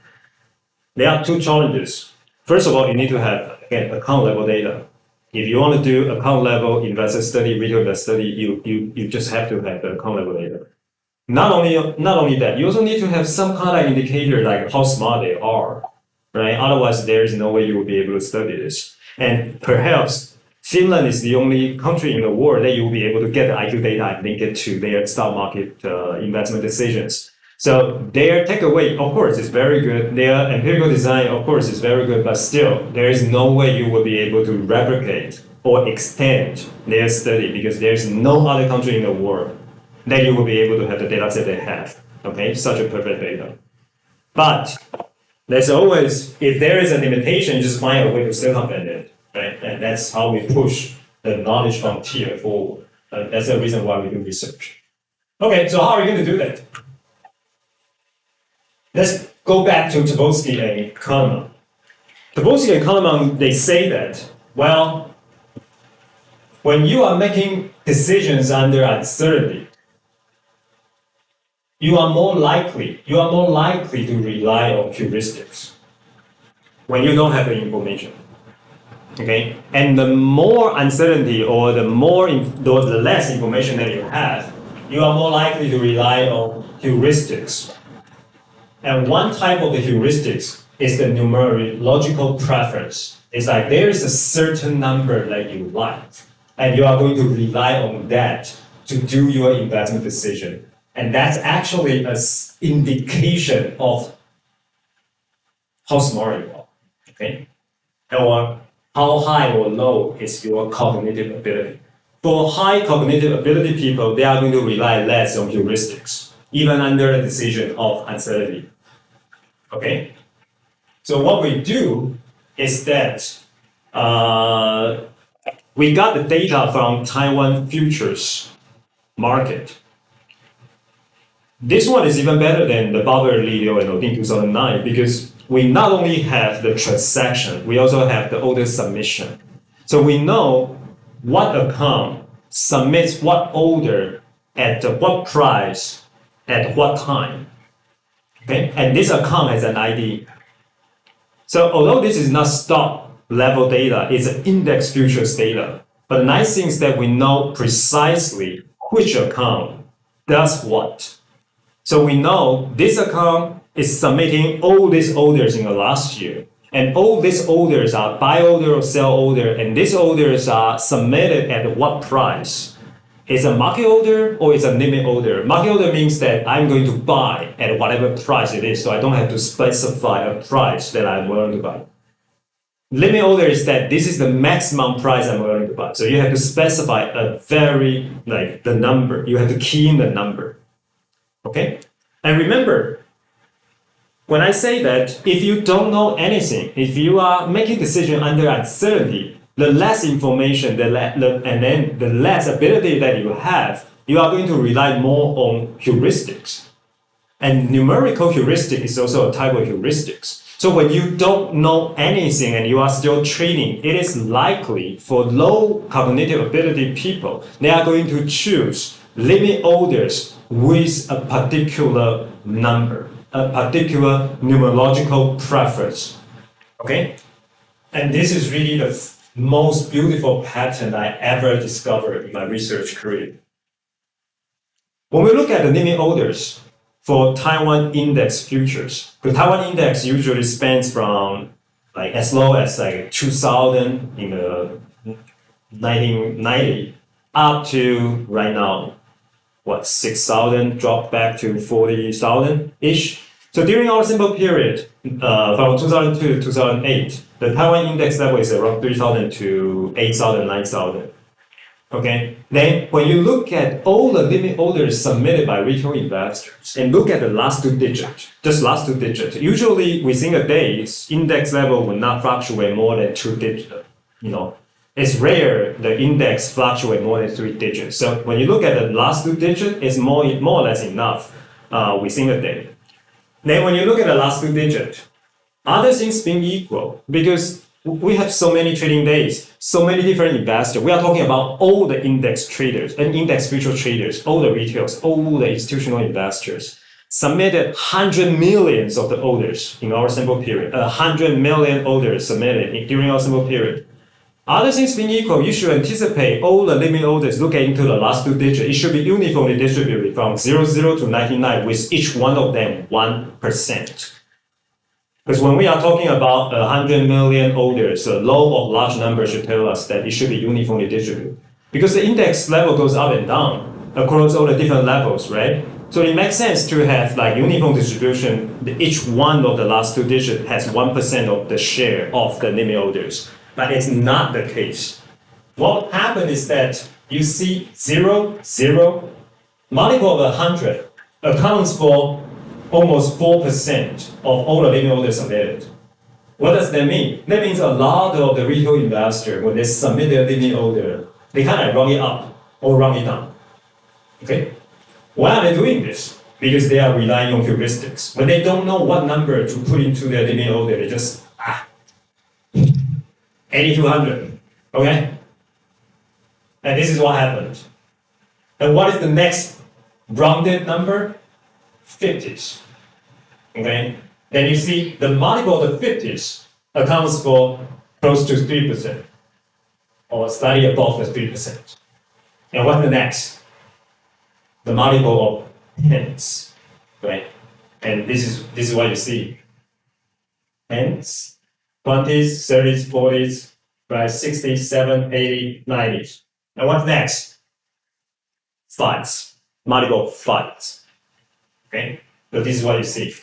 There are two challenges. First of all, you need to have, again, account level data. If you want to do account level investor study, retail investor study, you just have to have the account level data. Not only that, you also need to have some kind of indicator like how smart they are, right? Otherwise, there is no way you will be able to study this. And perhaps Finland is the only country in the world that you will be able to get the IQ data and link it to their stock market investment decisions. So their takeaway, of course, is very good. Their empirical design, of course, is very good, but still, there is no way you will be able to replicate or extend their study because there is no other country in the world that you will be able to have the data set they have, okay? Such a perfect data. But there's always, if there is a limitation, just find a way to circumvent it, right? And that's how we push the knowledge frontier forward. That's the reason why we do research. Okay, so how are we going to do that? Let's go back to Tversky and Kahneman. Tversky and Kahneman, they say that, well, when you are making decisions under uncertainty, you are more likely to rely on heuristics when you don't have the information. Okay, and the more uncertainty or the less information that you have, you are more likely to rely on heuristics. And one type of the heuristics is the numerological preference. It's like there is a certain number that you like, and you are going to rely on that to do your investment decision. And that's actually an indication of how smart you are, okay? Or how high or low is your cognitive ability. For high cognitive ability people, they are going to rely less on heuristics, even under the decision of uncertainty, okay? So what we do is that we got the data from Taiwan futures market. This one is even better than the Barber, Leo, and Odin 2009 because we not only have the transaction, we also have the order submission. So we know what account submits what order at what price at what time. Okay? And this account has an ID. So although this is not stock level data, it's an index futures data. But the nice thing is that we know precisely which account does what. So we know this account is submitting all these orders in the last year. And all these orders are buy order or sell order. And these orders are submitted at what price? It's a market order or it's a limit order. Market order means that I'm going to buy at whatever price it is. So I don't have to specify a price that I'm willing to buy. Limit order is that this is the maximum price I'm willing to buy. So you have to specify a the number. You have to key in the number. Okay? And remember, when I say that if you don't know anything, if you are making decision under uncertainty, the less information and then the less ability that you have, you are going to rely more on heuristics. And numerical heuristic is also a type of heuristics. So when you don't know anything and you are still trading, it is likely for low cognitive ability people, they are going to choose limit orders with a particular number, a particular numerological preference. Okay? And this is really the most beautiful pattern I ever discovered in my research career. When we look at the limit orders for Taiwan index futures, the Taiwan index usually spans from like as low as like 2000 in the 1990 up to right now, 6,000, dropped back to 40,000-ish. So during our simple period, from 2002 to 2008, the Taiwan index level is around 3,000 to 8,000, 9,000. Okay. Then when you look at all the limit orders submitted by retail investors and look at the last two digits, just last two digits, usually within a day, index level will not fluctuate more than 2 digits. It's rare the index fluctuate more than 3 digits. So when you look at the last two digits, it's more or less enough within a day. Then when you look at the last two digits, other things being equal, because we have so many trading days, so many different investors. We are talking about all the index traders and index future traders, all the retailers, all the institutional investors submitted 100 millions of the orders in our sample period, 100 million orders submitted during our sample period. Other things being equal, you should anticipate all the limit orders looking into the last two digits. It should be uniformly distributed from 00 to 99 with each one of them 1%. Because when we are talking about 100 million orders, the law of large numbers should tell us that it should be uniformly distributed. Because the index level goes up and down across all the different levels, right? So it makes sense to have like uniform distribution. Each one of the last two digits has 1% of the share of the limit orders. But it's not the case. What happened is that you see 0, 0, multiple of 100 accounts for almost 4% of all the limit orders submitted. What does that mean? That means a lot of the retail investors, when they submit their limit order, they kind of run it up or run it down. Okay? Why are they doing this? Because they are relying on heuristics. When they don't know what number to put into their limit order, they just 8,200. Okay? And this is what happened. And what is the next rounded number? 50s. Okay? Then you see the multiple of the 50s accounts for close to 3%, or slightly above the 3%. And what's the next? The multiple of tens, right? And this is what you see. Tens, 20s, 30s, 40s, right? 60s, 70s, 80s, 90s. And what's next? Fives, multiple of fives. Okay? So this is what you see.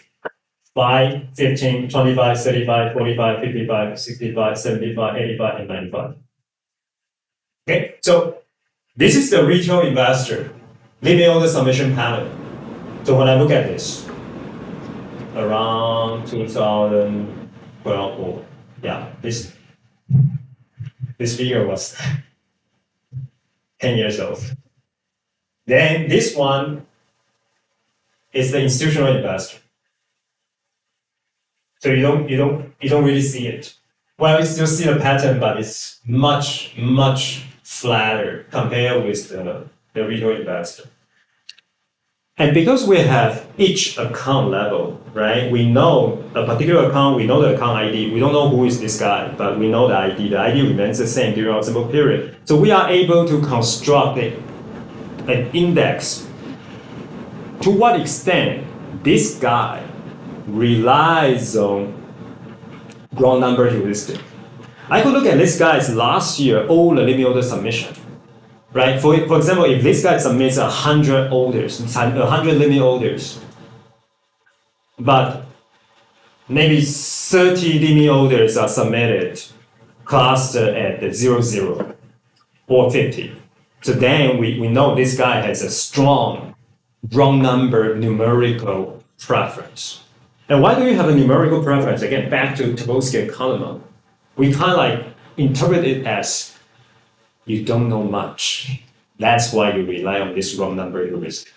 5, 15, 25, 35, 45, 55, 65, 75, 85, and 95. Okay, so this is the retail investor limit order submission pattern. So when I look at this, around 2012, or this figure was 10 years old. Then this one is the institutional investor. So you don't really see it. Well, you still see the pattern, but it's much, much flatter compared with the retail investor. And because we have each account level, right? We know a particular account, we know the account ID. We don't know who is this guy, but we know the ID. The ID remains the same during our simple period. So we are able to construct an index. To what extent this guy relies on ground number heuristic. I could look at this guy's last year all the limit order submission, right? For example, if this guy submits 100 orders, 100 limit orders, but maybe 30 limit orders are submitted clustered at the 00 or 50. So then we know this guy has a strong ground number numerical preference. And why do we have a numerical preference? Again, back to Tversky and Kahneman. We kind of like interpret it as you don't know much. That's why you rely on this ground number heuristic.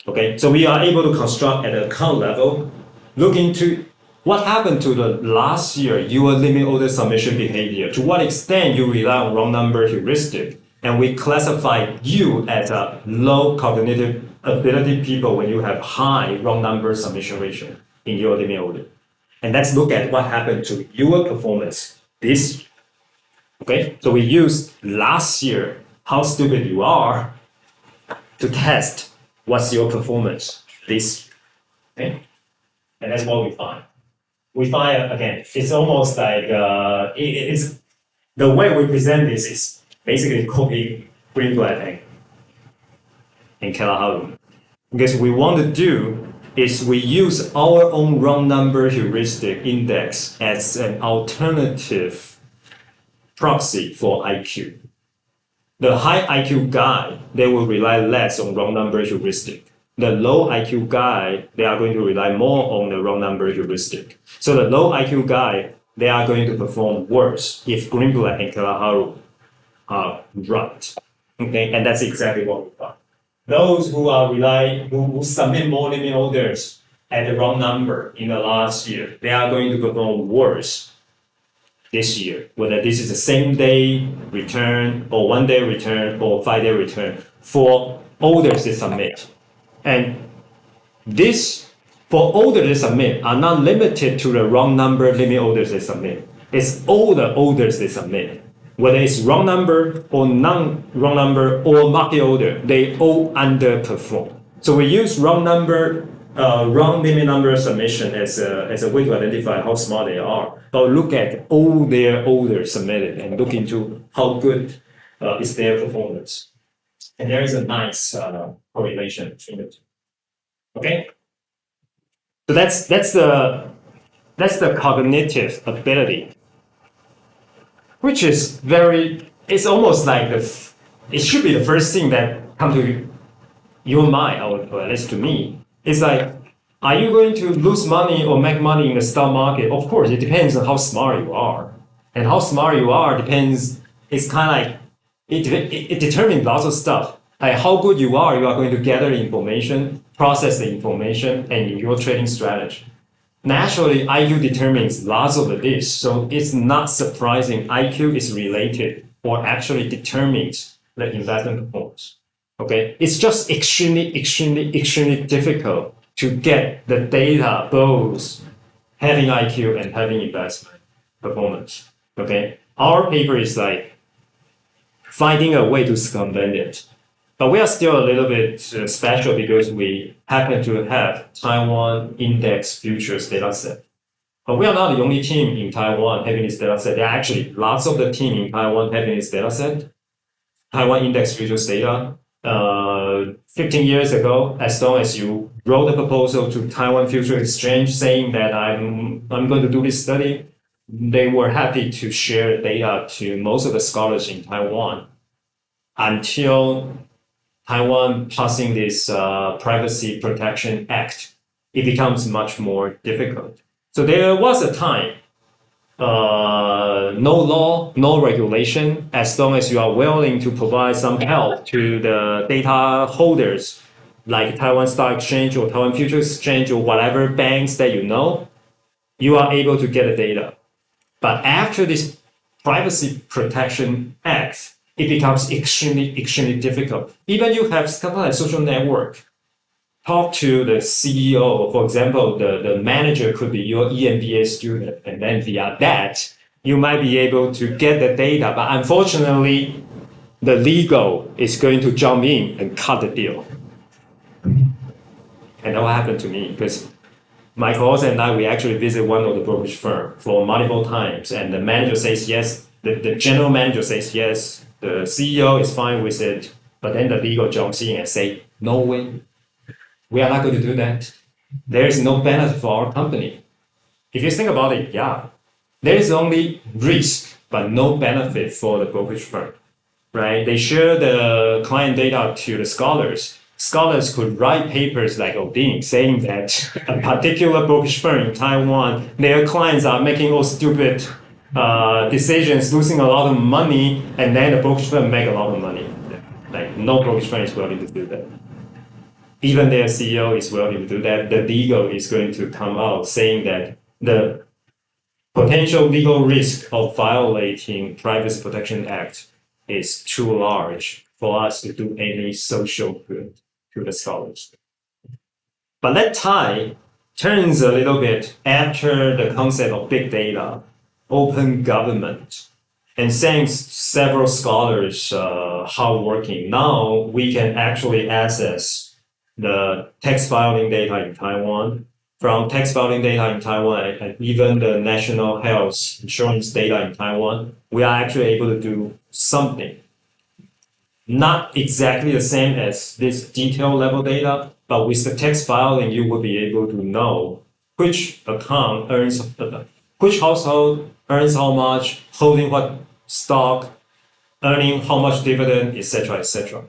Okay, so we are able to construct at an account level, look into what happened to the last year, your limit order submission behavior, to what extent you rely on ground number heuristic, and we classify you as a low cognitive ability people when you have high wrong number submission ratio in your limit order. And let's look at what happened to your performance this year. Okay, so we use last year, how stupid you are, to test what's your performance this year. Okay, and that's what we find. We find, again, it's almost like it's the way we present this is basically copy Greenblatt and Kalahari. Because we want to do is we use our own round number heuristic index as an alternative proxy for IQ. The high IQ guy, they will rely less on round number heuristic. The low IQ guy, they are going to rely more on the round number heuristic. So the low IQ guy, they are going to perform worse if Greenblatt and Kalahari are right. Okay, and that's exactly what we found. Those who are who submit more limit orders at the wrong number in the last year, they are going to perform worse this year, whether this is a same day return or 1 day return or 5 day return for orders they submit. And this, for orders they submit, are not limited to the wrong number limit orders they submit. It's all the orders they submit. Whether it's wrong number or non-wrong number or market order, they all underperform. So we use wrong limit number submission as a way to identify how smart they are. But look at all their orders submitted and look into how good is their performance. And there is a nice correlation between the two. Okay, so that's the cognitive ability, which is it's almost like it should be the first thing that comes to your mind, or at least to me. It's like, are you going to lose money or make money in the stock market? Of course, it depends on how smart you are. And how smart you are depends, it's kind of like, it determines lots of stuff. Like how good you are going to gather information, process the information, and your trading strategy. Naturally, IQ determines lots of this, so it's not surprising IQ is related or actually determines the investment performance. Okay, it's just extremely difficult to get the data both having IQ and having investment performance. Okay, our paper is like finding a way to circumvent it. But we are still a little bit special because we happen to have Taiwan index futures data set. But we are not the only team in Taiwan having this data set. There are actually lots of the team in Taiwan having this data set. Taiwan index futures data. 15 years ago, as long as you wrote a proposal to Taiwan Future Exchange saying that I'm going to do this study, they were happy to share data to most of the scholars in Taiwan until Taiwan passing this Privacy Protection Act, it becomes much more difficult. So there was a time, no law, no regulation, as long as you are willing to provide some help to the data holders, like Taiwan Stock Exchange or Taiwan Futures Exchange or whatever banks that you know, you are able to get the data. But after this Privacy Protection Act, it becomes extremely difficult. Even you have something like social network, talk to the CEO, for example, the manager could be your EMBA student, and then via that, you might be able to get the data. But unfortunately, the legal is going to jump in and cut the deal. And that will happen to me because my colleagues and I, we actually visit one of the brokerage firm for multiple times, and the manager says yes, the general manager says yes, the CEO is fine with it, but then the legal jumps in and say, no way, we are not going to do that. There is no benefit for our company. If you think about it, yeah, there is only risk, but no benefit for the brokerage firm, right? They share the client data to the scholars. Scholars could write papers like Odin saying that a particular brokerage firm in Taiwan, their clients are making all stupid decisions, losing a lot of money, and then the brokerage firm make a lot of money. Like no brokerage firm is willing to do that. Even their CEO is willing to do that. The legal is going to come out saying that the potential legal risk of violating Privacy Protection Act is too large for us to do any social good to the scholars. But let tie turns a little bit after the concept of big data, open government, and thanks several scholars hardworking, now we can actually access the tax filing data in Taiwan. From tax filing data in Taiwan and even the national health insurance data in Taiwan, we are actually able to do something. Not exactly the same as this detail level data, but with the tax filing, you will be able to know which account earns, which household earns how much, holding what stock, earning how much dividend, etc., etc.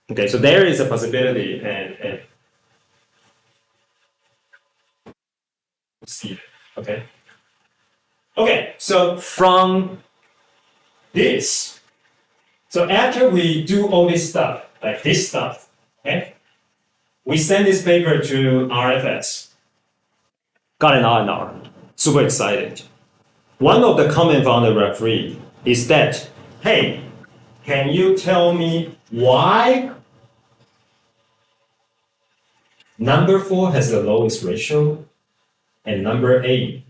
Okay, so there is a possibility, and see it. Okay. Okay, so from this, so after we do all this stuff, like this stuff, okay, we send this paper to RFS. Got an R&R. Super excited. One of the comments from the referee is that, hey, can you tell me why number 4 has the lowest ratio and number 8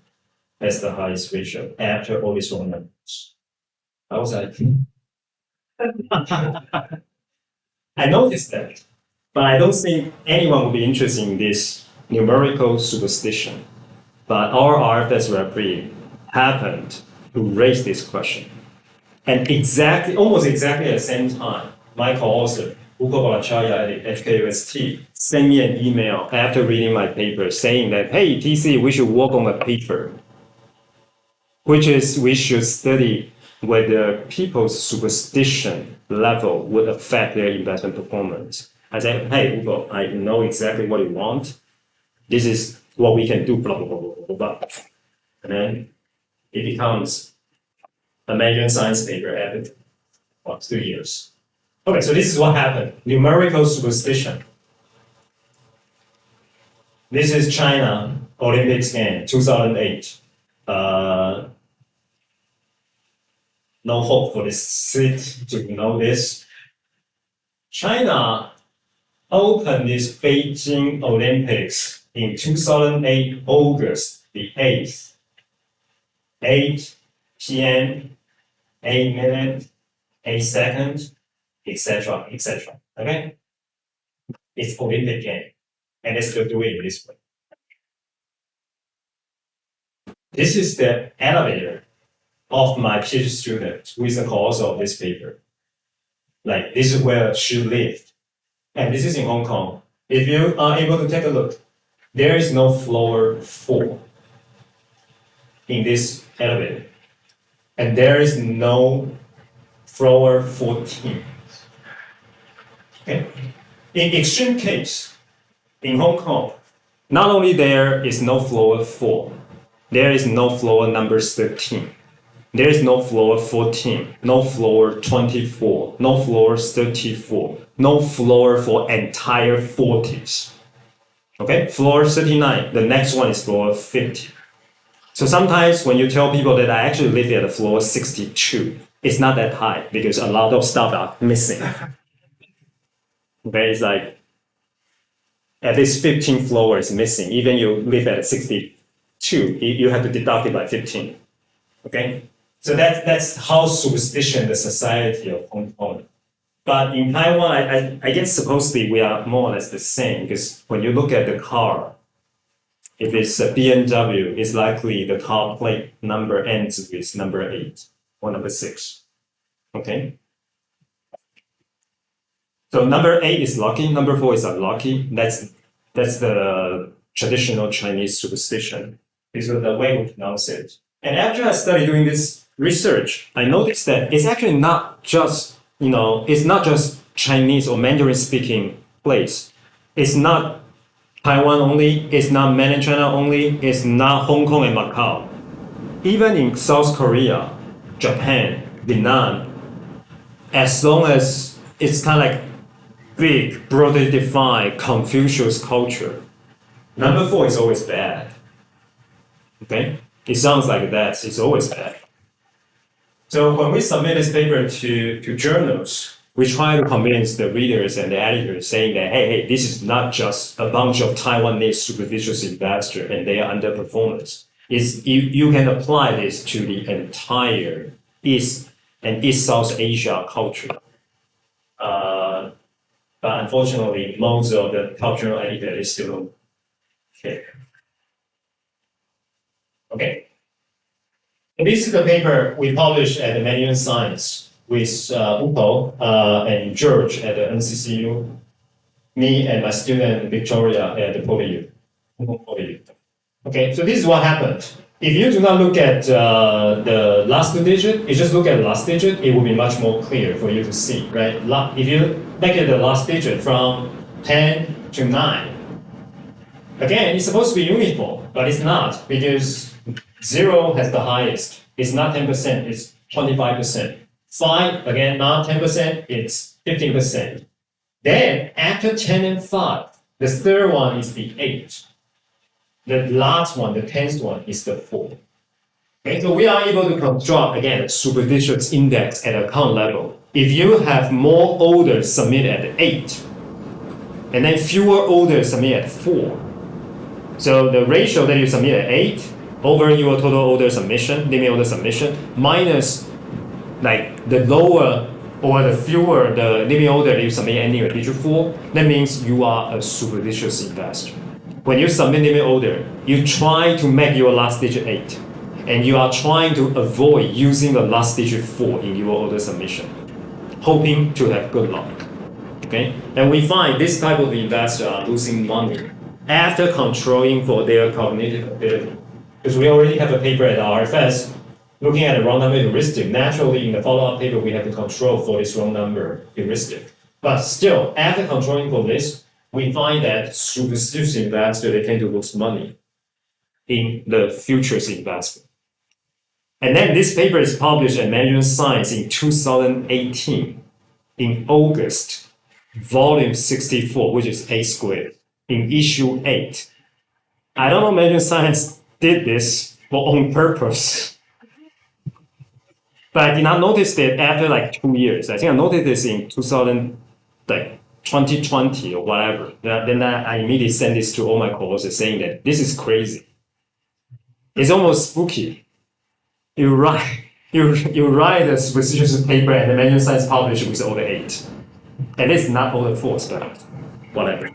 has the highest ratio after all these wrong numbers? I was like, I noticed that, but I don't think anyone would be interested in this numerical superstition. But our RFS referee happened to raise this question. And almost exactly at the same time, my co-author, Ugo Balachaya at HKUST, sent me an email after reading my paper saying that, hey, TC, we should work on a paper, which is we should study whether people's superstition level would affect their investment performance. I said, hey, Ugo, I know exactly what you want. This is what we can do, blah, blah, blah, blah, blah, blah. And then it becomes a major science paper after 2 years. Okay, so this is what happened. Numerical superstition. This is China Olympics game, 2008. No hope for this seat to know this. China opened this Beijing Olympics in 2008, August the 8th. 8 p.m., 8 minutes, 8 seconds, etc., etc. Okay? It's Olympic game, and they still do it this way. This is the elevator of my PhD student who is the co-author of this paper. Like, this is where she lived. And this is in Hong Kong. If you are able to take a look, there is no floor 4 in this elevator. And there is no floor 14. Okay? In extreme case, in Hong Kong, not only there is no floor 4, there is no floor number 13. There is no floor 14, no floor 24, no floor 34, no floor for entire 40s. Okay, floor 39, the next one is floor 50. So sometimes when you tell people that I actually live at floor 62, it's not that high because a lot of stuff are missing. Okay, it's like at least 15 floors missing. Even you live at 62, you have to deduct it by 15. Okay? So that's how superstition the society of Hong Kong. But in Taiwan, I guess supposedly we are more or less the same because when you look at the car, if it's a BMW, it's likely the top plate number ends with number 8 or number 6. Okay? So number 8 is lucky, number 4 is unlucky. That's the traditional Chinese superstition. This is the way we pronounce it. And after I started doing this research, I noticed that it's actually not just, it's not just Chinese or Mandarin speaking place. It's not Taiwan only, it's not mainland China only, it's not Hong Kong and Macau. Even in South Korea, Japan, Vietnam, as long as it's kind of like big, broadly defined Confucius culture, number 4 is always bad. Okay? It sounds like that, it's always bad. So when we submit this paper to journals, we try to convince the readers and the editors saying that, hey, this is not just a bunch of Taiwanese superstitious investors and they are underperformers. You can apply this to the entire East and East-South Asia culture. But unfortunately, most of the cultural editors still don't care. Okay. And this is the paper we published at the Management Science with Upo and George at the NCCU, me and my student Victoria at the PolyU. Okay, so this is what happened. If you do not look at the last two digits, you just look at the last digit, it will be much more clear for you to see, right? If you look at the last digit from 10 to 9, again, it's supposed to be uniform, but it's not because 0 has the highest. It's not 10%, it's 25%. 5, again, not 10%, it's 15%. Then, after 10 and 5, the third one is the 8. The last one, the 10th one, is the 4. Okay, so we are able to construct, again, a superstitious index at account level. If you have more orders submitted at 8, and then fewer orders submitted at 4, so the ratio that you submit at 8 over your total order submission, limit order submission, minus like the lower or the fewer the limit order that you submit ending at digit 4, that means you are a superstitious investor. When you submit limit order, you try to make your last digit 8, and you are trying to avoid using the last digit 4 in your order submission, hoping to have good luck. Okay? And we find this type of investor are losing money after controlling for their cognitive ability. Because we already have a paper at RFS looking at a wrong number heuristic. Naturally, in the follow-up paper, we have to control for this wrong number heuristic. But still, after controlling for this, we find that superstitious investors, they tend to lose money in the futures investment. And then this paper is published at Management Science in 2018, in August, volume 64, which is A squared, in issue 8. I don't know if Management Science did this on purpose, but I did not notice it after like 2 years. I think I noticed this in 2020 or whatever. Then I immediately sent this to all my courses saying that this is crazy. It's almost spooky. You write a superstitious paper and the Management Science published with order 8. And it's not order 4, but whatever.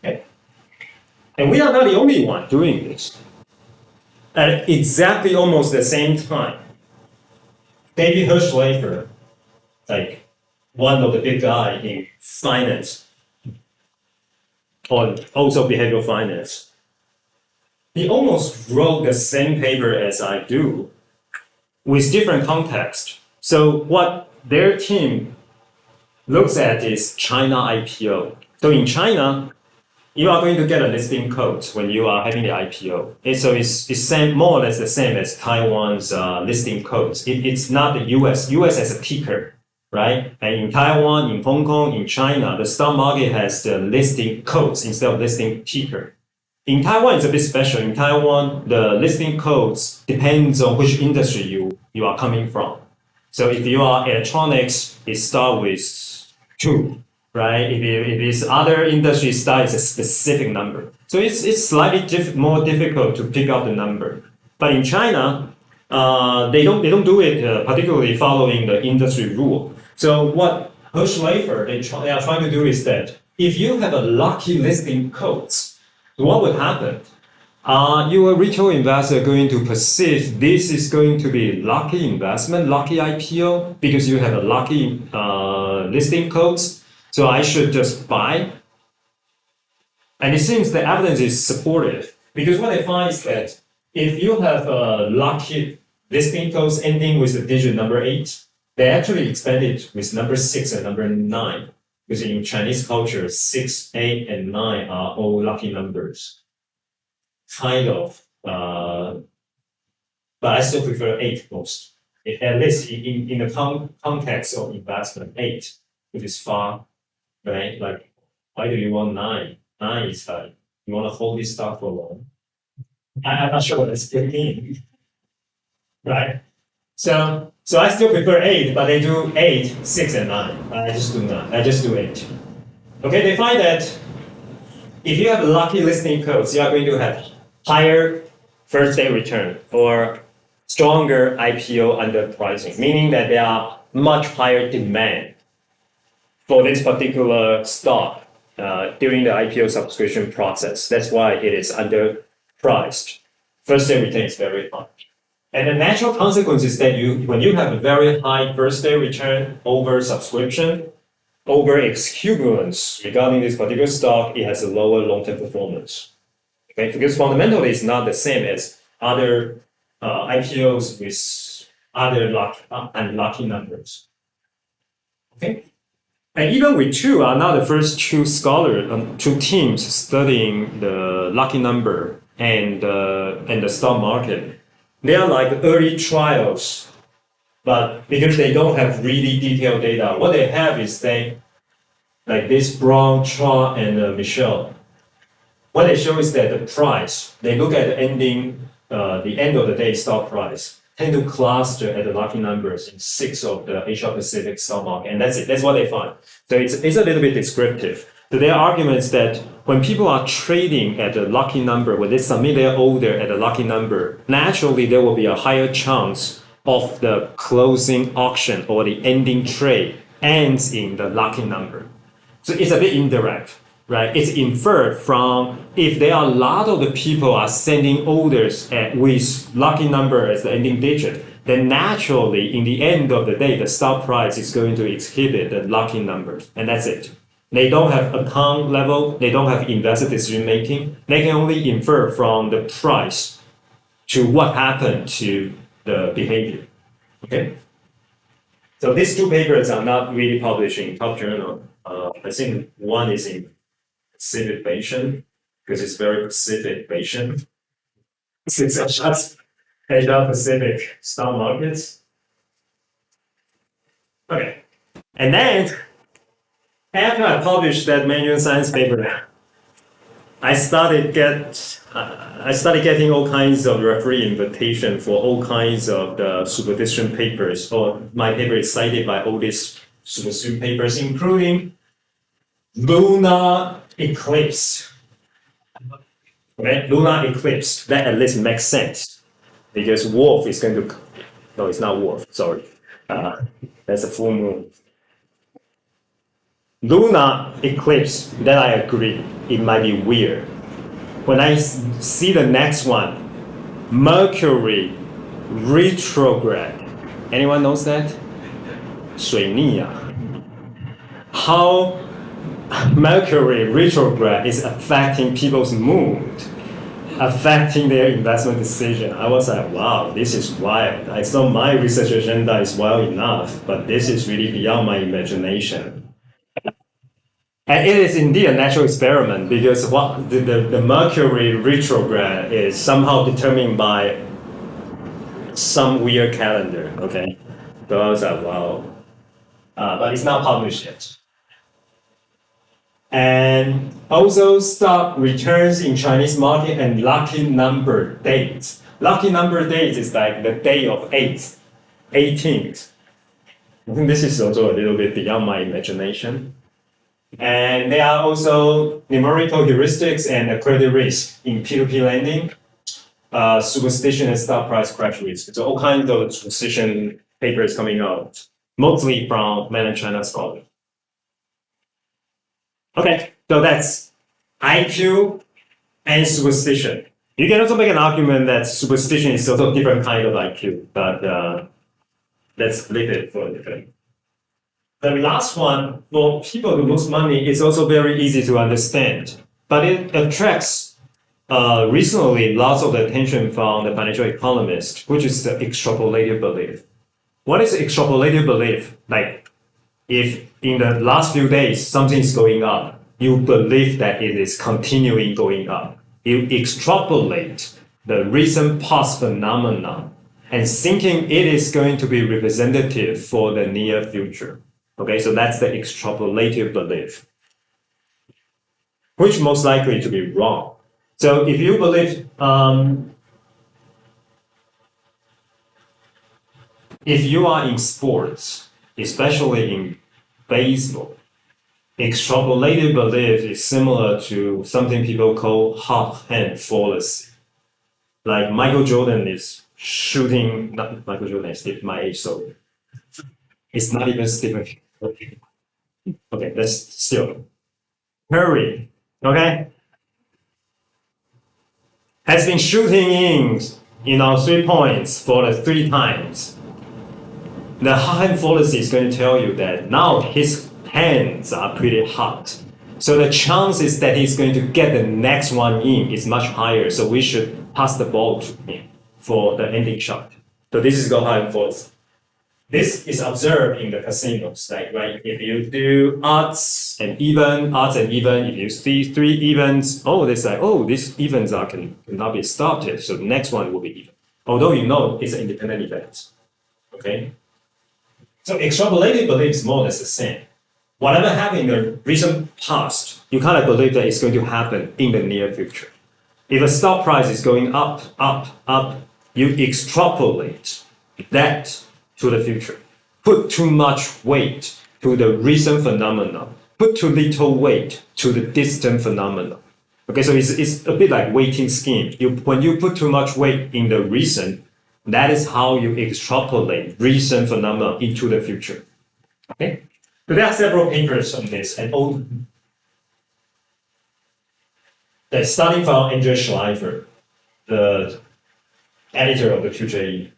Okay. And we are not the only one doing this. At exactly almost the same time, David Hirschlafer, like one of the big guys in finance, or also behavioral finance, he almost wrote the same paper as I do with different context. So what their team looks at is China IPO. So in China, you are going to get a listing code when you are having the IPO. And so it's more or less the same as Taiwan's listing codes. It's not the US. US has a ticker, right? And in Taiwan, in Hong Kong, in China, the stock market has the listing codes instead of listing ticker. In Taiwan, it's a bit special. In Taiwan, the listing codes depends on which industry you are coming from. So if you are electronics, it starts with 2, right? If it's other industry, it starts a specific number. So it's slightly more difficult to pick up the number. But in China, they don't do it particularly following the industry rule. So what Hirschlafer they are trying to do is that if you have a lucky listing codes, what would happen? You a retail investor going to perceive this is going to be lucky investment, lucky IPO, because you have a lucky listing codes. So I should just buy. And it seems the evidence is supportive, because what I find is that if you have a lucky listing codes ending with the digit number 8, they actually expand it with number 6 and number 9. Because in Chinese culture, 6, 8, and 9 are all lucky numbers. Kind of, but I still prefer 8 most. At least in the context of investment, 8, which is far, right? Like, why do you want 9? 9 is like, you want to hold this stock for long. I'm not sure what it's means, right? So So I still prefer 8, but they do 8, 6, and 9. I just do 9. I just do 8. Okay, they find that if you have lucky listening codes, you are going to have higher first day return or stronger IPO underpricing, meaning that there are much higher demand for this particular stock during the IPO subscription process. That's why it is underpriced. First day return is very high. And the natural consequence is that when you have a very high first day return over subscription, over exuberance regarding this particular stock, it has a lower long-term performance. Okay, because fundamentally it's not the same as other IPOs with other unlucky numbers. Okay, and even we too are not the first two two teams studying the lucky number and the stock market. They are like early trials, but because they don't have really detailed data, what they have is like this Brown, Cha, and Michelle. What they show is that the price, they look at the end of the day stock price, tend to cluster at the lucky numbers in 6 of the Asia Pacific stock market, and that's it. That's what they find. So it's a little bit descriptive. So their argument is that when people are trading at a lucky number, when they submit their order at a lucky number, naturally there will be a higher chance of the closing auction or the ending trade ends in the lucky number. So it's a bit indirect, right? It's inferred from if there are a lot of the people are sending orders with lucky number as the ending digit, then naturally in the end of the day, the stock price is going to exhibit the lucky numbers, and that's it. They don't have account level, they don't have investor decision making. They can only infer from the price to what happened to the behavior. Okay. So these two papers are not really published in top journal. I think one is in Pacific Basin because it's very Pacific Basin. It's just Asia Pacific stock markets. Okay, and then after I published that manual science paper, I started getting all kinds of referee invitation for all kinds of the superstition papers. Or my paper is cited by all these superstition papers, including lunar eclipse. Okay, lunar eclipse. That at least makes sense because wolf is going to. No, it's not wolf. Sorry, that's a full moon. Lunar eclipse, that I agree, it might be weird. When I see the next one, Mercury retrograde. Anyone knows that? 水逆啊. How Mercury retrograde is affecting people's mood, affecting their investment decision. I was like, wow, this is wild. I thought my research agenda is well enough, but this is really beyond my imagination. And it is indeed a natural experiment because what the Mercury retrograde is somehow determined by some weird calendar, okay? So I was like, wow. But it's not published yet. And also stock returns in Chinese market and lucky number dates. Lucky number dates is like the day of 8th, 18th. I think this is also a little bit beyond my imagination. And there are also numerical heuristics and credit risk in P2P lending, superstition and stock price crash risk. So all kinds of superstition papers coming out, mostly from mainland China scholars. Okay, so that's IQ and superstition. You can also make an argument that superstition is also a different kind of IQ, but let's leave it for a different. The last one, for people to lose money, is also very easy to understand, but it attracts recently lots of the attention from the financial economists, which is the extrapolated belief. What is extrapolated belief? Like, if in the last few days something is going up, you believe that it is continuing going up. You extrapolate the recent past phenomenon and thinking it is going to be representative for the near future. Okay, so that's the extrapolated belief, which most likely to be wrong. So if you believe, if you are in sports, especially in baseball, extrapolated belief is similar to something people call hot hand fallacy. Like Michael Jordan is shooting, not Michael Jordan is my age, so it's not even Stephen. Okay, let's still. Curry, okay, has been shooting in, 3 points for the 3 times. The hot hand fallacy is going to tell you that now his hands are pretty hot. So the chances that he's going to get the next one in is much higher. So we should pass the ball to him for the ending shot. So this is called hot hand fallacy. This is observed in the casinos, like, right? If you do odds and even, if you see 3 evens, they say, these evens cannot be stopped yet, so the next one will be even. Although you know it's an independent event, okay? So extrapolated belief is more or less the same. Whatever happened in the recent past, you kind of believe that it's going to happen in the near future. If a stock price is going up, you extrapolate that to the future. Put too much weight to the recent phenomenon. Put too little weight to the distant phenomenon. Okay, so it's a bit like weighting scheme. When you put too much weight in the recent, that is how you extrapolate recent phenomena into the future. Okay, so there are several papers on this, and starting from Andrew Schleifer, the editor of the Future AE.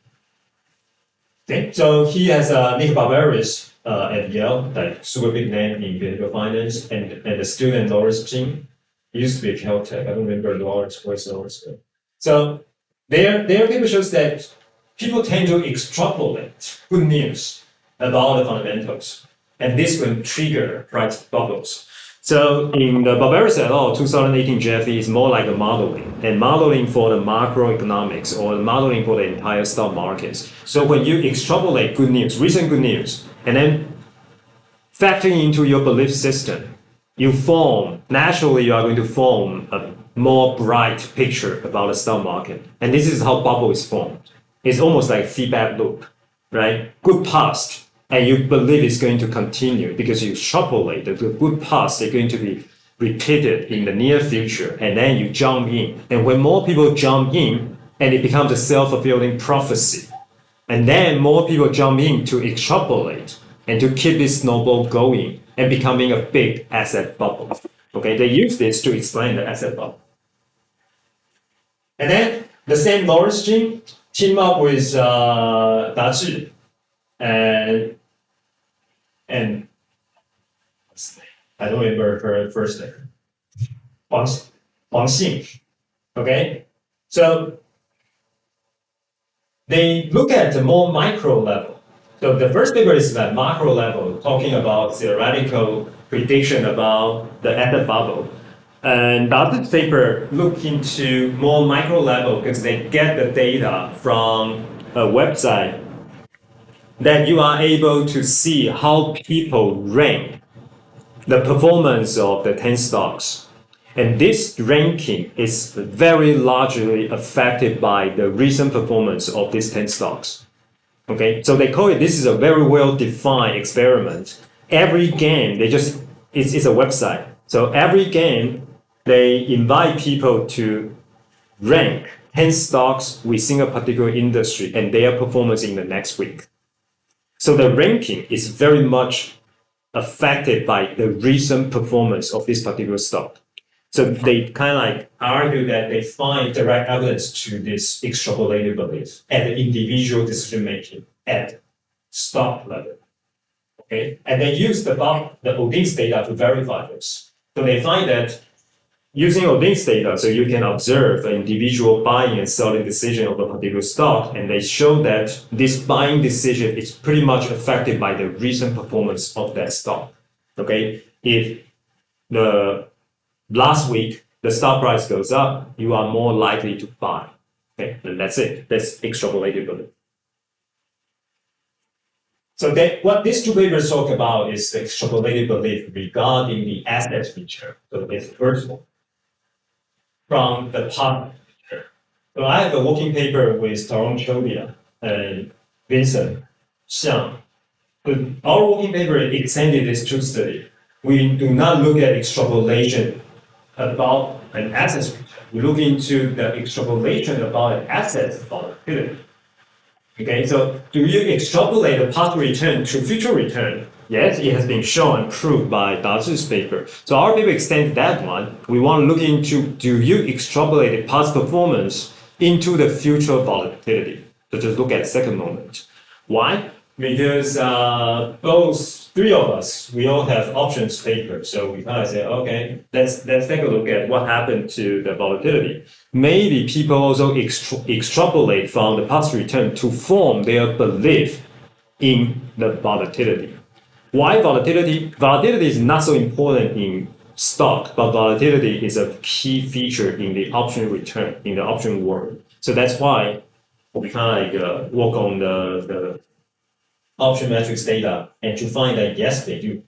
Okay, so he has Nick Barbaris at Yale, like super big name in behavioral finance, and the student Lawrence Jing. He used to be at Caltech. I don't remember Lawrence, where's Lawrence? So their paper shows that people tend to extrapolate good news about the fundamentals, and this will trigger price bubbles. So in the Barbaris et al. 2018 GFE is more like a modeling, and modeling for the macroeconomics or modeling for the entire stock markets. So when you extrapolate good news, recent good news, and then factoring into your belief system, you are going to form a more bright picture about the stock market. And this is how bubble is formed. It's almost like a feedback loop, right? Good past, and you believe it's going to continue because you extrapolate that the good past is going to be repeated in the near future, and then you jump in. And when more people jump in, and it becomes a self-fulfilling prophecy, and then more people jump in to extrapolate and to keep this snowball going and becoming a big asset bubble. Okay, they use this to explain the asset bubble. And then the same Lawrence Jing team up with Da Zhi and I don't remember her first name. Huang Xing. Okay, so they look at the more micro level. So the first paper is at macro level, talking about theoretical prediction about the asset bubble. And the other paper look into more micro level because they get the data from a website that you are able to see how people rank the performance of the 10 stocks. And this ranking is very largely affected by the recent performance of these 10 stocks. Okay, so they call it, this is a very well-defined experiment. Every game, it's a website. So every game, they invite people to rank 10 stocks within a particular industry and their performance in the next week. So the ranking is very much affected by the recent performance of this particular stock. So they kind of like argue that they find direct evidence to this extrapolated belief at the individual decision making at stock level. Okay, and they use the Odin's data to verify this. So they find that using Odin's data, so you can observe the individual buying and selling decision of a particular stock, and they show that this buying decision is pretty much affected by the recent performance of that stock. Okay, if the last week the stock price goes up, you are more likely to buy. Okay, and that's it. That's extrapolated belief. So what these two papers talk about is the extrapolated belief regarding the asset feature. So it's the first one from the partner feature. So I have a working paper with Tarun Chodia and Vincent Our working paper extended this to study. We do not look at extrapolation about an asset return. We look into the extrapolation about an asset's volatility. Okay, so do you extrapolate the past return to future return? Yes, it has been shown and proved by Dazu's paper. So our paper extends that one. We want to look into, do you extrapolate the past performance into the future volatility? So just look at the second moment. Why? Because those three of us, we all have options paper. So we kind of say, okay, let's take a look at what happened to the volatility. Maybe people also extrapolate from the past return to form their belief in the volatility. Why volatility? Volatility is not so important in stock, but volatility is a key feature in the option return, in the option world. So that's why we kind of work on the option metrics data and to find that yes, they do.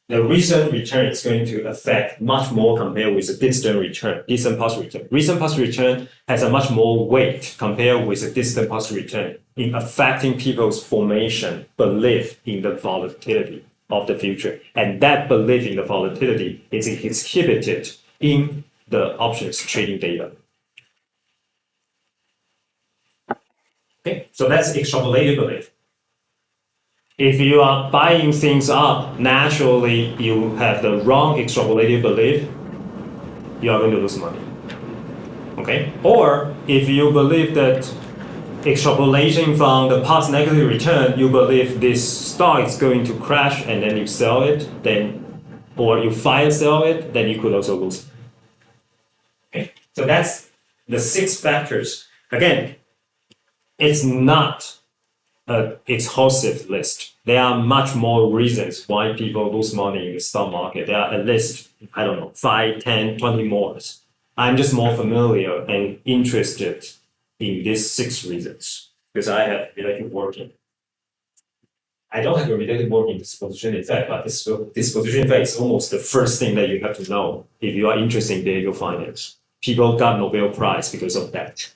The recent return is going to affect much more compared with a distant return, distant past return. Recent past return has a much more weight compared with a distant past return in affecting people's formation, belief in the volatility of the future. And that belief in the volatility is exhibited in the options trading data. Okay, so that's extrapolated belief. If you are buying things up, naturally you have the wrong extrapolated belief, you are going to lose money. Okay? Or if you believe that extrapolation from the past negative return, you believe this stock is going to crash and then you sell it, then, or you fire sell it, then you could also lose. Okay? So that's the 6 factors. Again, it's not an exhaustive list. There are much more reasons why people lose money in the stock market. There are at least, 5, 10, 20 more. I'm just more familiar and interested in these 6 reasons because I have relative working. I don't have a relative working disposition effect, but this disposition effect is almost the first thing that you have to know if you are interested in behavioral finance. People got Nobel Prize because of that.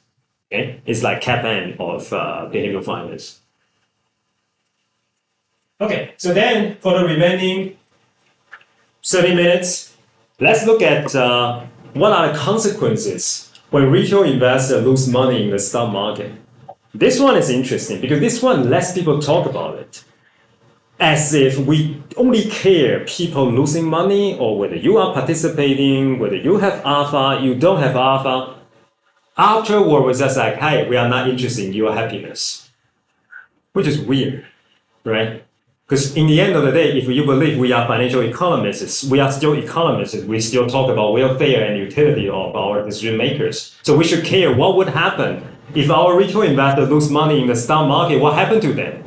Okay? It's like CAPM of behavioral finance. Okay, so then for the remaining 30 minutes, let's look at what are the consequences when retail investors lose money in the stock market. This one is interesting because this one less people talk about it. As if we only care people losing money or whether you are participating, whether you have alpha, you don't have alpha. Afterward, we're just like, hey, we are not interested in your happiness, which is weird, right? Because in the end of the day, if you believe we are financial economists, we are still economists. We still talk about welfare and utility of our decision makers. So we should care what would happen if our retail investors lose money in the stock market. What happened to them,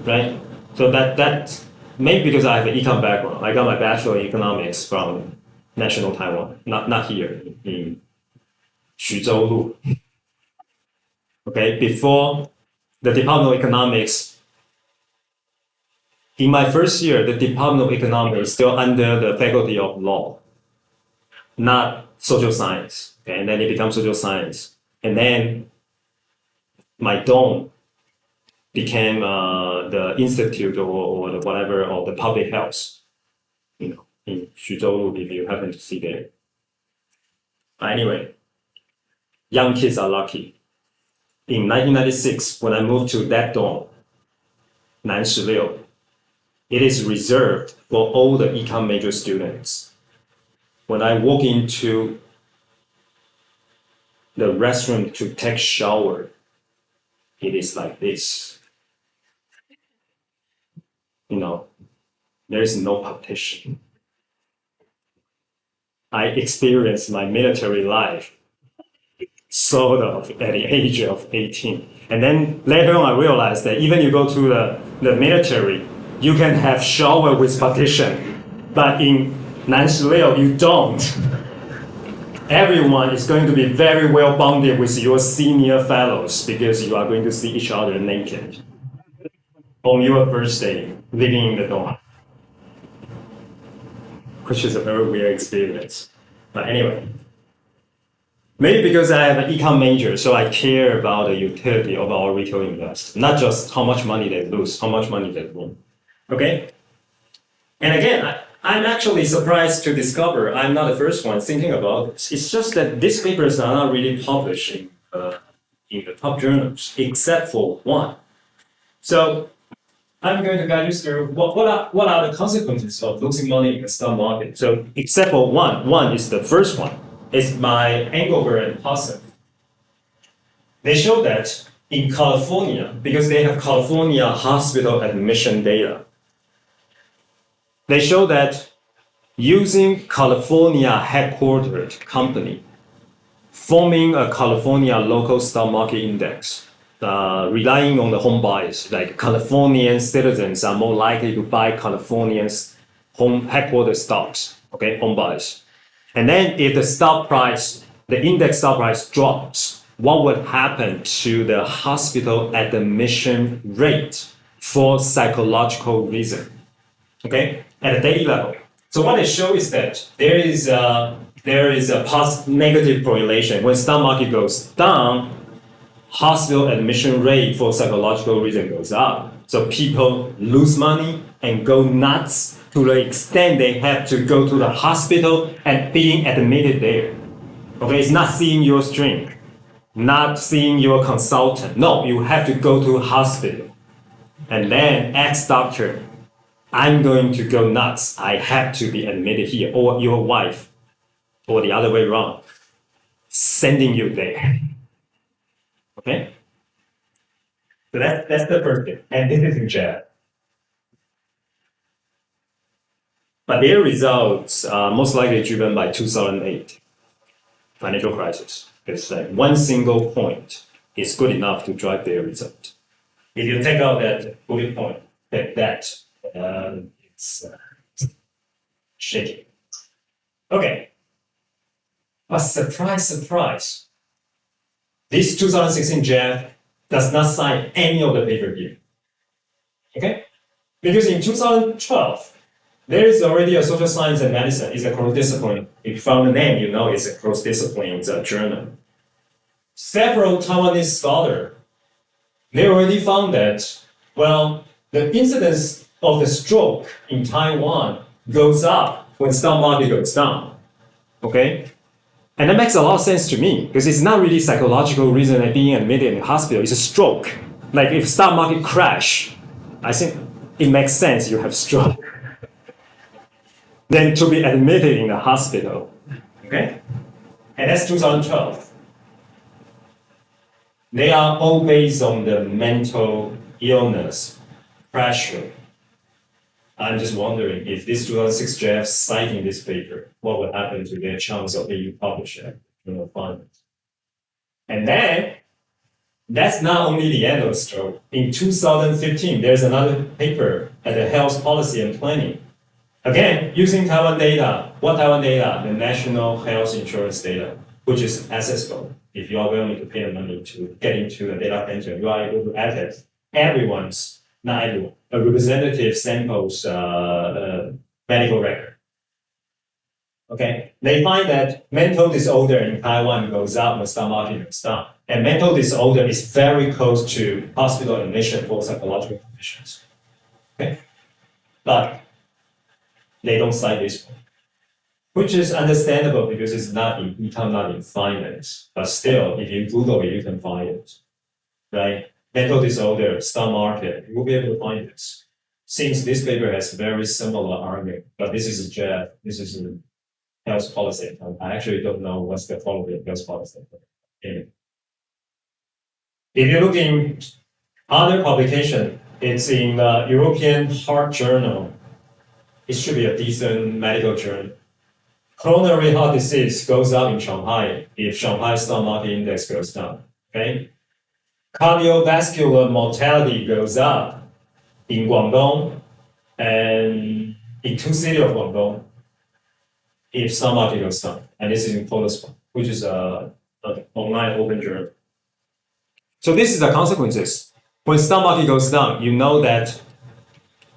right? So that maybe because I have an econ background. I got my bachelor in economics from National Taiwan, not here in Xuzhou. Okay, before the Department of Economics. In my first year, the Department of Economics is still under the Faculty of Law, not social science. Okay? And then it becomes social science. And then my dorm became the institute or the whatever of the public health, in Xuzhou, if you happen to see there. Anyway, young kids are lucky. In 1996, when I moved to that dorm, 916, it is reserved for all the econ major students. When I walk into the restroom to take shower, it is like this. There is no partition. I experienced my military life sort of at the age of 18. And then later on, I realized that even you go to the military, you can have shower with partition, but in Nanshileo, you don't. Everyone is going to be very well bonded with your senior fellows because you are going to see each other naked on your first day living in the dorm, which is a very weird experience. But anyway, Maybe because I have an econ major, so I care about the utility of our retail investors, not just how much money they lose, how much money they win. Okay? And again, I'm actually surprised to discover I'm not the first one thinking about this. It's just that these papers are not really published in the top journals, except for one. So I'm going to guide you through what are the consequences of losing money in the stock market. So except for one is the first one. It's by Engelberg and Posset. They show that in California, because they have California hospital admission data, they show that using California headquartered company, forming a California local stock market index, relying on the home buyers, like Californian citizens are more likely to buy Californians' home headquartered stocks, okay, home buyers. And then if the stock price, the index stock price drops, what would happen to the hospital admission rate for psychological reason, okay, at a daily level? So what they show is that there is a negative correlation. When stock market goes down, hospital admission rate for psychological reason goes up. So people lose money and go nuts to the extent they have to go to the hospital and being admitted there. Okay, it's not seeing your shrink, not seeing your consultant. No, you have to go to hospital. And then ask doctor, I'm going to go nuts. I have to be admitted here, or your wife, or the other way around, sending you there. Okay? So that's the first thing. And this is in Japan. But their results are most likely driven by 2008 financial crisis. It's like one single point is good enough to drive their result. If you take out that bullet point, it's shaky. Okay. But surprise. This 2016 Jeff does not sign any of the paper here. Okay? Because in 2012, there is already a social science and medicine. It's a cross-discipline. If you found the name, you know it's a cross-discipline journal. Several Taiwanese scholars, they already found that, well, the incidence of the stroke in Taiwan goes up when stock market goes down. Okay? And that makes a lot of sense to me, because it's not really psychological reason that being admitted in the hospital. It's a stroke. Like if stock market crash, I think it makes sense you have stroke. Then to be admitted in the hospital. Okay? And that's 2012. They are all based on the mental illness, pressure. I'm just wondering if this 2006 Jeff citing this paper, what would happen to their chance of being published at fund? And then, that's not only the end of the story. In 2015, there's another paper at the Health Policy and Planning. Again, using Taiwan data. What Taiwan data? The National Health Insurance data, which is accessible. If you are willing to pay the money to get into a data center, you are able to access not everyone, a representative sample's medical record. Okay, they find that mental disorder in Taiwan goes up when stock market goes down. And mental disorder is very close to hospital admission for psychological conditions. Okay, but they don't cite this one, which is understandable because it's not in econ, not in finance. But still, if you Google it, you can find it, right? Mental disorder, stock market, you will be able to find this. Since this paper has very similar argument, but this is a Jeff, this is a health policy. I actually don't know what's the quality of health policy. Anyway. If you look in other publication, it's in the European Heart Journal. It should be a decent medical journal. Coronary heart disease goes up in Shanghai if Shanghai stock market index goes down. Okay. Cardiovascular mortality goes up in Guangdong and in two cities of Guangdong if stock market goes down. And this is in Polis, which is an online open journal. So this is the consequences. When stock market goes down, you know that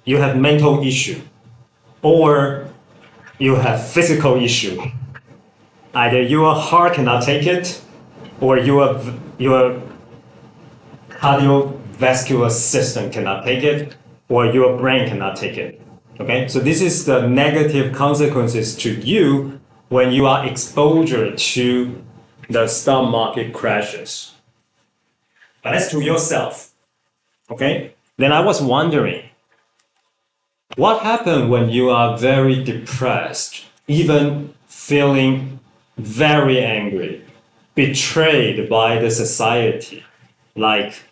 you have mental issue or you have physical issue. either your heart cannot take it, or your cardiovascular system cannot take it, or your brain cannot take it. Okay, so this is the negative consequences to you when you are exposed to the stock market crashes. But that's to yourself. Okay, then I was wondering, what happened when you are very depressed, even feeling very angry, betrayed by the society? Like,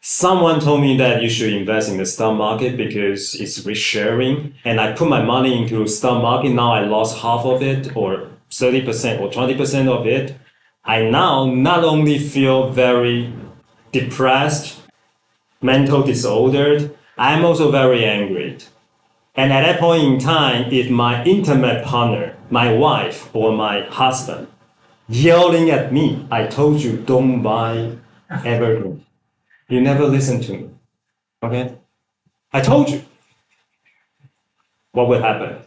someone told me that you should invest in the stock market because it's risk sharing, and I put my money into stock market. Now I lost half of it, or 30% or 20% of it. I now not only feel very depressed, mental disordered, I'm also very angry. And at that point in time, if my intimate partner, my wife or my husband, yelling at me, I told you, don't buy evergreen. You never listen to me. Okay? I told you. What would happen?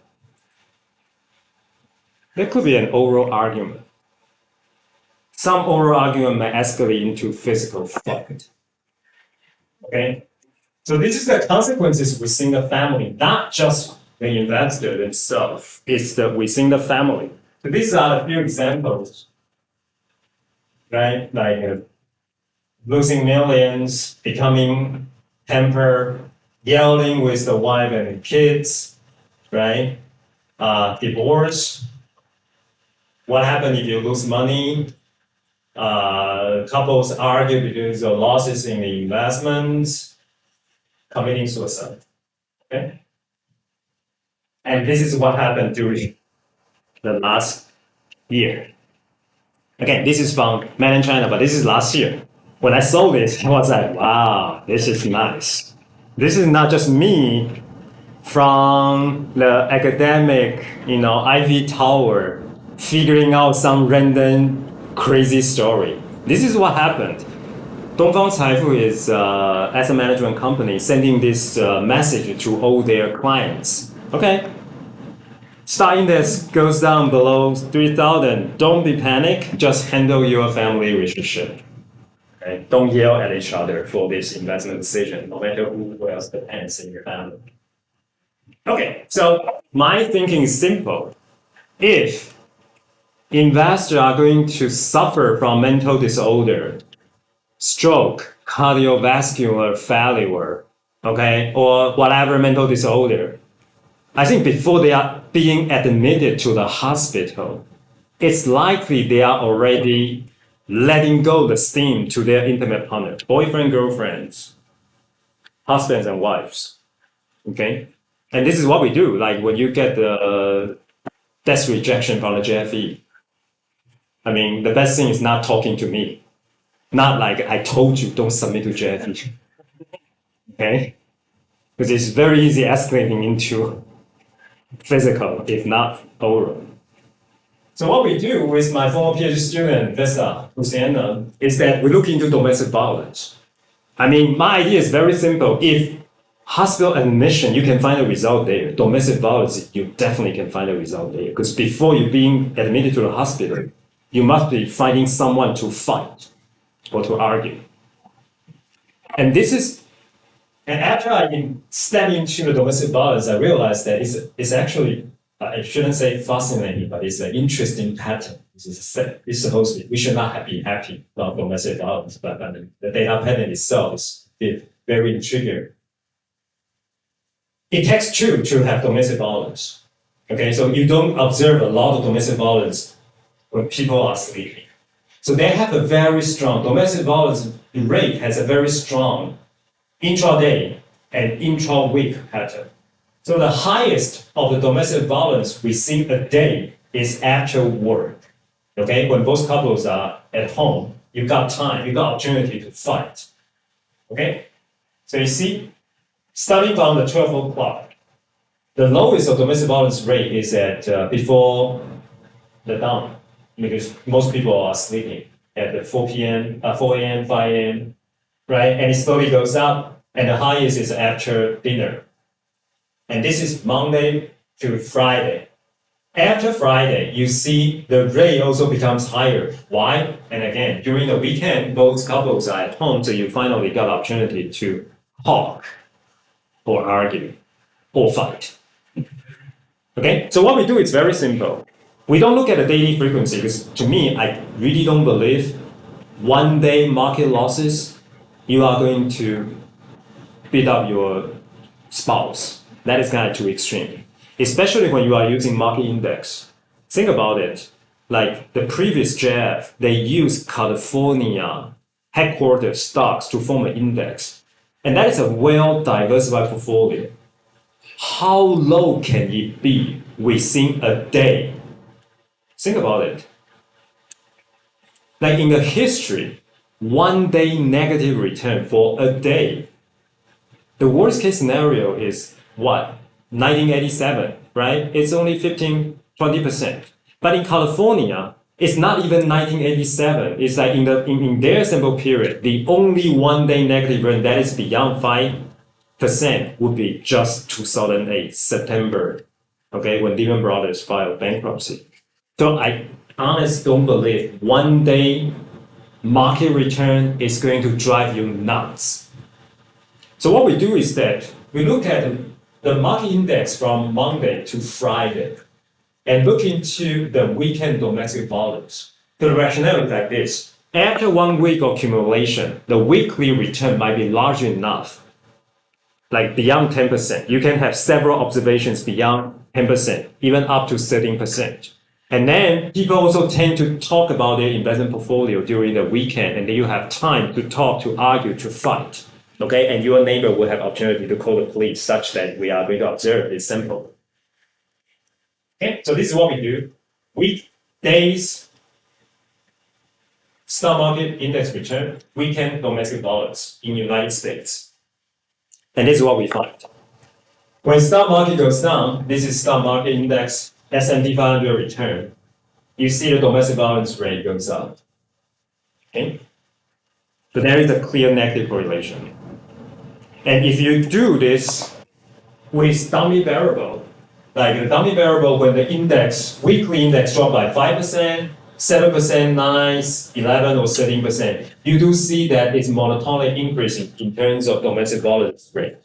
There could be an oral argument. Some oral argument may escalate into physical fight. Okay? So this is the consequences within the family, not just the investor themselves. It's within the family. So these are a few examples, right? Like losing millions, becoming tempered, yelling with the wife and the kids, right? Divorce. What happens if you lose money? Couples argue because of losses in the investments, committing suicide. Okay? And this is what happened during the last year. Again, this is from mainland China, but this is last year. When I saw this, I was like, wow, this is nice. This is not just me from the academic, Ivy Tower, figuring out some random crazy story. This is what happened. Dongfang Caifu is an asset management company sending this message to all their clients. Okay, stock index goes down below 3,000. Don't be panic. Just handle your family relationship. Okay? Don't yell at each other for this investment decision, no matter who wears the pants in your family. Okay, so my thinking is simple. If investors are going to suffer from mental disorder, stroke, cardiovascular failure, okay, or whatever mental disorder, I think before they are being admitted to the hospital, it's likely they are already letting go the steam to their intimate partner, boyfriend, girlfriends, husbands and wives, okay? And this is what we do, like when you get the death rejection from the JFE. I mean, the best thing is not talking to me. Not like I told you don't submit to JFE. Okay? Because it's very easy escalating into physical, if not oral. So what we do with my former PhD student, Vesta, Luciana, is that we look into domestic violence. I mean, my idea is very simple. If hospital admission, you can find a result there. Domestic violence, you definitely can find a result there. Because before you being admitted to the hospital, you must be finding someone to fight or to argue. And after I stepped into the domestic violence, I realized that it's actually, I shouldn't say fascinating, but it's an interesting pattern. It's supposed to be, we should not be happy about domestic violence, but the data pattern itself is very intriguing. It takes two to have domestic violence. Okay, so you don't observe a lot of domestic violence when people are sleeping. So they have a very strong, domestic violence rate has a very strong intraday and intra-week pattern. So the highest of the domestic violence we see a day is after work. Okay, when both couples are at home, you got time, you got opportunity to fight. Okay, so you see, starting from the 12 o'clock, the lowest of domestic violence rate is at before the dawn, because most people are sleeping at the 4 p.m., 4 a.m., 5 a.m., right? And it slowly goes up, and the highest is after dinner. And this is Monday to Friday. After Friday, you see the rate also becomes higher. Why? And again, during the weekend, both couples are at home, so you finally got opportunity to talk or argue or fight. Okay, so what we do is very simple. We don't look at the daily frequency because to me, I really don't believe one day market losses, you are going to beat up your spouse. That is kind of too extreme, especially when you are using market index. Think about it. Like the previous JF, they used California headquarters stocks to form an index. And that is a well-diversified portfolio. How low can it be within a day? Think about it. Like in the history, one day negative return for a day. The worst case scenario is what? 1987, right? It's only 15-20%. But in California, it's not even 1987. It's like in their sample period, the only one day negative return that is beyond 5% would be just 2008, September, okay, when Lehman Brothers filed bankruptcy. So I honestly don't believe one day market return is going to drive you nuts. So what we do is that we look at the market index from Monday to Friday and look into the weekend domestic volumes. The rationale is like this. After 1 week of accumulation, the weekly return might be large enough, like beyond 10%. You can have several observations beyond 10%, even up to 13%. And then people also tend to talk about their investment portfolio during the weekend, and then you have time to talk, to argue, to fight. Okay, and your neighbor will have opportunity to call the police such that we are going to observe this sample. Okay, so this is what we do. Weekdays, stock market index return, weekend domestic dollars in the United States. And this is what we find. When stock market goes down, this is stock market index S&P 500 return. You see the domestic violence rate goes up. Okay? So there is a clear negative correlation. And if you do this with dummy variable, like the dummy variable when the index, weekly index drop by 5%, 7%, 9, 11, or 13%, you do see that it's monotonic increasing in terms of domestic violence rate.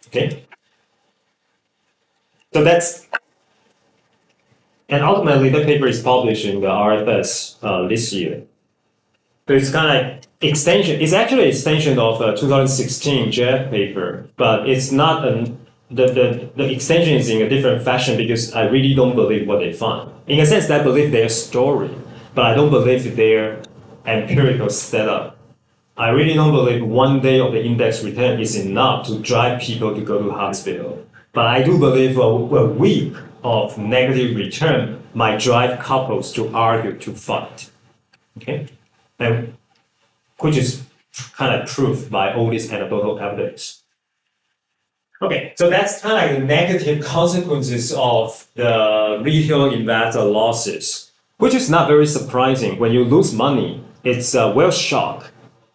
Okay? So that's, and ultimately the paper is published in the RFS this year. So it's kind of like extension. It's actually an extension of a 2016 JF paper, but it's not the extension is in a different fashion because I really don't believe what they found. In a sense, I believe their story, but I don't believe their empirical setup. I really don't believe 1 day of the index return is enough to drive people to go to hospital. But I do believe a week of negative return might drive couples to argue, to fight. Okay? And which is kind of proved by all this anecdotal evidence. Okay, so that's kind of like the negative consequences of the retail investor losses, which is not very surprising. When you lose money, it's a wealth shock.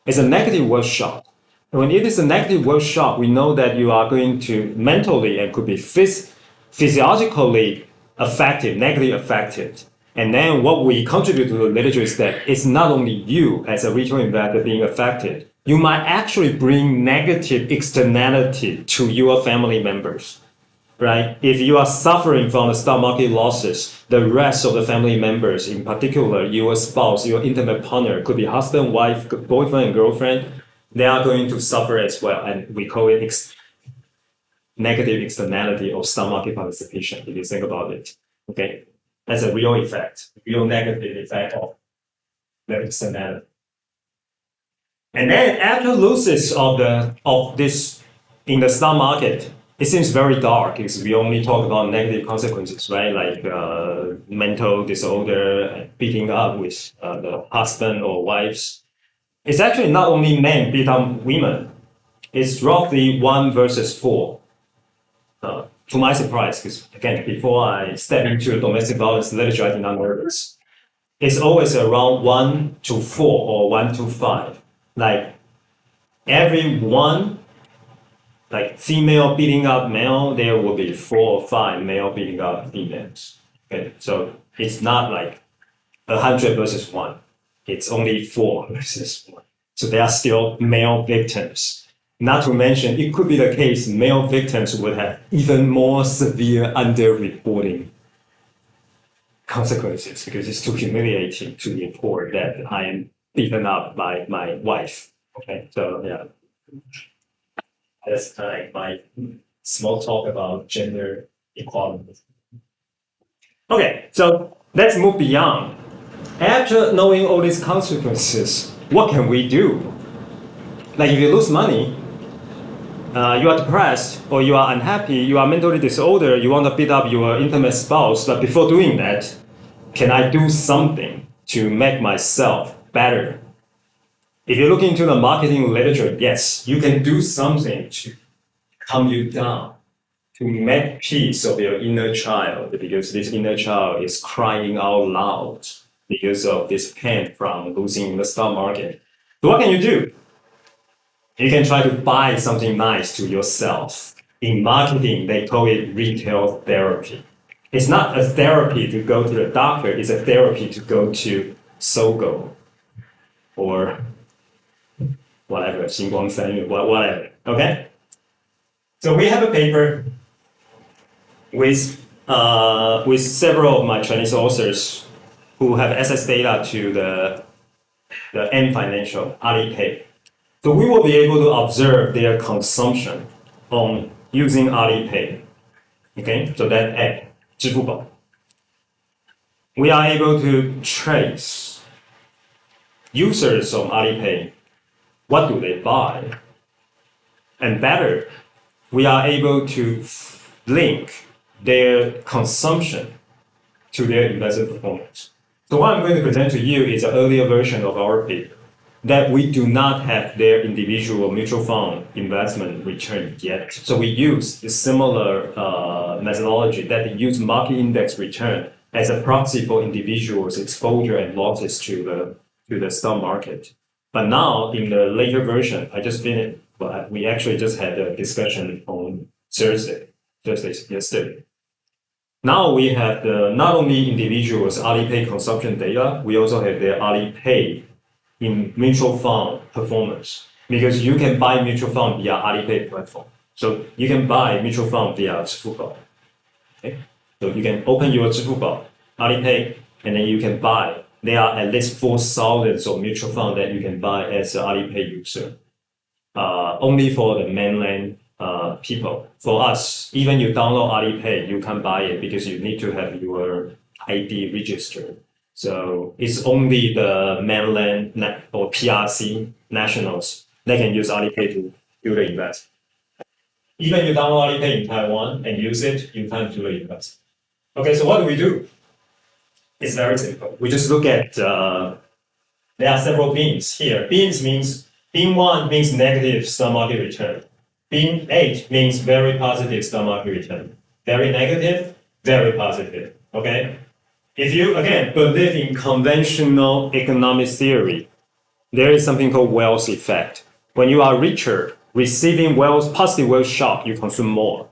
It's a negative wealth shock. And when it is a negative wealth shock, we know that you are going to mentally and could be physiologically affected, negatively affected. And then what we contribute to the literature is that it's not only you as a retail investor being affected, you might actually bring negative externality to your family members, right? If you are suffering from the stock market losses, the rest of the family members, in particular, your spouse, your intimate partner, could be husband, wife, boyfriend, and girlfriend, they are going to suffer as well. And we call it negative externality of stock market participation, if you think about it, okay? That's a real effect, real negative effect of the externality. And then after losses of this in the stock market, it seems very dark because we only talk about negative consequences, right? Like mental disorder, beating up with the husband or wives. It's actually not only men beat up women. It's roughly 1 versus 4. To my surprise, because again, before I step into the domestic violence literature, I did not know this. It's always around 1 to 4 or 1 to 5. Like every 1 like female beating up male, there will be 4 or 5 male beating up females. Okay, so it's not like 100 versus 1. It's only 4 versus 1. So they are still male victims. Not to mention, it could be the case male victims would have even more severe underreporting consequences because it's too humiliating to report that I am beaten up by my wife. Okay, so yeah, that's kind of my small talk about gender equality. Okay, so let's move beyond. After knowing all these consequences, what can we do? Like if you lose money, you are depressed or you are unhappy, you are mentally disordered, you want to beat up your intimate spouse, but before doing that, can I do something to make myself better? If you look into the marketing literature, yes, you can do something to calm you down, to make peace of your inner child, because this inner child is crying out loud because of this pain from losing the stock market. So what can you do? You can try to buy something nice to yourself. In marketing, they call it retail therapy. It's not a therapy to go to the doctor, it's a therapy to go to Sogo or whatever, 星光三月, whatever, okay? So we have a paper with several of my Chinese authors who have access data to the Ant Financial, Alipay. So we will be able to observe their consumption on using Alipay. Okay, so that app, 支付宝. We are able to trace users of Alipay. What do they buy? And better, we are able to link their consumption to their investment performance. So what I'm going to present to you is an earlier version of our paper, that we do not have their individual mutual fund investment return yet. So we use a similar methodology that use market index return as a proxy for individuals' exposure and losses to the stock market. But now in the later version, I just finished, but we actually just had a discussion on yesterday. Now we have not only individuals' Alipay consumption data, we also have their Alipay in mutual fund performance, because you can buy mutual fund via Alipay platform. So you can buy mutual fund via 支付宝. Okay? So you can open your 支付宝 Alipay, and then you can buy. There are at least 4,000 of mutual fund that you can buy as an Alipay user. Only for the mainland people. For us, even you download Alipay, you can't buy it because you need to have your ID registered. So it's only the mainland or PRC nationals that can use Alipay to do the investment. Even you download Alipay in Taiwan and use it, you can't do the investment. Okay, so what do? It's very simple. We just look at, there are several beans here. Beans means, bean 1 means negative stock market return. Bean 8 means very positive stock market return. Very negative, very positive, okay? If you, again, believe in conventional economic theory, there is something called wealth effect. When you are richer, receiving wealth, positive wealth shock, you consume more.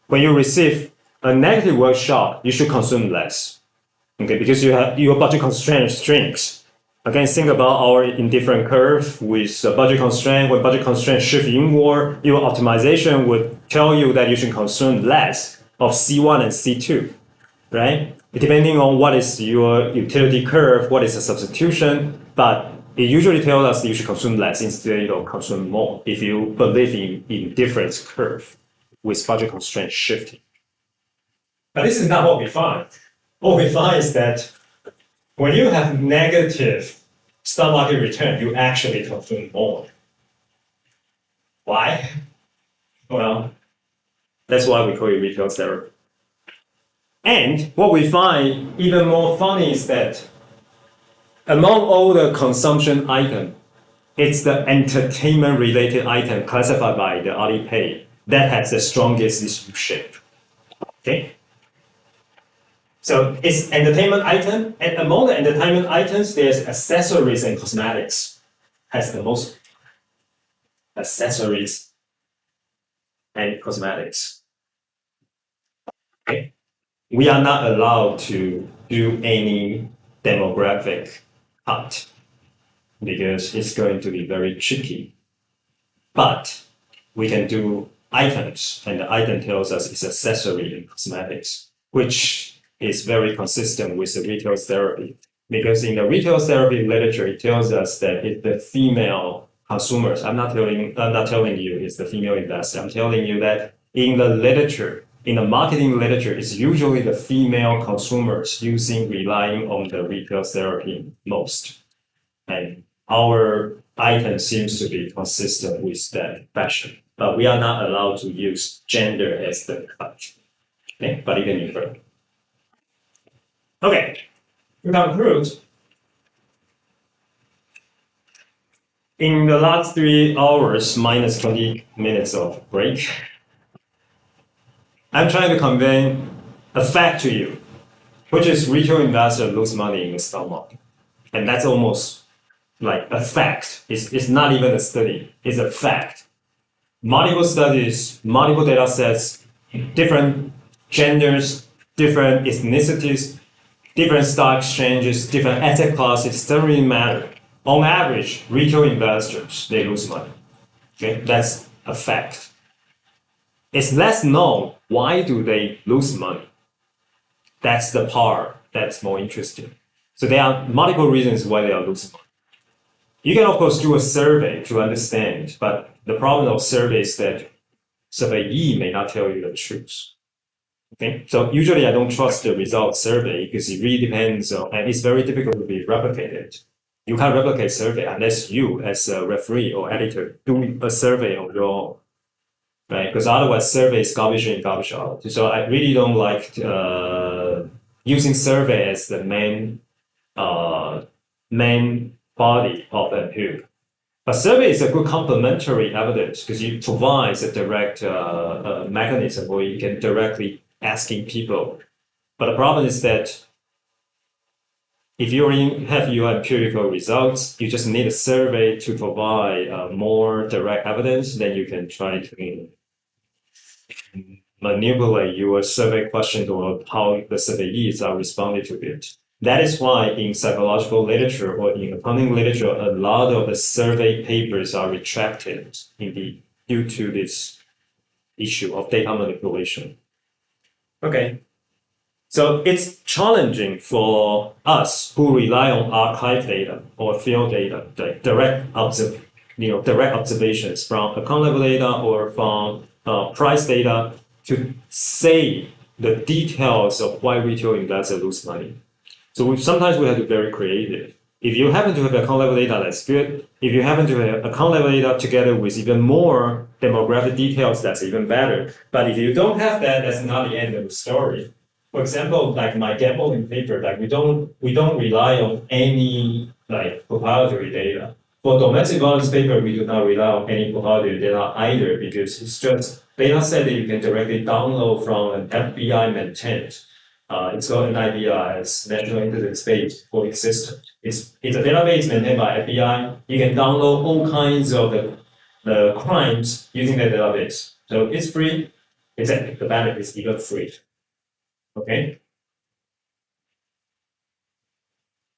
When you receive a negative wealth shock, you should consume less. Okay, because you have your budget constraint shrinks. Again, think about our indifferent curve with budget constraint. When budget constraint shift inward, your optimization would tell you that you should consume less of C1 and C2, right? Depending on what is your utility curve, what is the substitution, but it usually tells us you should consume less instead of consume more if you believe in difference curve with budget constraint shifting. But this is not what we find. What we find is that when you have negative stock market return, you actually consume more. Why? Well, that's why we call it retail therapy. And what we find even more funny is that among all the consumption items, it's the entertainment-related item classified by the Alipay that has the strongest distribution. Okay? So it's entertainment item, and among the entertainment items, there's accessories and cosmetics. Has the most accessories and cosmetics. Okay? We are not allowed to do any demographic cut because it's going to be very tricky. But we can do items, and the item tells us it's accessory in cosmetics, which is very consistent with the retail therapy. Because in the retail therapy literature, it tells us that it's the female consumers. I'm not telling you it's the female investor. I'm telling you that in the literature, in the marketing literature, it's usually the female consumers relying on the retail therapy most. And our item seems to be consistent with that fashion. But we are not allowed to use gender as the cut. Okay, but you can infer. Okay, to conclude, in the last 3 hours minus 20 minutes of break, I'm trying to convey a fact to you, which is retail investors lose money in the stock market. And that's almost like a fact. It's not even a study, it's a fact. Multiple studies, multiple data sets, different genders, different ethnicities, different stock exchanges, different asset classes, doesn't really matter. On average, retail investors, they lose money. Okay, that's a fact. It's less known why do they lose money. That's the part that's more interesting. So there are multiple reasons why they are losing money. You can, of course, do a survey to understand, but the problem of survey is that surveyee may not tell you the truth. Okay, so usually I don't trust the result survey because it really depends on, and it's very difficult to be replicated. You can't replicate survey unless you, as a referee or editor, do a survey on your own, right? Because otherwise, survey is garbage in, garbage out. So I really don't like using survey as the main body of the view. But survey is a good complementary evidence because it provides a direct mechanism where you can directly asking people. But the problem is that if you have your empirical results, you just need a survey to provide more direct evidence, then you can try to manipulate your survey question or how the surveyees are responding to it. That is why in psychological literature or in accounting literature, a lot of the survey papers are retracted due to this issue of data manipulation. Okay, so it's challenging for us who rely on archive data or field data, like direct observations from account level data or from price data to say the details of why retail investors lose money. So sometimes we have to be very creative. If you happen to have account level data, that's good. If you happen to have account level data together with even more demographic details, that's even better. But if you don't have that, that's not the end of the story. For example, like my gambling paper, like we don't rely on any like proprietary data. For domestic violence paper, we do not rely on any proprietary data either because it's just data set that you can directly download from an FBI maintained. It's called NIDS, National Intelligence Base for System. It's a database maintained by FBI. You can download all kinds of the crimes using the database. So it's free. The benefit is even free. Okay.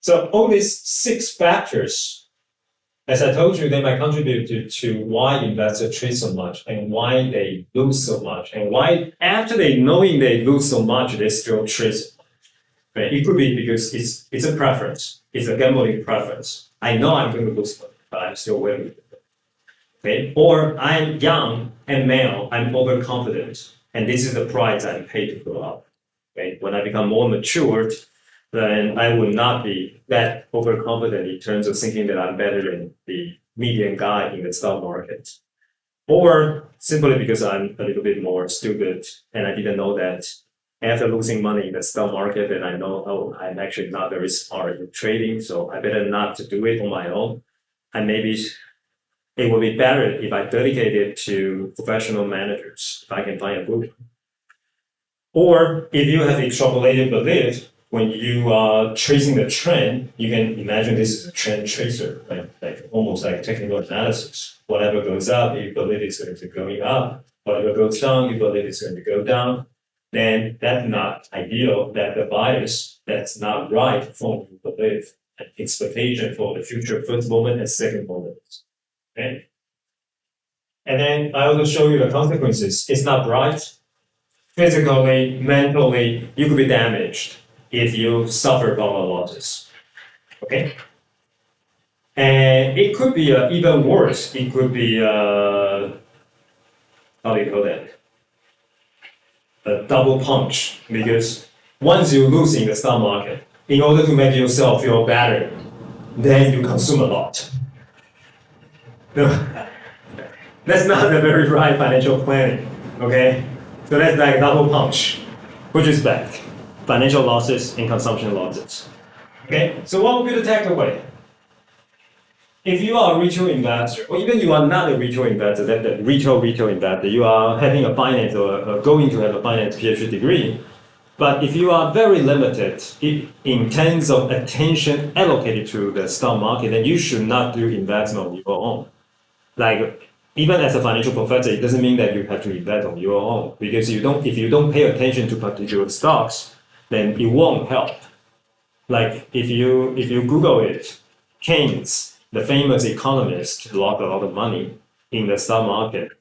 So all these 6 factors, as I told you, they might contribute to why investors trade so much and why they lose so much and why after knowing they lose so much, they still trade so much. Right? It could be because it's a preference. It's a gambling preference. I know I'm going to lose money, but I'm still willing to do it. Okay? Or I'm young and male, I'm overconfident, and this is the price I'm paid to grow up. Okay? When I become more matured, then I would not be that overconfident in terms of thinking that I'm better than the median guy in the stock market. Or simply because I'm a little bit more stupid and I didn't know that after losing money in the stock market, then I know, oh, I'm actually not very smart in trading, so I better not to do it on my own. And maybe it would be better if I dedicate it to professional managers, if I can find a group. Or if you have extrapolated belief, when you are tracing the trend, you can imagine this is a trend tracer, right? Like almost like technical analysis. Whatever goes up, you believe it's going to be going up. whatever goes down, you believe it's going to go down, then that's not ideal. That the bias, that's not right for you belief and expectation for the future first moment and second moment. Okay? And then I also show you the consequences. It's not right. Physically, mentally, you could be damaged if you suffer from losses. Okay? And it could be even worse. It could be, how do you call that? A double punch. Because once you lose in the stock market, in order to make yourself feel better, then you consume a lot. No, that's not a very right financial planning. Okay? So that's like a double punch, which is bad. Financial losses and consumption losses. Okay? So what would be the takeaway? If you are a retail investor, or even you are not a retail investor, that the retail investor, you are having a finance or going to have a finance PhD degree, but if you are very limited in terms of attention allocated to the stock market, then you should not do investment on your own. Like, even as a financial professor, it doesn't mean that you have to invest on your own, because if you don't pay attention to particular stocks, then it won't help. Like, if you Google it, Keynes, the famous economist, lost a lot of money in the stock market.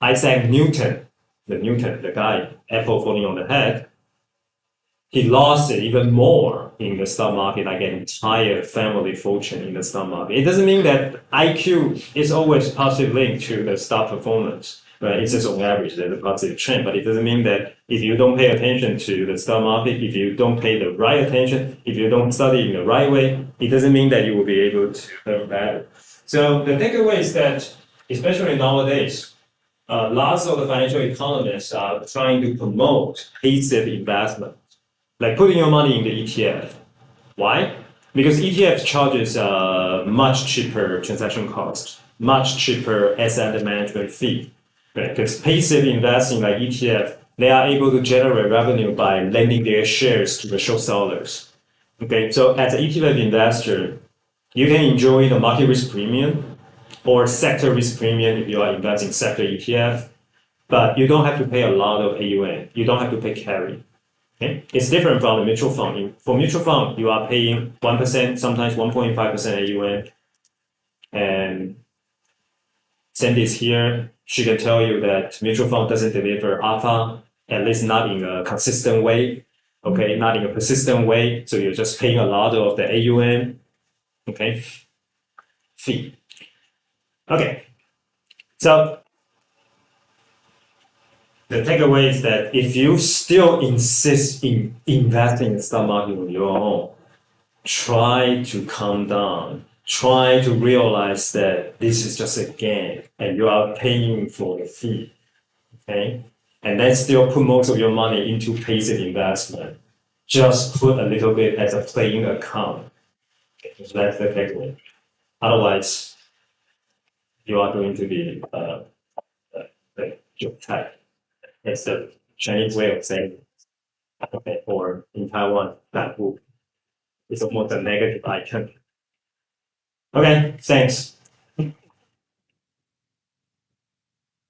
Isaac Newton, the guy, apple falling on the head, he lost it even more in the stock market, like an entire family fortune in the stock market. It doesn't mean that IQ is always positively linked to the stock performance, right? It's just on average, there's a positive trend, but it doesn't mean that if you don't pay attention to the stock market, if you don't pay the right attention, if you don't study in the right way, it doesn't mean that you will be able to learn better. So the takeaway is that, especially nowadays, lots of the financial economists are trying to promote passive investment, like putting your money in the ETF. Why? Because ETF charges much cheaper transaction cost, much cheaper asset management fee. Right? Because passive investing like ETF, they are able to generate revenue by lending their shares to the short sellers. Okay, so as an ETF investor, you can enjoy the market risk premium or sector risk premium if you are investing sector ETF, but you don't have to pay a lot of AUM. You don't have to pay carry. Okay? It's different from the mutual fund. For mutual fund, you are paying 1%, sometimes 1.5% AUM. And Sandy is here. She can tell you that mutual fund doesn't deliver alpha, at least not in a consistent way. Okay, not in a persistent way. So you're just paying a lot of the AUM. Okay, fee. Okay, so the takeaway is that if you still insist in investing in the stock market on your own, try to calm down. Try to realize that this is just a game and you are paying for the fee. Okay? And then still put most of your money into passive investment. Just put a little bit as a playing account. Okay, so that's the takeaway. Otherwise, you are going to be like 韭菜. It's the Chinese way of saying it. Okay, or in Taiwan, 散户. It's almost a negative icon. Okay, thanks.